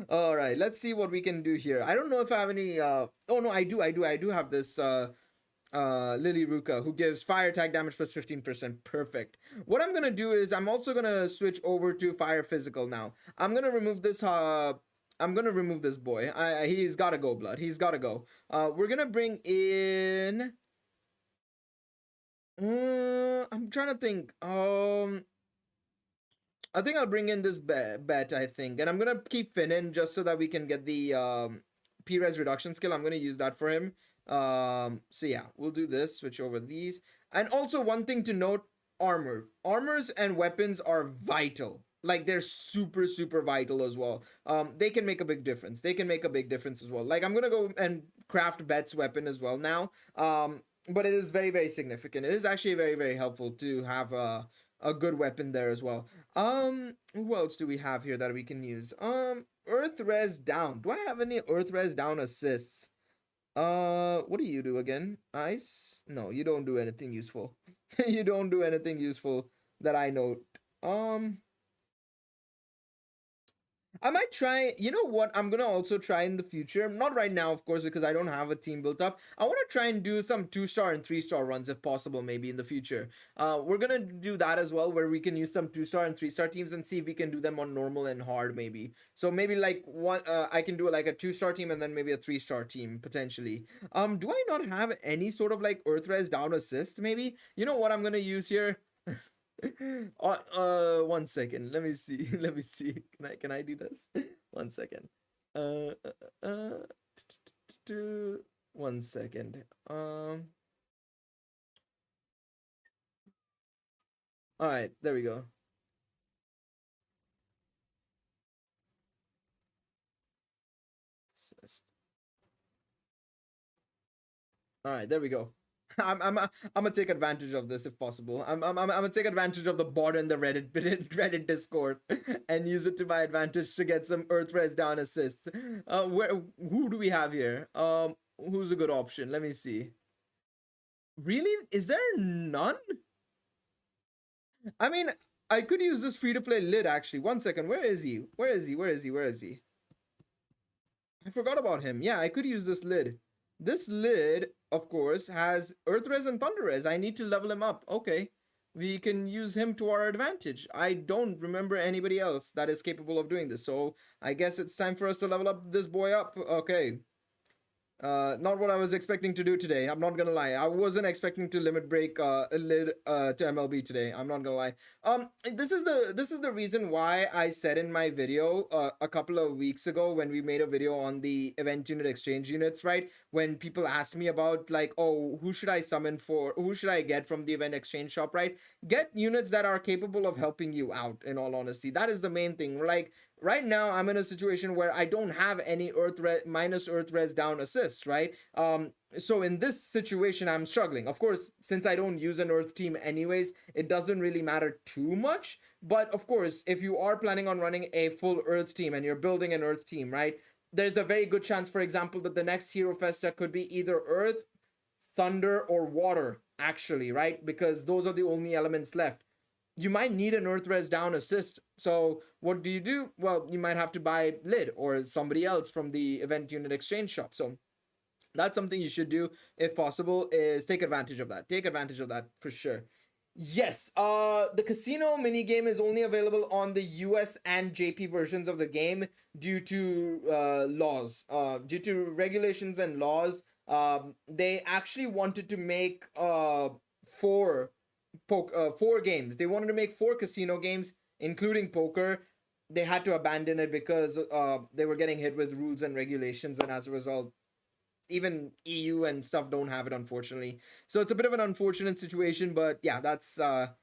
Alright, let's see what we can do here. I don't know if I have any oh no, I do have this Lily Ruka, who gives fire attack damage plus 15%. Perfect. What I'm gonna do is I'm also gonna switch over to fire physical now. I'm gonna remove this boy. He's gotta go, blood. He's gotta go. We're gonna bring in. I'm trying to think. I think I'll bring in this bet. I think, and I'm gonna keep Finn in just so that we can get the P-res reduction skill. I'm gonna use that for him. So yeah, we'll do this. Switch over these, and also one thing to note: armors and weapons are vital. Like they're super vital as well. They can make a big difference. They can make a big difference as well. Like I'm gonna go and craft Bet's weapon as well now. But it is very significant. It is actually very helpful to have a good weapon there as well. Who else do we have here that we can use? Earth res down. Do I have any earth res down assists? What do you do again? Ice? No, you don't do anything useful. You don't do anything useful that I note. I might try, you know what, I'm gonna also try in the future, not right now of course because I don't have a team built up. I want to try and do some 2-star and 3-star runs if possible, maybe in the future. We're gonna do that as well, where we can use some 2-star and 3-star teams and see if we can do them on normal and hard maybe. So maybe like one, I can do like a 2-star team and then maybe a 3-star team potentially. Do I not have any sort of like earth res down assist maybe? You know what I'm gonna use here? 1 second. Let me see. Let me see. Can I do this? 1 second. Uh, uh, uh, 1 second. All right. There we go. All right. There we go. I'm gonna take advantage of this if possible. I'm gonna take advantage of the bot in the Reddit Discord and use it to my advantage to get some earth res down assist. Who do we have here? Who's a good option? Let me see. Really? Is there none? I mean, I could use this free to play lid actually. 1 second. Where is he? Where is he? Where is he? Where is he? I forgot about him. Yeah, I could use this lid. This lid, of course, has Earth Res and Thunder Res. I need to level him up. Okay. We can use him to our advantage. I don't remember anybody else that is capable of doing this. So I guess it's time for us to level up this boy up. Okay. Not what I was expecting to do today. I'm not gonna lie. I wasn't expecting to limit break a lid to MLB today. I'm not gonna lie. This is the reason why I said in my video a couple of weeks ago when we made a video on the event unit exchange units, right? When people asked me about like, oh, who should I summon for? Who should I get from the event exchange shop, right? Get units that are capable of helping you out. In all honesty, that is the main thing. Like right now I'm in a situation where I don't have any minus earth res down assists, right? So in this situation I'm struggling. Of course, since I don't use an earth team anyways, it doesn't really matter too much. But of course, if you are planning on running a full earth team and you're building an earth team, right, there's a very good chance, for example, that the next Hero Festa could be either earth, thunder, or water, actually, right? Because those are the only elements left. You might need an earth res down assist. So what do? Well, you might have to buy lid or somebody else from the event unit exchange shop. So that's something you should do if possible, is take advantage of that. Take advantage of that for sure. Yes, the casino mini game is only available on the US and JP versions of the game due to laws, due to regulations and laws. They actually wanted to make four 4 games. They wanted to make 4 casino games, including poker. They had to abandon it because they were getting hit with rules and regulations, and as a result, even EU and stuff don't have it, unfortunately. So it's a bit of an unfortunate situation, but yeah, that's how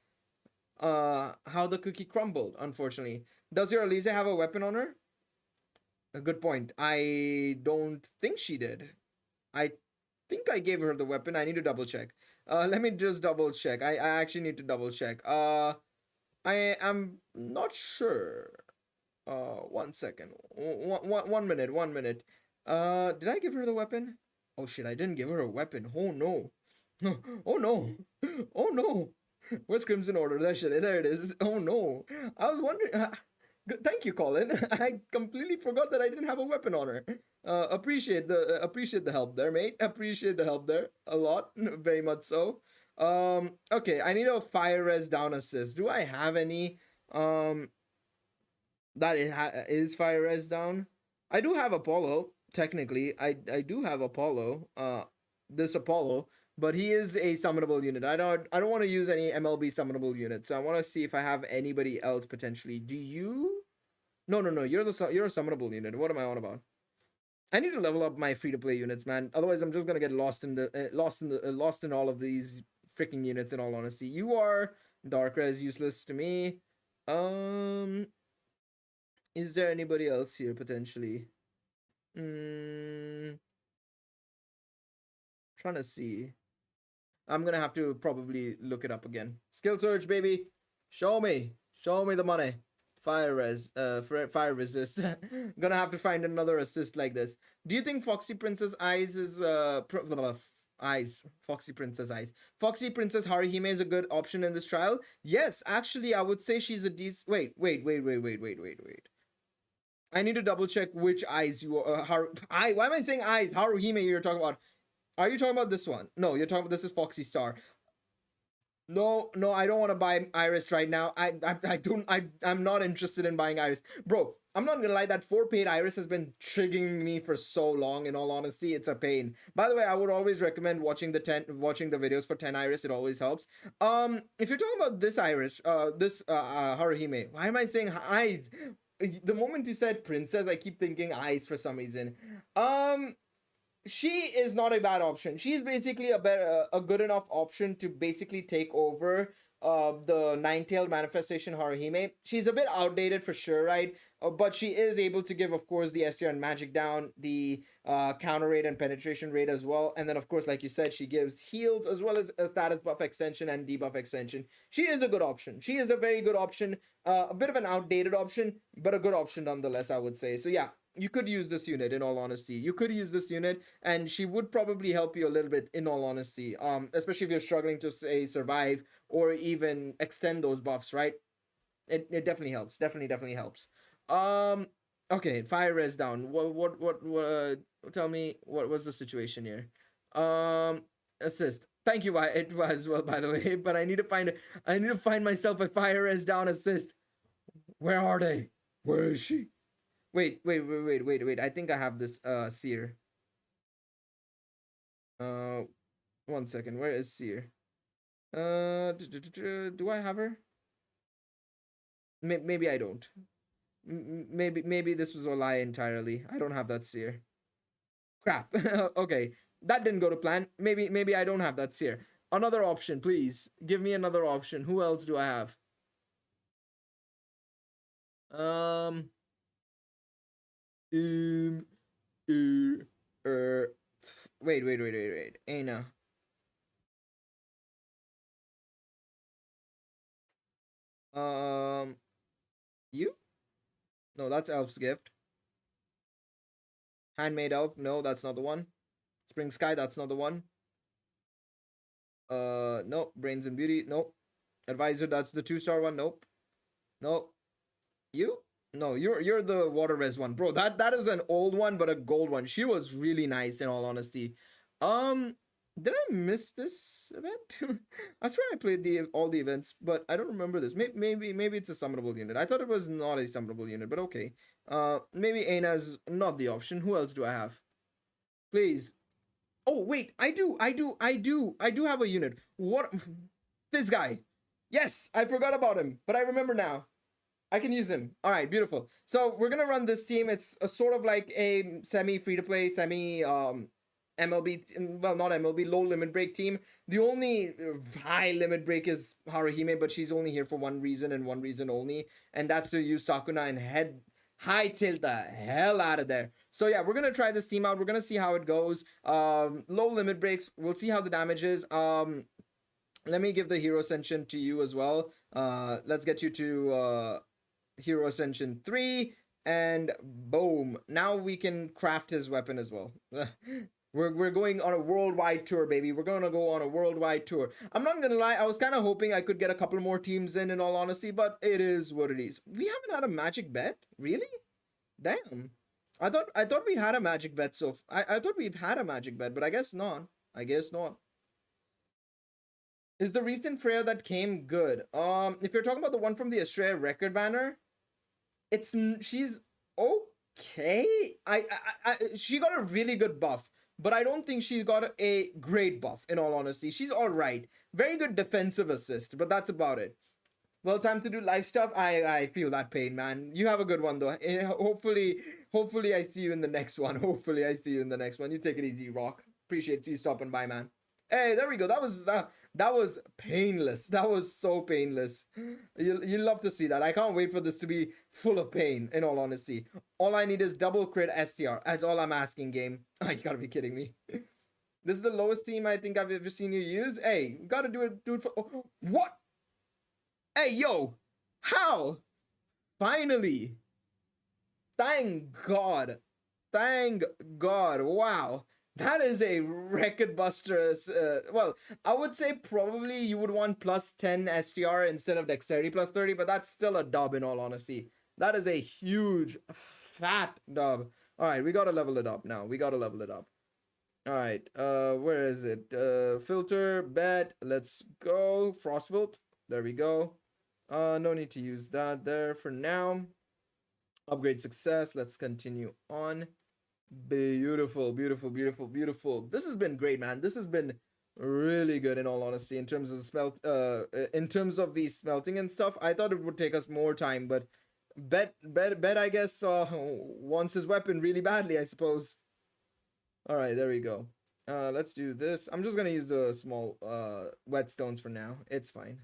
the cookie crumbled, unfortunately. Does your Elise have a weapon on her? A good point. I don't think she did. I think I gave her the weapon. I need to double check. Let me just double check. I actually need to double check. I am not sure. 1 second. 1 minute. 1 minute. Did I give her the weapon? Oh shit! I didn't give her a weapon. Oh no. Oh no! Oh no! Where's Crimson Order? There it is. Oh no! I was wondering. Thank you, Colin. I completely forgot that I didn't have a weapon on her. Appreciate the help there, mate. Appreciate the help there a lot, very much so. Okay, I need a fire res down assist. Do I have any? Um, that is fire res down. I do have Apollo. Technically, I do have Apollo. This Apollo, but he is a summonable unit. I don't want to use any MLB summonable units. So I want to see if I have anybody else potentially. Do you? No, no, no. You're a summonable unit. What am I on about? I need to level up my free to play units, man. Otherwise, I'm just gonna get lost in all of these freaking units. In all honesty, you are dark res useless to me. Um, is there anybody else here potentially? Hmm, trying to see. I'm gonna have to probably look it up again. Skill search, baby. Show me the money. Fire resist. Gonna have to find another assist like this. Do you think Foxy Princess Eyes is eyes? Foxy Princess Eyes. Foxy Princess Haruhime is a good option in this trial. Yes, actually, I would say she's a decent. Wait. I need to double check which eyes you are. Why am I saying eyes? Haruhime, you're talking about. Are you talking about this one? No, you're talking about this is Foxy Star. No, no, I don't want to buy Iris right now. I don't. I'm not interested in buying Iris, bro. I'm not gonna lie. That 4 paid Iris has been triggering me for so long. In all honesty, it's a pain. By the way, I would always recommend watching the videos for 10 Iris. It always helps. If you're talking about this Iris, this Haruhime. Why am I saying eyes? The moment you said princess, I keep thinking eyes for some reason. Um, she is not a bad option. She's basically a good enough option to basically take over the nine-tailed manifestation Haruhime. She's a bit outdated for sure, right? But she is able to give, of course, the STR and magic down, the counter rate and penetration rate as well. And then, of course, like you said, she gives heals as well as a status buff extension and debuff extension. She is a good option. She is a very good option. A bit of an outdated option, but a good option nonetheless, I would say. So yeah, you could use this unit. In all honesty, you could use this unit, and she would probably help you a little bit. In all honesty, especially if you're struggling to say survive or even extend those buffs, right? It definitely helps. Definitely helps. Um. Okay, fire res down. What tell me what was the situation here? Assist. Thank you, it was well, by the way. But I need to find myself a fire res down assist. Where are they? Where is she? Wait. I think I have this Seer. Uh, 1 second. Where is Seer? Do I have her? Maybe I don't. Maybe this was a lie entirely. I don't have that Seer. Crap. Okay, that didn't go to plan. Maybe I don't have that Seer. Another option, please. Give me another option. Who else do I have? Um. Um. Uh, er, wait. Aina. Um. You? No, that's Elf's Gift. Handmade Elf. No, that's not the one. Spring Sky. That's not the one. No. Brains and Beauty. Nope. Advisor. That's the 2-star one. Nope. Nope. You? No, you're the water res one, bro. That is an old one, but a gold one. She was really nice, in all honesty. Um, did I miss this event? I swear I played the all the events, but I don't remember this. Maybe it's a summonable unit. I thought it was not a summonable unit, but okay. Maybe Aina's not the option. Who else do I have? Please. Oh wait, I do have a unit. What? This guy. Yes, I forgot about him, but I remember now. I can use him. All right, beautiful. So we're gonna run this team. It's a sort of like a semi free to play, semi MLB. Well, not MLB, low limit break team. The only high limit break is Haruhime, but she's only here for one reason and one reason only, and that's to use Sakuna and head high tilt the hell out of there. So yeah, we're gonna try this team out. We're gonna see how it goes. Low limit breaks. We'll see how the damage is. Let me give the hero ascension to you as well. Let's get you to Hero Ascension 3, and boom. Now we can craft his weapon as well. We're going on a worldwide tour, baby. We're gonna go on a worldwide tour. I'm not gonna lie, I was kind of hoping I could get a couple more teams in all honesty, but it is what it is. We haven't had a magic bet, really? Damn. I thought we had a magic bet, so I thought we've had a magic bet, but I guess not. I guess not. Is the recent Freya that came good? If you're talking about the one from the Australia record banner, she's okay. She got a really good buff, but I don't think she got a great buff. In all honesty, she's all right. Very good defensive assist, but that's about it. Well, time to do live stuff. I feel that pain, man. You have a good one though. Hopefully I see you in the next one. Hopefully I see you in the next one. You take it easy, Rock. Appreciate you stopping by, man. Hey, there we go. That was painless. That was so painless. You love to see that. I can't wait for this to be full of pain. In all honesty, all I need is double crit STR. That's all I'm asking, game. Oh, you gotta be kidding me. This is the lowest team I think I've ever seen you use. Hey, gotta do it for. Oh, what? Hey, yo, how? Finally. Thank God. Thank God. Wow. That is a record buster. Well, I would say probably you would want plus 10 STR instead of dexterity plus 30, but that's still a dub in all honesty. That is a huge, fat dub. All right, we gotta level it up now. We gotta level it up. All right, where is it? Filter, bet, let's go. Frostvilt, there we go. No need to use that there for now. Upgrade success, let's continue on. Beautiful, beautiful, beautiful, beautiful. This has been great, man. This has been really good in all honesty in terms of in terms of the smelting and stuff. I thought it would take us more time, but bet I guess wants his weapon really badly, I suppose. All right, there we go. Let's do this. I'm just gonna use the small whetstones for now. It's fine.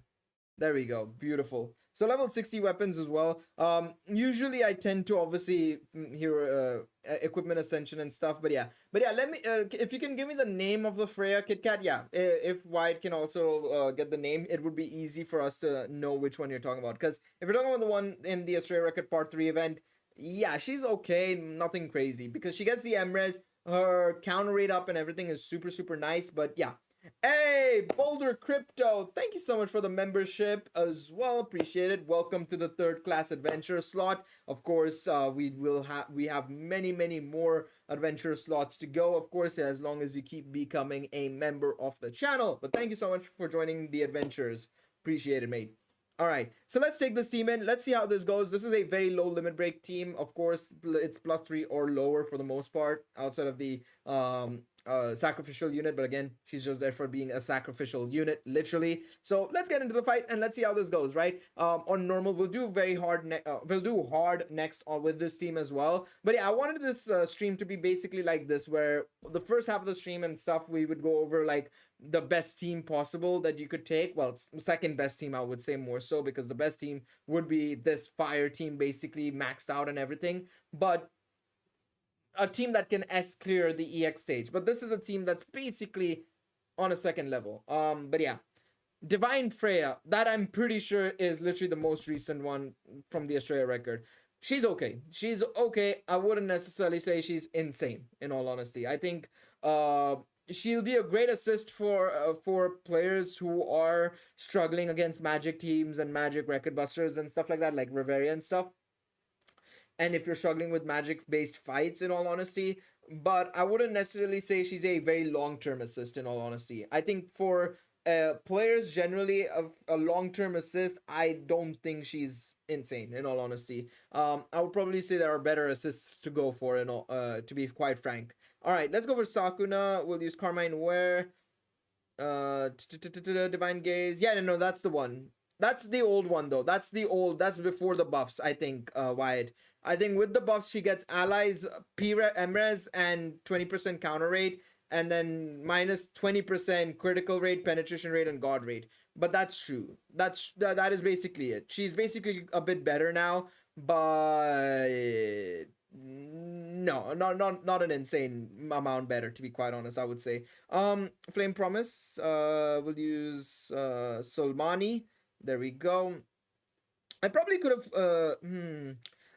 There we go. Beautiful. So level 60 weapons as well. Usually I tend to obviously hear equipment ascension and stuff, but yeah. Let me if you can give me the name of the Freya Kit Kat, yeah. If Wyatt can also get the name, it would be easy for us to know which one you're talking about. Because if you're talking about the one in the Australia Record Part 3 event, yeah, she's okay, nothing crazy. Because she gets the MRes, her counter rate up and everything is super nice, but yeah. Hey, Boulder Crypto, thank you so much for the membership as well. Appreciate it. Welcome to the third class adventure slot. Of course, we have many more adventure slots to go. Of course, as long as you keep becoming a member of the channel. But thank you so much for joining the adventures. Appreciate it, mate. All right, so let's take this team in. Let's see how this goes. This is a very low limit break team. Of course, it's +3 or lower for the most part, outside of the sacrificial unit, but again, she's just there for being a sacrificial unit, literally. So let's get into the fight and let's see how this goes, right? On normal, we'll do very hard. We'll do hard next with this team as well. But yeah, I wanted this stream to be basically like this, where the first half of the stream and stuff, we would go over like the best team possible that you could take. Well, second best team, I would say more so, because the best team would be this fire team, basically maxed out and everything. But a team that can S clear the EX stage. But this is a team that's basically on a second level. But yeah. Divine Freya, that I'm pretty sure is literally the most recent one from the Australia record. She's okay. She's okay. I wouldn't necessarily say she's insane, in all honesty. I think she'll be a great assist for players who are struggling against Magic teams and Magic record busters and stuff like that, like Reveria and stuff. And if you're struggling with magic based fights, in all honesty, but I wouldn't necessarily say she's a very long term assist, in all honesty. I think for players generally of a long term assist, I don't think she's insane, in all honesty. I would probably say there are better assists to go for, in all, to be quite frank. All right, let's go for Sakuna. We'll use Carmine Ware. Divine Gaze. Yeah, no, that's the one. That's the old one though. That's before the buffs, I think, Wyatt. I think with the buffs, she gets allies, MRes, and 20% counter rate, and then minus 20% critical rate, penetration rate, and guard rate. But that's true. That is basically it. She's basically a bit better now, but no, not an insane amount better, to be quite honest, I would say. Flame Promise. We'll use Solmani. There we go. I probably could have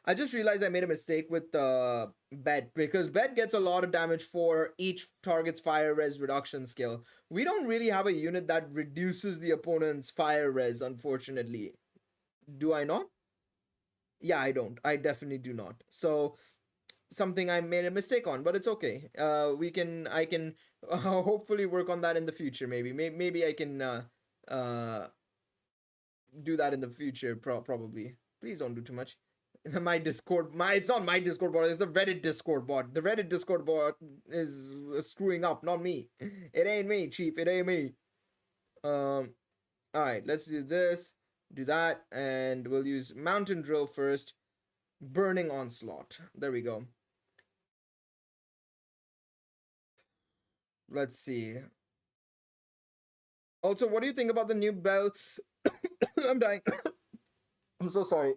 I just realized I made a mistake with the Bet, because Bet gets a lot of damage for each target's fire res reduction skill. We don't really have a unit that reduces the opponent's fire res, unfortunately. Do I not? Yeah, I don't. I definitely do not. So something I made a mistake on, but it's okay. We can I can hopefully work on that in the future. Maybe I can uh do that in the future. Probably. Please don't do too much. My Discord, my it's not my Discord bot. It's the Reddit Discord bot. The Reddit Discord bot is screwing up, not me. It ain't me, chief. It ain't me. Um. All right. Let's do this. Do that, and we'll use Mountain Drill first. Burning Onslaught. There we go. Let's see. Also, what do you think about the new bell? I'm dying. I'm so sorry.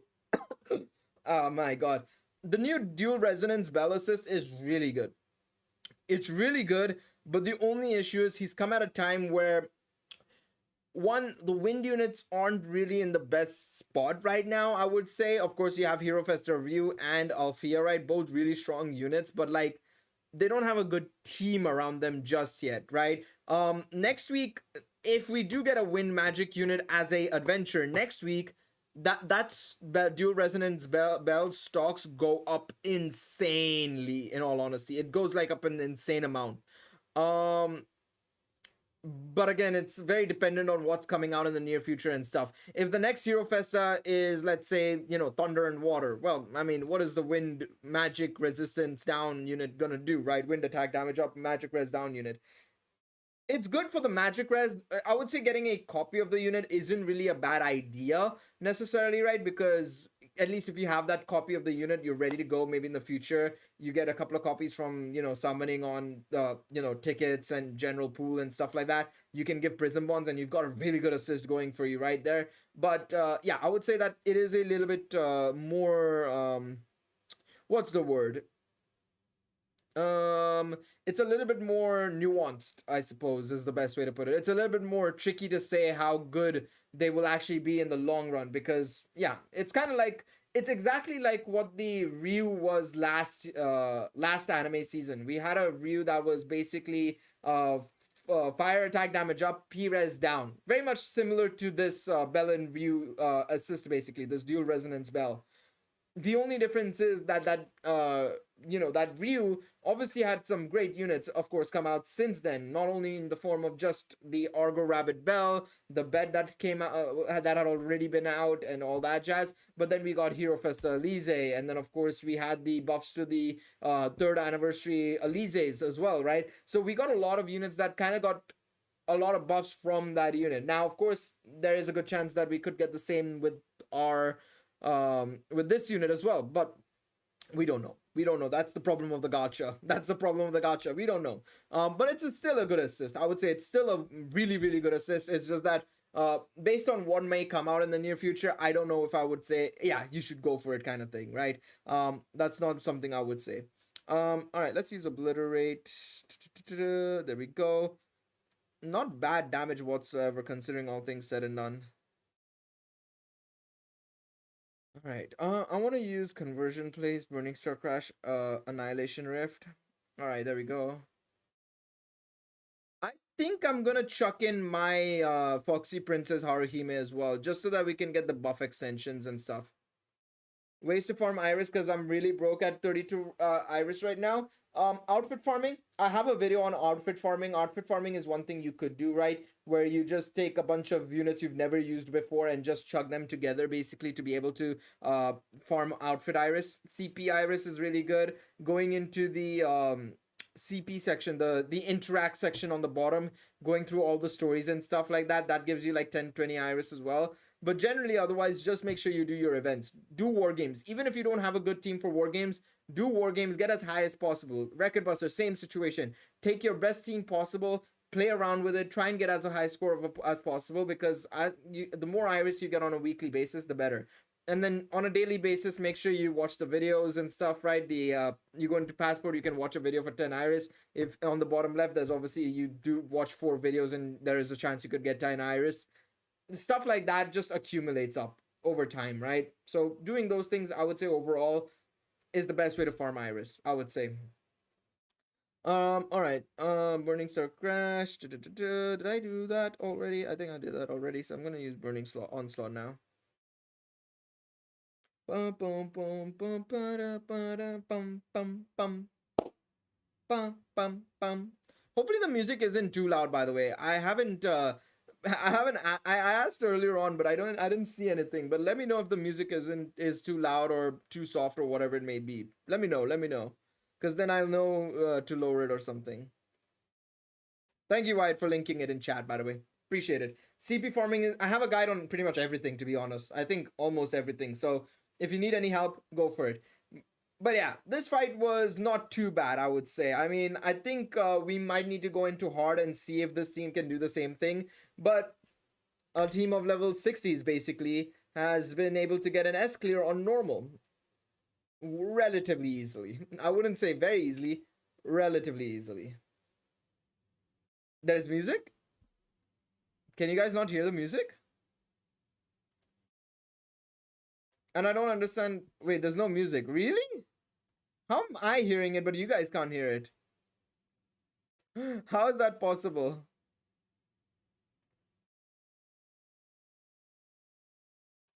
Oh my god. The new dual resonance bell assist is really good. It's really good, but the only issue is he's come at a time where one, the wind units aren't really in the best spot right now, I would say. Of course, you have Hero Festa Review and Althea, right? Both really strong units, but like they don't have a good team around them just yet, right? Next week, if we do get a wind magic unit as a adventure next week, that's dual resonance bell stocks go up insanely. In all honesty, it goes like up an insane amount. Um, but again, it's very dependent on what's coming out in the near future and stuff. If the next Hero Festa is, let's say, thunder and water, well, I mean, what is the wind magic resistance down unit gonna do, right? Wind attack damage up, magic res down unit. It's good for the magic res. I would say getting a copy of the unit isn't really a bad idea necessarily, right? Because at least if you have that copy of the unit, you're ready to go. Maybe in the future, you get a couple of copies from summoning on tickets and general pool and stuff like that. You can give prison bonds, and you've got a really good assist going for you right there. But yeah, I would say that it is a little bit more. What's the word? It's a little bit more nuanced, I suppose, is the best way to put it. It's a little bit more tricky to say how good they will actually be in the long run, because yeah, it's kind of like, it's exactly like what the Ryu was last anime season. We had a Ryu that was basically fire attack damage up, P res down, very much similar to this Bell and Ryu assist, basically this dual resonance bell. The only difference is that Ryu obviously had some great units, of course, come out since then. Not only in the form of just the Argo Rabbit Bell, the bed that came out that had already been out, and all that jazz. But then we got Hero Festa Elise, and then of course we had the buffs to the third anniversary Elise's as well, right? So we got a lot of units that kind of got a lot of buffs from that unit. Now, of course, there is a good chance that we could get the same with this unit as well, but we don't know. That's the problem of the gacha. We don't know. But still a good assist. I would say it's still a really, really good assist. It's just that based on what may come out in the near future, I don't know if I would say, yeah, you should go for it, kind of thing, right? That's not something I would say. All right, let's use obliterate. There we go. Not bad damage whatsoever, considering all things said and done. All right. I want to use conversion place, burning star crash, annihilation rift. All right, there we go. I think I'm gonna chuck in my Foxy Princess Haruhime as well, just so that we can get the buff extensions and stuff. Ways to farm Iris, because I'm really broke at 32 Iris right now. Outfit farming. I have a video on outfit farming. Outfit farming is one thing you could do, right? Where you just take a bunch of units you've never used before and just chug them together, basically, to be able to farm outfit Iris. CP Iris is really good. Going into the CP section, the interact section on the bottom, going through all the stories and stuff like that, that gives you like 10, 20 Iris as well. But generally, otherwise, just make sure you do your events. Do war games. Even if you don't have a good team for war games, do war games. Get as high as possible. Record Buster, same situation. Take your best team possible. Play around with it. Try and get as a high score as possible, because the more Iris you get on a weekly basis, the better. And then on a daily basis, make sure you watch the videos and stuff, right? You go into Passport, you can watch a video for 10 Iris. If on the bottom left, there's obviously, you do watch 4 videos and there is a chance you could get 10 Iris. Stuff like that just accumulates up. over time, right? So doing those things, I would say overall is the best way to farm Iris, I would say. All right. Burning Star Crash. Did I do that already? I think I did that already. So I'm gonna use Burning Slot Onslaught now. Bum bum bum bum ba bum bum bum bum bum bum. Hopefully the music isn't too loud. By the way, I haven't. I haven't. I asked earlier on, but I didn't see anything. But let me know if the music is too loud or too soft or whatever it may be. Let me know. Let me know, because then I'll know to lower it or something. Thank you, Wyatt, for linking it in chat, by the way. Appreciate it. CP farming is, I have a guide on pretty much everything, to be honest. I think almost everything. So if you need any help, go for it. But yeah, this fight was not too bad, I would say. I mean, I think we might need to go into hard and see if this team can do the same thing. But a team of level 60s basically has been able to get an S clear on normal relatively easily. I wouldn't say very easily, relatively easily. There's music? Can you guys not hear the music? And I don't understand. Wait, there's no music. Really? How am I hearing it, but you guys can't hear it? How is that possible?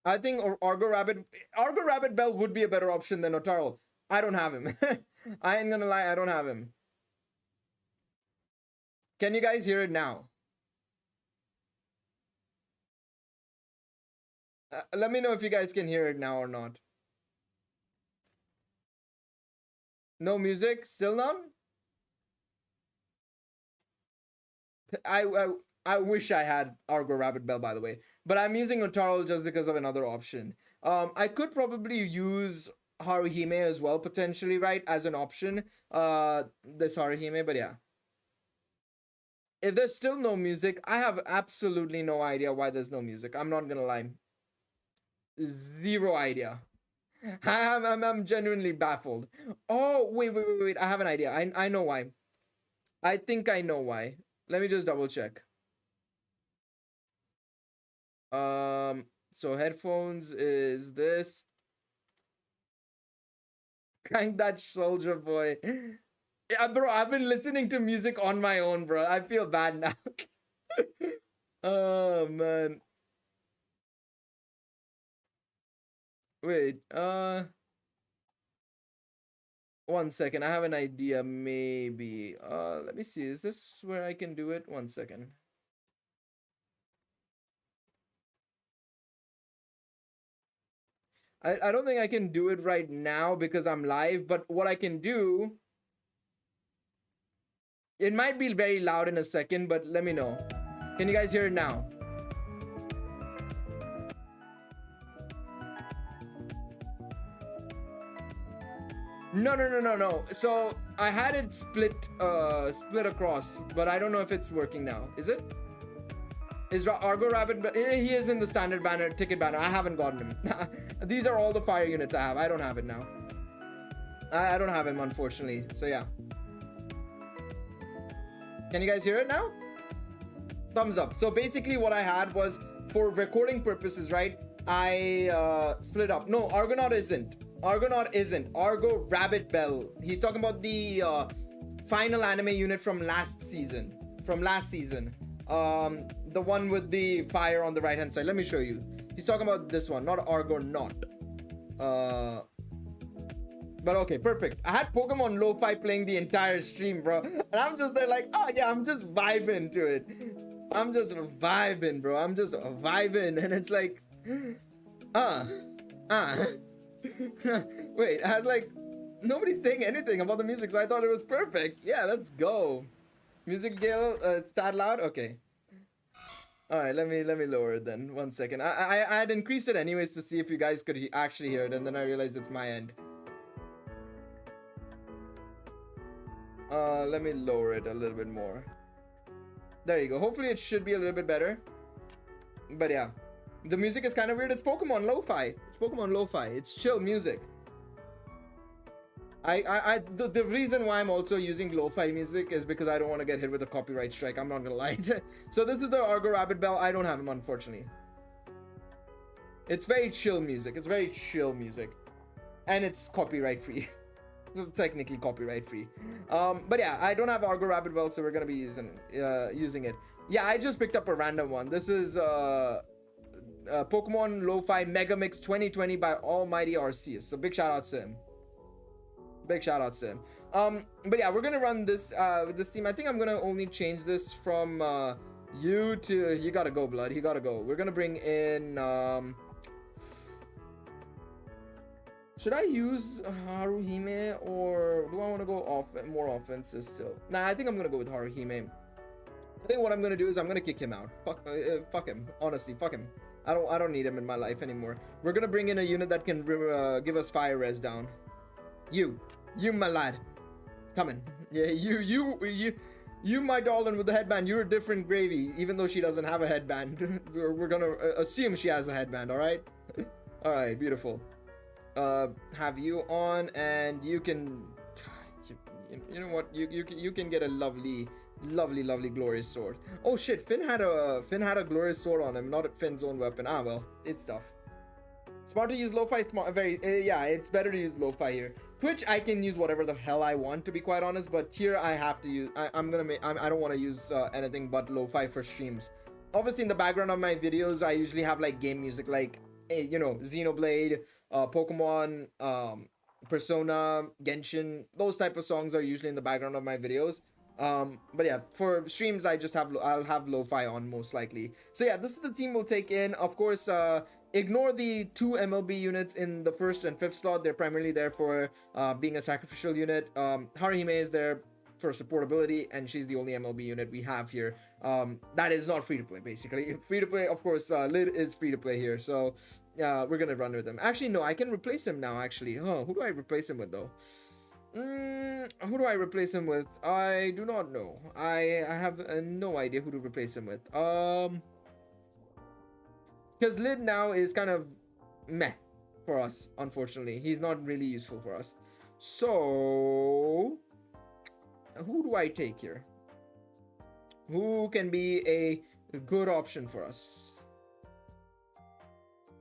I think Argo Rabbit Bell would be a better option than Otaro. I don't have him. I ain't gonna lie, I don't have him. Can you guys hear it now? Let me know if you guys can hear it now or not. No music? Still none? I, I I wish I had Argo Rabbit Bell, by the way, but I'm using Otaro just because of another option. I could probably use Haruhime as well, potentially, right, as an option. This Haruhime, but yeah. If there's still no music, I have absolutely no idea why there's no music. I'm not gonna lie. Zero idea. I'm genuinely baffled. Oh, wait. I have an idea. I know why. I think I know why. Let me just double check. So headphones is this. Crank that soldier boy. Yeah, bro, I've been listening to music on my own, bro. I feel bad now. Oh man. Wait, 1 second. I have an idea, maybe. Let me see. Is this where I can do it? 1 second. I don't think I can do it right now because I'm live, but what I can do, it might be very loud in a second, but let me know. Can you guys hear it now? No. So I had it split across, but I don't know if it's working now. Is it? Is Argo Rabbit? He is in the standard banner, ticket banner. I haven't gotten him. These are all the fire units I have. I don't have it now. I don't have him, unfortunately. So yeah. Can you guys hear it now? Thumbs up. So basically what I had was, for recording purposes, right, I split up. No, Argonaut isn't. Argo Rabbit Bell. He's talking about the final anime unit from last season. The one with the fire on the right hand side. Let me show you. He's talking about this one, not Argonaut. But okay, perfect. I had Pokemon Lo-Fi playing the entire stream, bro. And I'm just there like, oh yeah, I'm just vibing to it. I'm just vibing, bro. I'm just vibing. And it's like, Wait, I was like, nobody's saying anything about the music, so I thought it was perfect. Yeah, let's go. Music Gale, it's that loud? Okay. Alright, let me lower it then. 1 second. I had increased it anyways to see if you guys could actually hear it, and then I realized it's my end. Let me lower it a little bit more. There you go. Hopefully it should be a little bit better. But yeah. The music is kind of weird. It's Pokemon Lo-Fi. It's chill music. The reason why I'm also using Lo-Fi music is because I don't want to get hit with a copyright strike. I'm not gonna lie. So this is the Argo Rabbit Bell. I don't have him, unfortunately. It's very chill music. It's very chill music. And it's copyright free. Technically copyright free. But yeah, I don't have Argo Rabbit Belt, so we're gonna be using it. Yeah, I just picked up a random one. This is Pokemon Lo-Fi Mega Mix 2020 by Almighty Arceus. So big shout out to him. Big shout out to him. But yeah, we're gonna run this with this team. I think I'm gonna only change this from you to you gotta go, blood. You gotta go. We're gonna bring in should I use Haruhime or do I want to go off more offensive still? Nah, I think I'm gonna go with Haruhime. I think what I'm gonna do is I'm gonna kick him out. Fuck him. Honestly, fuck him. I don't need him in my life anymore. We're gonna bring in a unit that can give us fire res down. You, my lad, coming. Yeah, you, my darling with the headband. You're a different gravy, even though she doesn't have a headband. we're gonna assume she has a headband. All right. All right, beautiful. Have you on, and you can. You know what? You can get a lovely glorious sword. Oh shit, Finn had a glorious sword on him, not Finn's own weapon. Ah well, it's tough. Smart to use lo-fi. Smart, very yeah, it's better to use lo-fi here. Twitch, I can use whatever the hell I want, to be quite honest, but here I have to use. I don't want to use anything but lo-fi for streams. Obviously, in the background of my videos, I usually have like game music, like you know, Xenoblade, Pokemon, Persona, Genshin. Those type of songs are usually in the background of my videos. But yeah, for streams I'll have lo-fi on most likely. So yeah, this is the team we'll take in. Of course, ignore the 2 MLB units in the 1st and 5th slot. They're primarily there for being a sacrificial unit. Haruhime is there for supportability, and she's the only MLB unit we have here. That is not free to play, basically. Free to play, of course, Lid is free to play here, so we're gonna run with him. Actually, no, I can replace him now, actually. Huh, who do I replace him with, though? Who do I replace him with? I do not know. I have no idea who to replace him with. Because Lid now is kind of meh for us, unfortunately. He's not really useful for us. So, who do I take here? Who can be a good option for us?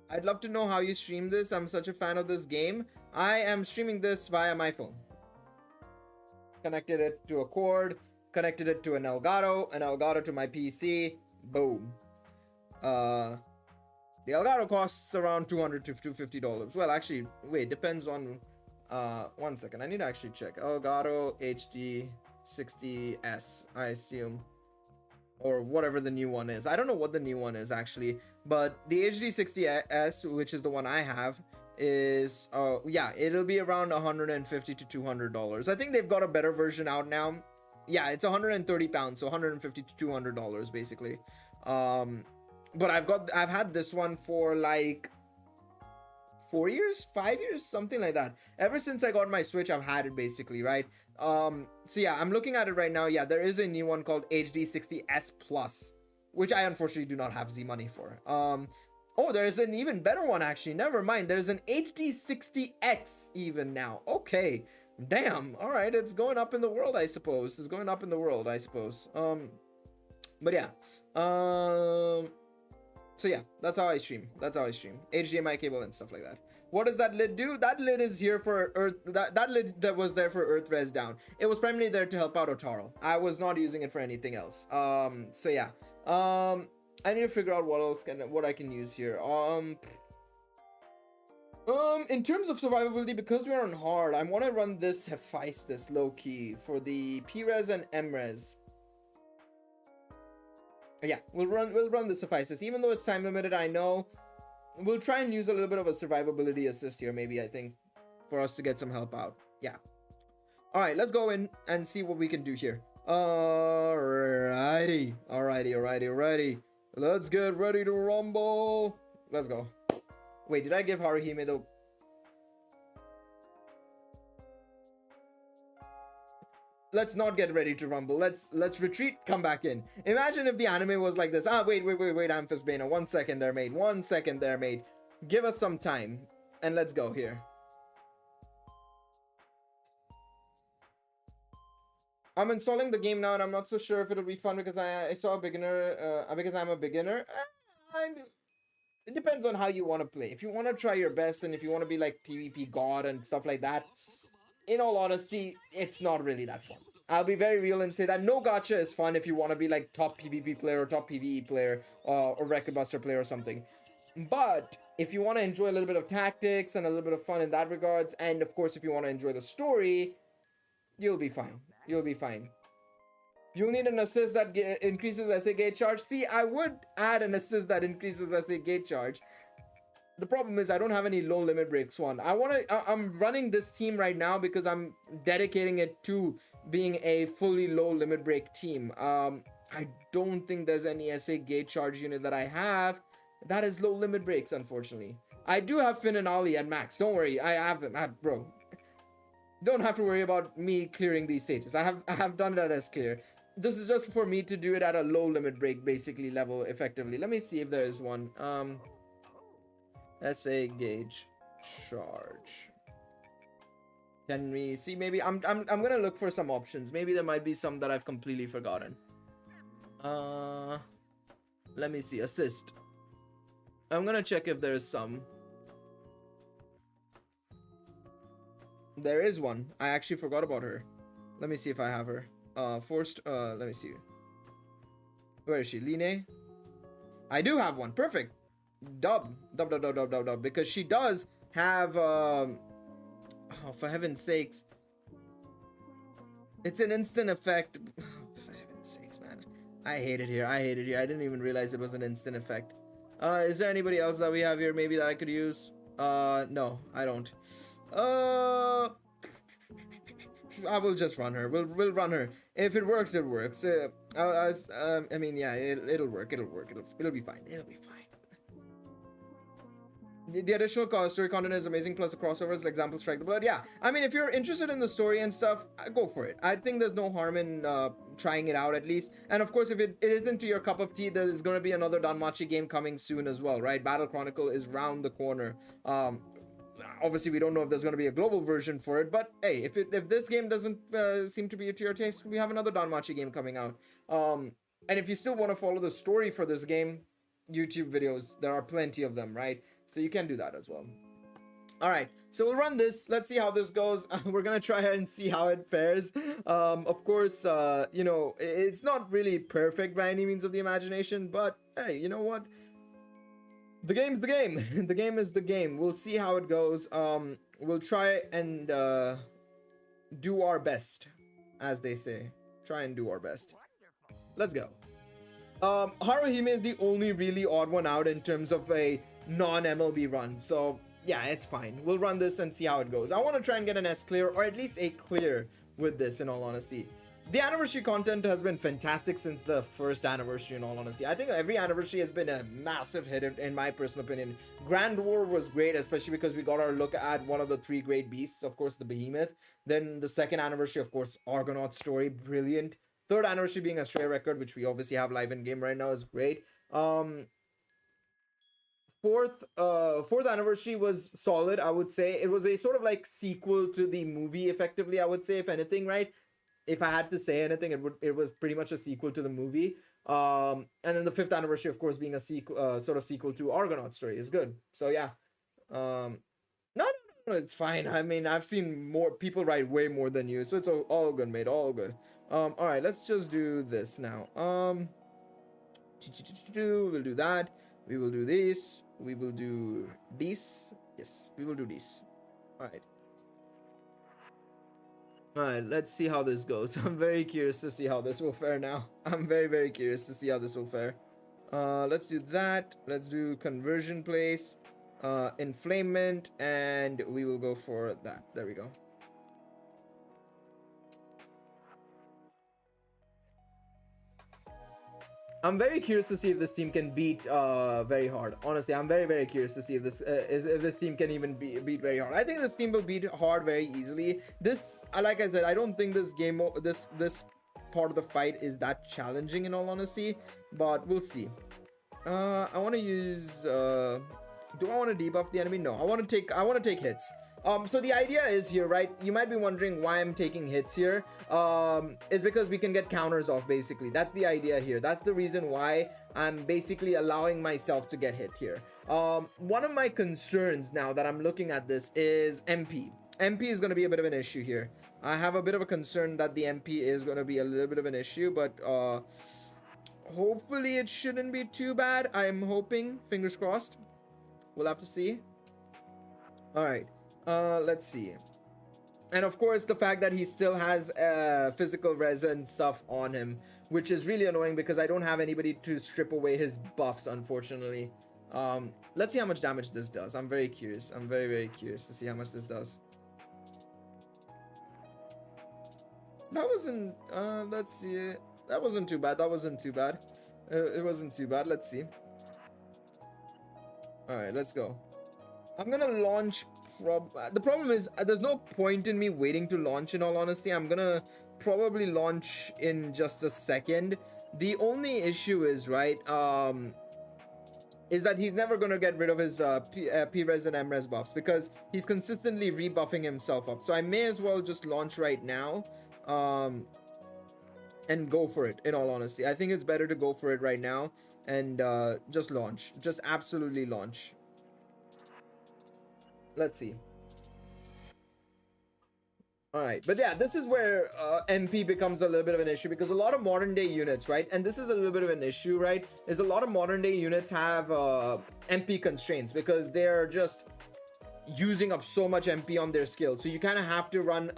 I'd love to know how you stream this. I'm such a fan of this game. I am streaming this via my phone. Connected it to a cord, connected it to an Elgato to my PC. Boom. The Elgato costs around $200 to $250. Well, actually, wait, depends on 1 second. I need to actually check. Elgato HD 60S, I assume, or whatever the new one is. I don't know what the new one is actually, but the HD 60S, which is the one I have, is yeah, it'll be around $150 to $200. I think they've got a better version out now. Yeah, it's 130 pounds, so $150 to $200 basically. But I've had this one for like 4 years, 5 years, something like that. Ever since I got my Switch, I've had it basically, right? So yeah, I'm looking at it right now. Yeah, there is a new one called HD 60S Plus, which I unfortunately do not have Z money for. Oh, there's an even better one actually. Never mind. There's an HD 60X even now. Okay. Damn. All right, it's going up in the world, I suppose. It's going up in the world, I suppose. But yeah. So yeah, that's how I stream. HDMI cable and stuff like that. What does that lid do? That lid is here for Earth. That lid that was there for Earth res down. It was primarily there to help out Otaro. I was not using it for anything else. So yeah. I need to figure out what I can use here. In terms of survivability, because we are on hard, I want to run this Hephaestus low key for the P-res and M-res. Yeah, we'll run the Hephaestus, even though it's time limited. I know we'll try and use a little bit of a survivability assist here, maybe, I think, for us to get some help out. Yeah. All right, let's go in and see what we can do here. Alrighty. Let's get ready to rumble. Let's go. Wait, did I give Haruhime the... Let's not get ready to rumble. Let's retreat, come back in. Imagine if the anime was like this. Wait, Amphisbaena. 1 second there, mate. 1 second there, mate. Give us some time. And let's go here. I'm installing the game now, and I'm not so sure if it'll be fun because I saw a beginner. Because I'm a beginner. it depends on how you want to play. If you want to try your best and if you want to be like PvP god and stuff like that, in all honesty, it's not really that fun. I'll be very real and say that no gacha is fun if you want to be like top PvP player or top PvE player or record buster player or something. But if you want to enjoy a little bit of tactics and a little bit of fun in that regards, and of course if you want to enjoy the story, you'll be fine. You'll be fine. You'll need an assist that increases SA gate charge. See, I would add an assist that increases SA gate charge. The problem is I don't have any low limit breaks one. I'm running this team right now because I'm dedicating it to being a fully low limit break team. I don't think there's any SA gate charge unit that I have that is low limit breaks, unfortunately. I do have Finn and Ollie at max. Don't worry, I have them. Bro, don't have to worry about me clearing these stages. I have done that as clear. This is just for me to do it at a low limit break, basically level effectively. Let me see if there is one. SA gauge charge. Can we see? Maybe I'm gonna look for some options. Maybe there might be some that I've completely forgotten. Let me see. Assist. I'm gonna check if there is some. There is one. I actually forgot about her. Let me see if I have her. Let me see. Where is she? Line? I do have one. Perfect. Dub. Because she does have, oh, for heaven's sakes. It's an instant effect. Oh, for heaven's sakes, man. I hate it here. I didn't even realize it was an instant effect. Is there anybody else that we have here maybe that I could use? No, I don't. I will just run her. We'll run her. If it works, it works. I mean, yeah, it'll work. It'll be fine. It'll be fine. The additional story content is amazing, plus the crossovers, like example, Strike the Blood. Yeah, I mean, if you're interested in the story and stuff, go for it. I think there's no harm in trying it out at least. And of course, if it isn't to your cup of tea, there's going to be another Danmachi game coming soon as well, right? Battle Chronicle is round the corner. Obviously, we don't know if there's going to be a global version for it, but hey, if this game doesn't seem to be to your taste, we have another Danmachi game coming out. And if you still want to follow the story for this game, YouTube videos, there are plenty of them, right? So you can do that as well. All right, so we'll run this. Let's see how this goes. We're gonna try and see how it fares. Of course, you know, it's not really perfect by any means of the imagination, but hey, you know what? The game's the game. The game is the game. We'll see how it goes. We'll try and do our best, as they say. Try and do our best. Let's go. Haruhime is the only really odd one out in terms of a non-MLB run, so yeah, it's fine. We'll run this and see how it goes. I want to try and get an S clear, or at least a clear with this, in all honesty. The anniversary content has been fantastic since the first anniversary, in all honesty. I think every anniversary has been a massive hit, in my personal opinion. Grand War was great, especially because we got our look at one of the three great beasts, of course, the Behemoth. Then the second anniversary, of course, Argonaut story, brilliant. Third anniversary being a Stray record, which we obviously have live in game right now, is great. Fourth anniversary was solid, I would say. It was a sort of like sequel to the movie, effectively, I would say, if anything, right? If I had to say anything, it was pretty much a sequel to the movie. And then the fifth anniversary, of course, being a sequel, sort of sequel to Argonaut story is good. So yeah, no, it's fine. I mean, I've seen more people write way more than you, so it's all good, mate, all good. All right, let's just do this now. We'll do that. We will do this. We will do this. Yes, we will do this. All right. Alright, let's see how this goes. I'm very curious to see how this will fare now. I'm very curious to see how this will fare. Let's do that. Let's do conversion place, inflamement, and we will go for that. There we go. I'm very curious to see if this team can beat very hard. Honestly, I'm very curious to see if this team can even beat very hard. I think this team will beat hard very easily. This, like I said, I don't think this game, this part of the fight is that challenging, in all honesty, but we'll see. I want to use. Do I want to debuff the enemy? No, I want to take hits. So the idea is here, right? You might be wondering why I'm taking hits here. It's because we can get counters off, basically. That's the idea here. That's the reason why I'm basically allowing myself to get hit here. One of my concerns now that I'm looking at this is MP. MP is going to be a bit of an issue here. I have a bit of a concern that the MP is going to be a little bit of an issue, but hopefully it shouldn't be too bad. I'm hoping, fingers crossed. We'll have to see. All right, let's see. And of course, the fact that he still has physical res and stuff on him, which is really annoying because I don't have anybody to strip away his buffs, unfortunately. Let's see how much damage this does. I'm very curious. I'm very, very curious to see how much this does. That wasn't, let's see. That wasn't too bad. That wasn't too bad. It wasn't too bad. Let's see. All right, let's go. I'm gonna launch. The problem is there's no point in me waiting to launch, in all honesty. I'm gonna probably launch in just a second. The only issue is, right, is that he's never gonna get rid of his P-res and M-res buffs because he's consistently rebuffing himself up. So I may as well just launch right now, and go for it, in all honesty. I think it's better to go for it right now and just launch. Just absolutely launch. Let's see. All right, but yeah, this is where MP becomes a little bit of an issue because a lot of modern day units, right, and this is a little bit of an issue, right, is a lot of modern day units have MP constraints because they're just using up so much MP on their skill. So you kind of have to run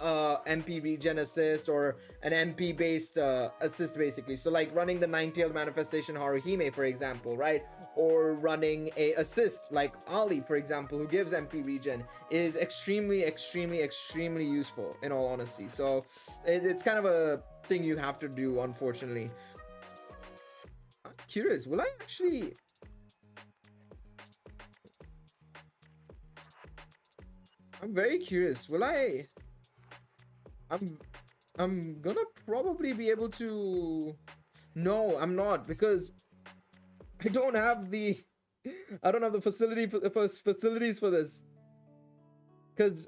MP regen assist or an MP based assist, basically. So like running the nine-tailed manifestation Haruhime, for example, right, or running a assist like Ali, for example, who gives MP regen, is extremely useful, in all honesty. So it's kind of a thing you have to do, unfortunately. I'm curious, will I actually... I'm very curious. Will I... I'm gonna probably be able to... No, I'm not, because I don't have the... I don't have the facilities for this. Because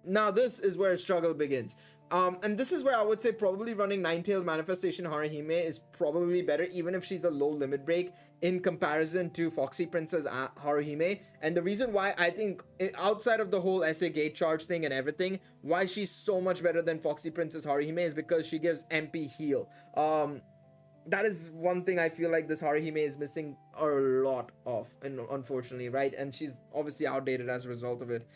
now this is where struggle begins. And this is where I would say probably running nine-tailed manifestation Haruhime is probably better, even if she's a low limit break in comparison to Foxy Princess Haruhime. And the reason why I think, outside of the whole SA gate charge thing and everything, why she's so much better than Foxy Princess Haruhime is because she gives MP heal. That is one thing I feel like this Haruhime is missing a lot of, unfortunately, right? And she's obviously outdated as a result of it.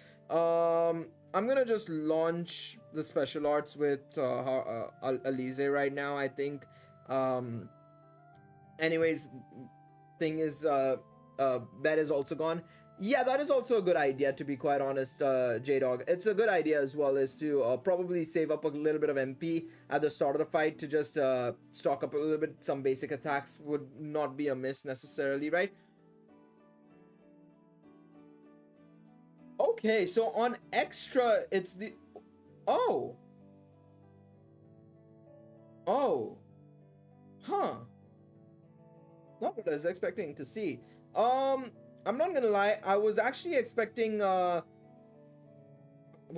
I'm gonna just launch the special arts with Alize right now, I think. Anyways, thing is, Bet is also gone. Yeah, that is also a good idea, to be quite honest, J-Dog. It's a good idea as well, is to probably save up a little bit of MP at the start of the fight to just stock up a little bit. Some basic attacks would not be amiss necessarily, right? Okay, so on extra, it's the... Oh. Oh. Huh. Not what I was expecting to see. I'm not gonna lie, I was actually expecting, well,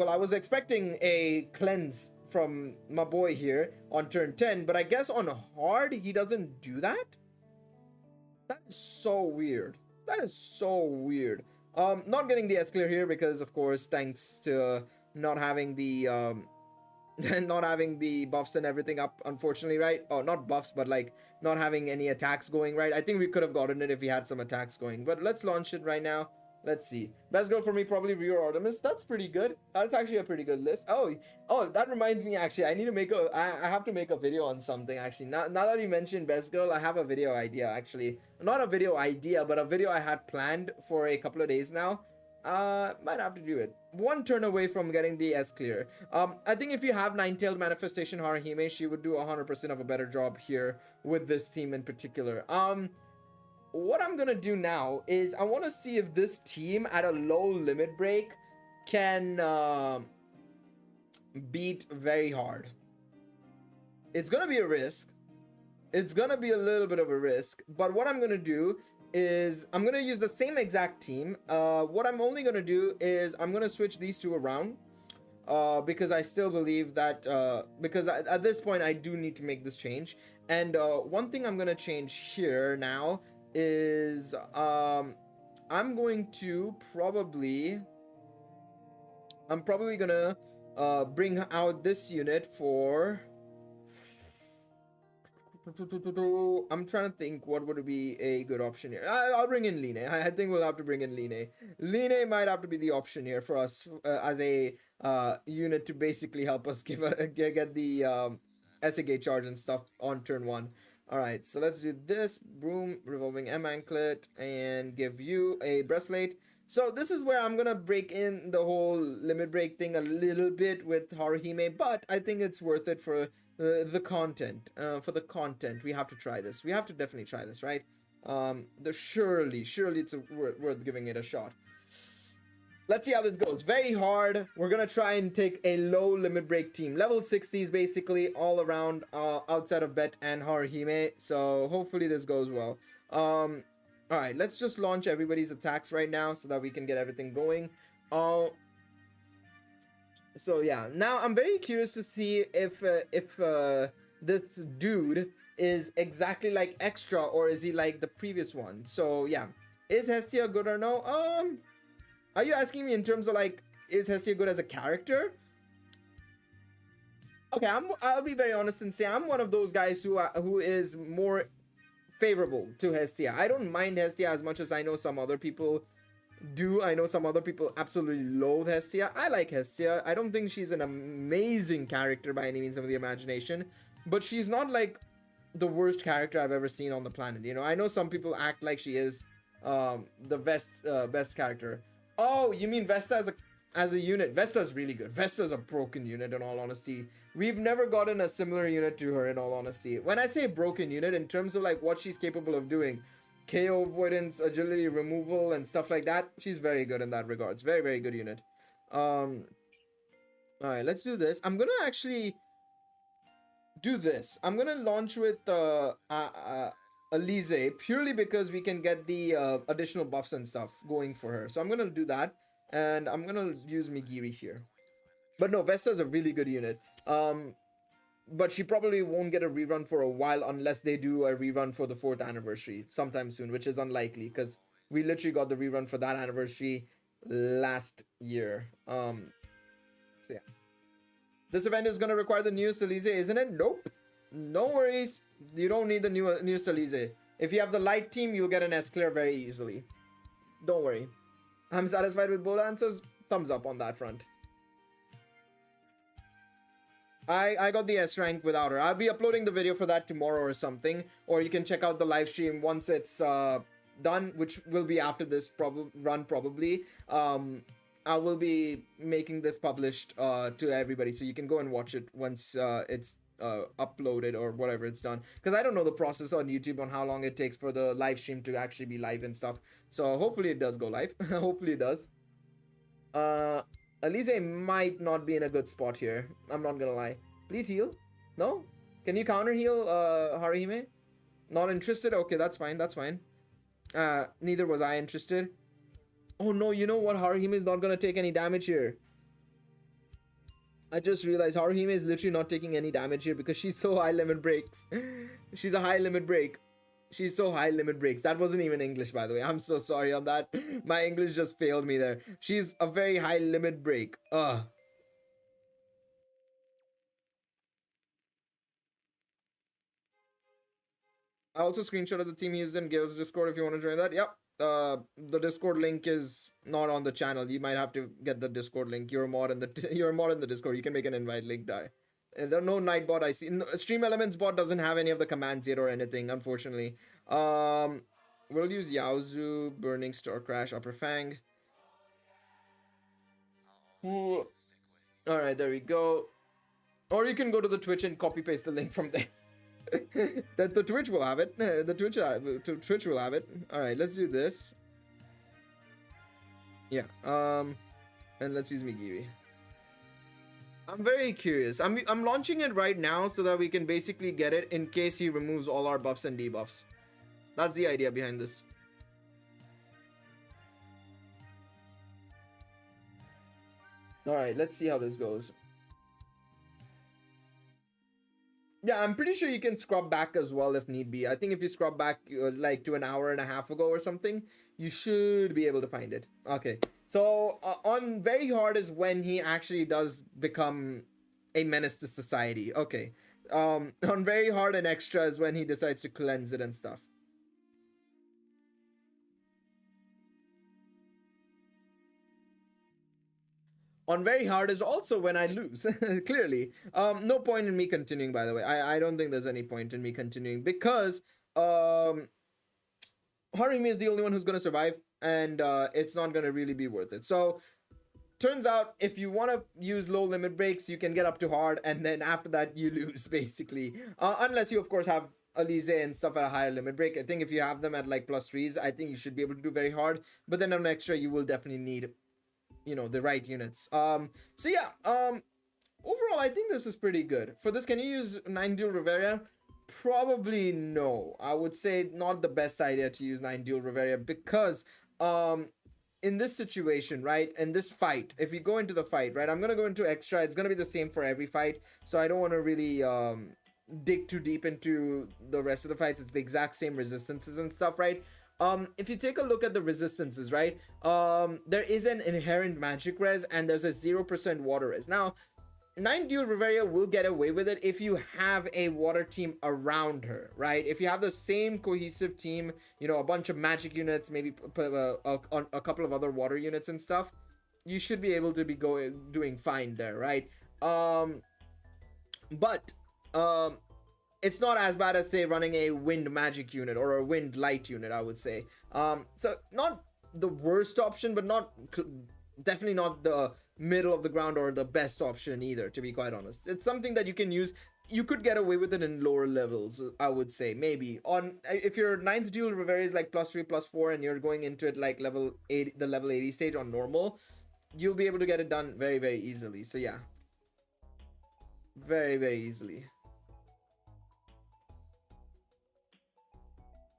I was expecting a cleanse from my boy here on turn 10, but I guess on hard, he doesn't do that? That is so weird. That is so weird. Not getting the S-Clear here because, of course, thanks to not having the, not having the buffs and everything up, unfortunately, right? Oh, not buffs, but like not having any attacks going, right? I think we could have gotten it if we had some attacks going, but let's launch it right now. Let's see. Best girl for me, probably Rio Artemis. That's pretty good. That's actually a pretty good list. Oh, that reminds me, actually, I need to make a, I have to make a video on something, actually. Now that you mentioned best girl, I have a video idea, actually. Not a video idea, but a video I had planned for a couple of days now. Might have to do it. One turn away from getting the S clear. I think if you have nine-tailed manifestation Haruhime, she would do 100% of a better job here with this team in particular. What I'm gonna do now is I want to see if this team at a low limit break can beat very hard. It's gonna be a risk. It's gonna be a little bit of a risk, but what I'm gonna do is I'm gonna use the same exact team. What I'm only gonna do is I'm gonna switch these two around. Because I still believe that because at this point I do need to make this change. And one thing I'm gonna change here now is I'm going to probably I'm probably gonna bring out this unit for. I'm trying to think what would be a good option here. I'll bring in Line. I think we'll have to bring in Line. Line might have to be the option here for us as a unit to basically help us get the SAK charge and stuff on turn one. All right, so let's do this. Broom, revolving M anklet, and give you a breastplate. So this is where I'm gonna break in the whole limit break thing a little bit with Haruhime, but I think it's worth it for the content. For the content, we have to try this. We have to definitely try this, right? Surely it's worth giving it a shot. Let's see how this goes. Very hard. We're gonna try and take a low limit break team. Level 60s basically all around outside of Bet and Haruhime. So hopefully this goes well. Alright, let's just launch everybody's attacks right now so that we can get everything going. So yeah, now I'm very curious to see if this dude is exactly like Extra or is he like the previous one. So yeah, is Hestia good or no? Are you asking me in terms of like, is Hestia good as a character? Okay, I'll be very honest and say I'm one of those guys who is more favorable to Hestia. I don't mind Hestia as much as I know some other people do. I know some other people absolutely loathe Hestia. I like Hestia. I don't think she's an amazing character by any means of the imagination, but she's not like the worst character I've ever seen on the planet. You know, I know some people act like she is the best character. Oh, you mean Vesta as a unit? Vesta's really good. Vesta's a broken unit in all honesty. We've never gotten a similar unit to her in all honesty. When I say broken unit, in terms of like what she's capable of doing, KO avoidance, agility removal, and stuff like that, she's very good in that regards. Very, very good unit. Alright, let's do this. I'm gonna actually do this. I'm gonna launch with Alize purely because we can get the additional buffs and stuff going for her. So I'm gonna do that, and I'm gonna use Migiri here. But no, Vesta's a really good unit. But she probably won't get a rerun for a while unless they do a rerun for the 4th anniversary sometime soon, which is unlikely because we literally got the rerun for that anniversary last year. So yeah. This event is gonna require the newest Alize, isn't it? Nope. No worries. You don't need the newest Alize. If you have the light team, you'll get an S-Clear very easily. Don't worry. I'm satisfied with both answers. Thumbs up on that front. I got the S rank without her. I'll be uploading the video for that tomorrow or something. Or you can check out the live stream once it's done, which will be after this run probably. I will be making this published to everybody, so you can go and watch it once it's uploaded or whatever it's done. Because I don't know the process on YouTube on how long it takes for the live stream to actually be live and stuff. So hopefully it does go live. Hopefully it does. Alize might not be in a good spot here. I'm not gonna lie. Please heal. No? Can you counter heal Haruhime? Not interested? Okay, that's fine. That's fine. Neither was I interested. Oh no, you know what? Haruhime is not gonna take any damage here. I just realized Haruhime is literally not taking any damage here because she's so high limit breaks. She's a high limit break. She's so high limit breaks. That wasn't even English, by the way. I'm so sorry on that. My English just failed me there. She's a very high limit break. I also screenshot the team used in Gale's Discord if you want to join that. Yep. The Discord link is not on the channel. You might have to get the Discord link. You're a mod in the Discord. You can make an invite link there. No Nightbot I see. No, Stream Elements bot doesn't have any of the commands yet or anything, unfortunately. We'll use Yaozu, Burning Star Crash, Upper Fang. Alright, there we go. Or you can go to the Twitch and copy paste the link from there. the Twitch will have it. The Twitch will have it. Alright, let's do this. Yeah. And let's use Migiri. I'm very curious. I'm launching it right now so that we can basically get it in case he removes all our buffs and debuffs. That's the idea behind this. All right, let's see how this goes. Yeah, I'm pretty sure you can scrub back as well if need be. I think if you scrub back like to an hour and a half ago or something, you should be able to find it. Okay, so on very hard is when he actually does become a menace to society. Okay, on very hard and extra is when he decides to cleanse it and stuff. On very hard is also when I lose. Clearly, no point in me continuing. By the way, I don't think there's any point in me continuing because Harimi is the only one who's going to survive, and it's not going to really be worth it. So, turns out if you want to use low limit breaks, you can get up to hard, and then after that, you lose basically. Unless you, of course, have Alize and stuff at a higher limit break. I think if you have them at like plus threes, I think you should be able to do very hard. But then on extra, you will definitely need, the right units. So yeah, overall, I think this is pretty good. For this, can you use 9 dual Riveria? Probably no. I would say not the best idea to use 9 dual Riveria because in this situation, right, in this fight, if we go into the fight, right, I'm gonna go into extra. It's gonna be the same for every fight, so I don't want to really dig too deep into the rest of the fights. It's the exact same resistances and stuff, right? If you take a look at the resistances, right, there is an inherent magic res and there's a 0% water res. Now, 9 dual Riveria will get away with it if you have a water team around her, right? If you have the same cohesive team, a bunch of magic units, maybe a couple of other water units and stuff, you should be able to be doing fine there, right? But it's not as bad as say running a wind magic unit or a wind light unit, I would say. So not the worst option, but definitely not the middle of the ground or the best option either, to be quite honest. It's something that you can use. You could get away with it in lower levels, I would say. Maybe on if your ninth dual Riveria is like plus 3 plus 4 and you're going into it like level 8, the level 80 stage on normal, you'll be able to get it done very, very easily. So yeah, very, very easily.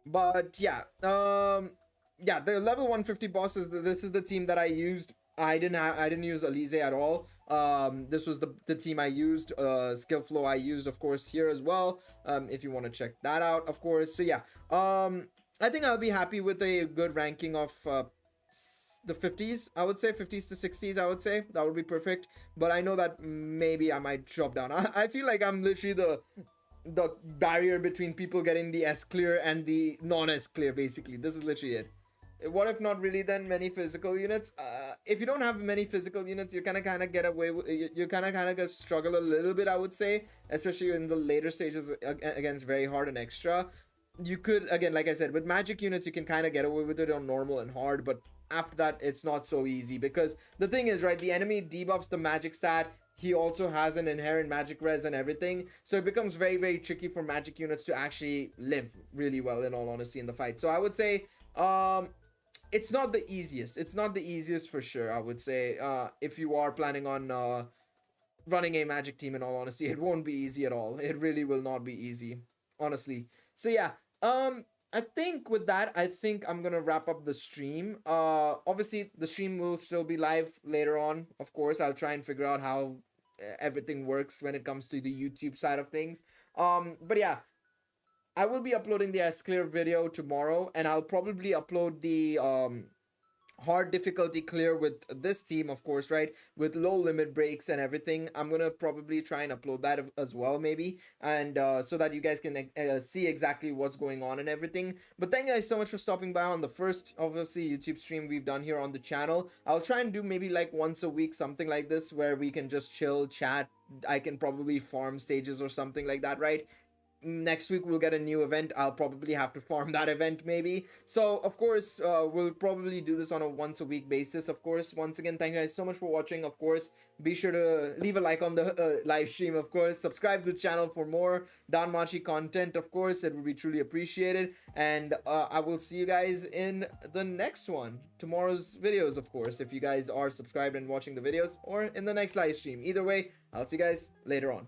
But yeah, yeah, the level 150 boss is this is the team that I used. I didn't use Alize at all. This was the team I used. Skill flow I used, of course, here as well. If you want to check that out, of course. So yeah, I think I'll be happy with a good ranking of the 50s. I would say 50s to 60s. I would say that would be perfect. But I know that maybe I might drop down. I feel like I'm literally the barrier between people getting the S clear and the non S clear. Basically, this is literally it. What if not really then many physical units? If you don't have many physical units, you kind of get away with, you kind of struggle a little bit, I would say, especially in the later stages against very hard and extra. You could, again, like I said, with magic units you can kind of get away with it on normal and hard, but after that it's not so easy because the thing is, right, the enemy debuffs the magic stat. He also has an inherent magic res and everything, so it becomes very, very tricky for magic units to actually live really well, in all honesty, in the fight. So I would say it's not the easiest. It's not the easiest for sure, I would say. If you are planning on running a magic team, in all honesty, it won't be easy at all. It really will not be easy, honestly. So yeah, I think with that, I think I'm gonna wrap up the stream. Obviously the stream will still be live later on. Of course, I'll try and figure out how everything works when it comes to the YouTube side of things. But yeah, I will be uploading the S Clear video tomorrow, and I'll probably upload the hard difficulty clear with this team, of course, right, with low limit breaks and everything. I'm gonna probably try and upload that as well, maybe, and so that you guys can see exactly what's going on and everything. But thank you guys so much for stopping by on the first, obviously, YouTube stream we've done here on the channel. I'll try and do maybe like once a week, something like this, where we can just chill, chat. I can probably farm stages or something like that, right? Next week we'll get a new event. I'll probably have to farm that event, maybe. So of course, we'll probably do this on a once a week basis. Of course, once again, thank you guys so much for watching. Of course, be sure to leave a like on the live stream. Of course, subscribe to the channel for more Danmachi content. Of course, it would be truly appreciated, and I will see you guys in the next one, tomorrow's videos, of course, if you guys are subscribed and watching the videos, or in the next live stream. Either way, I'll see you guys later on.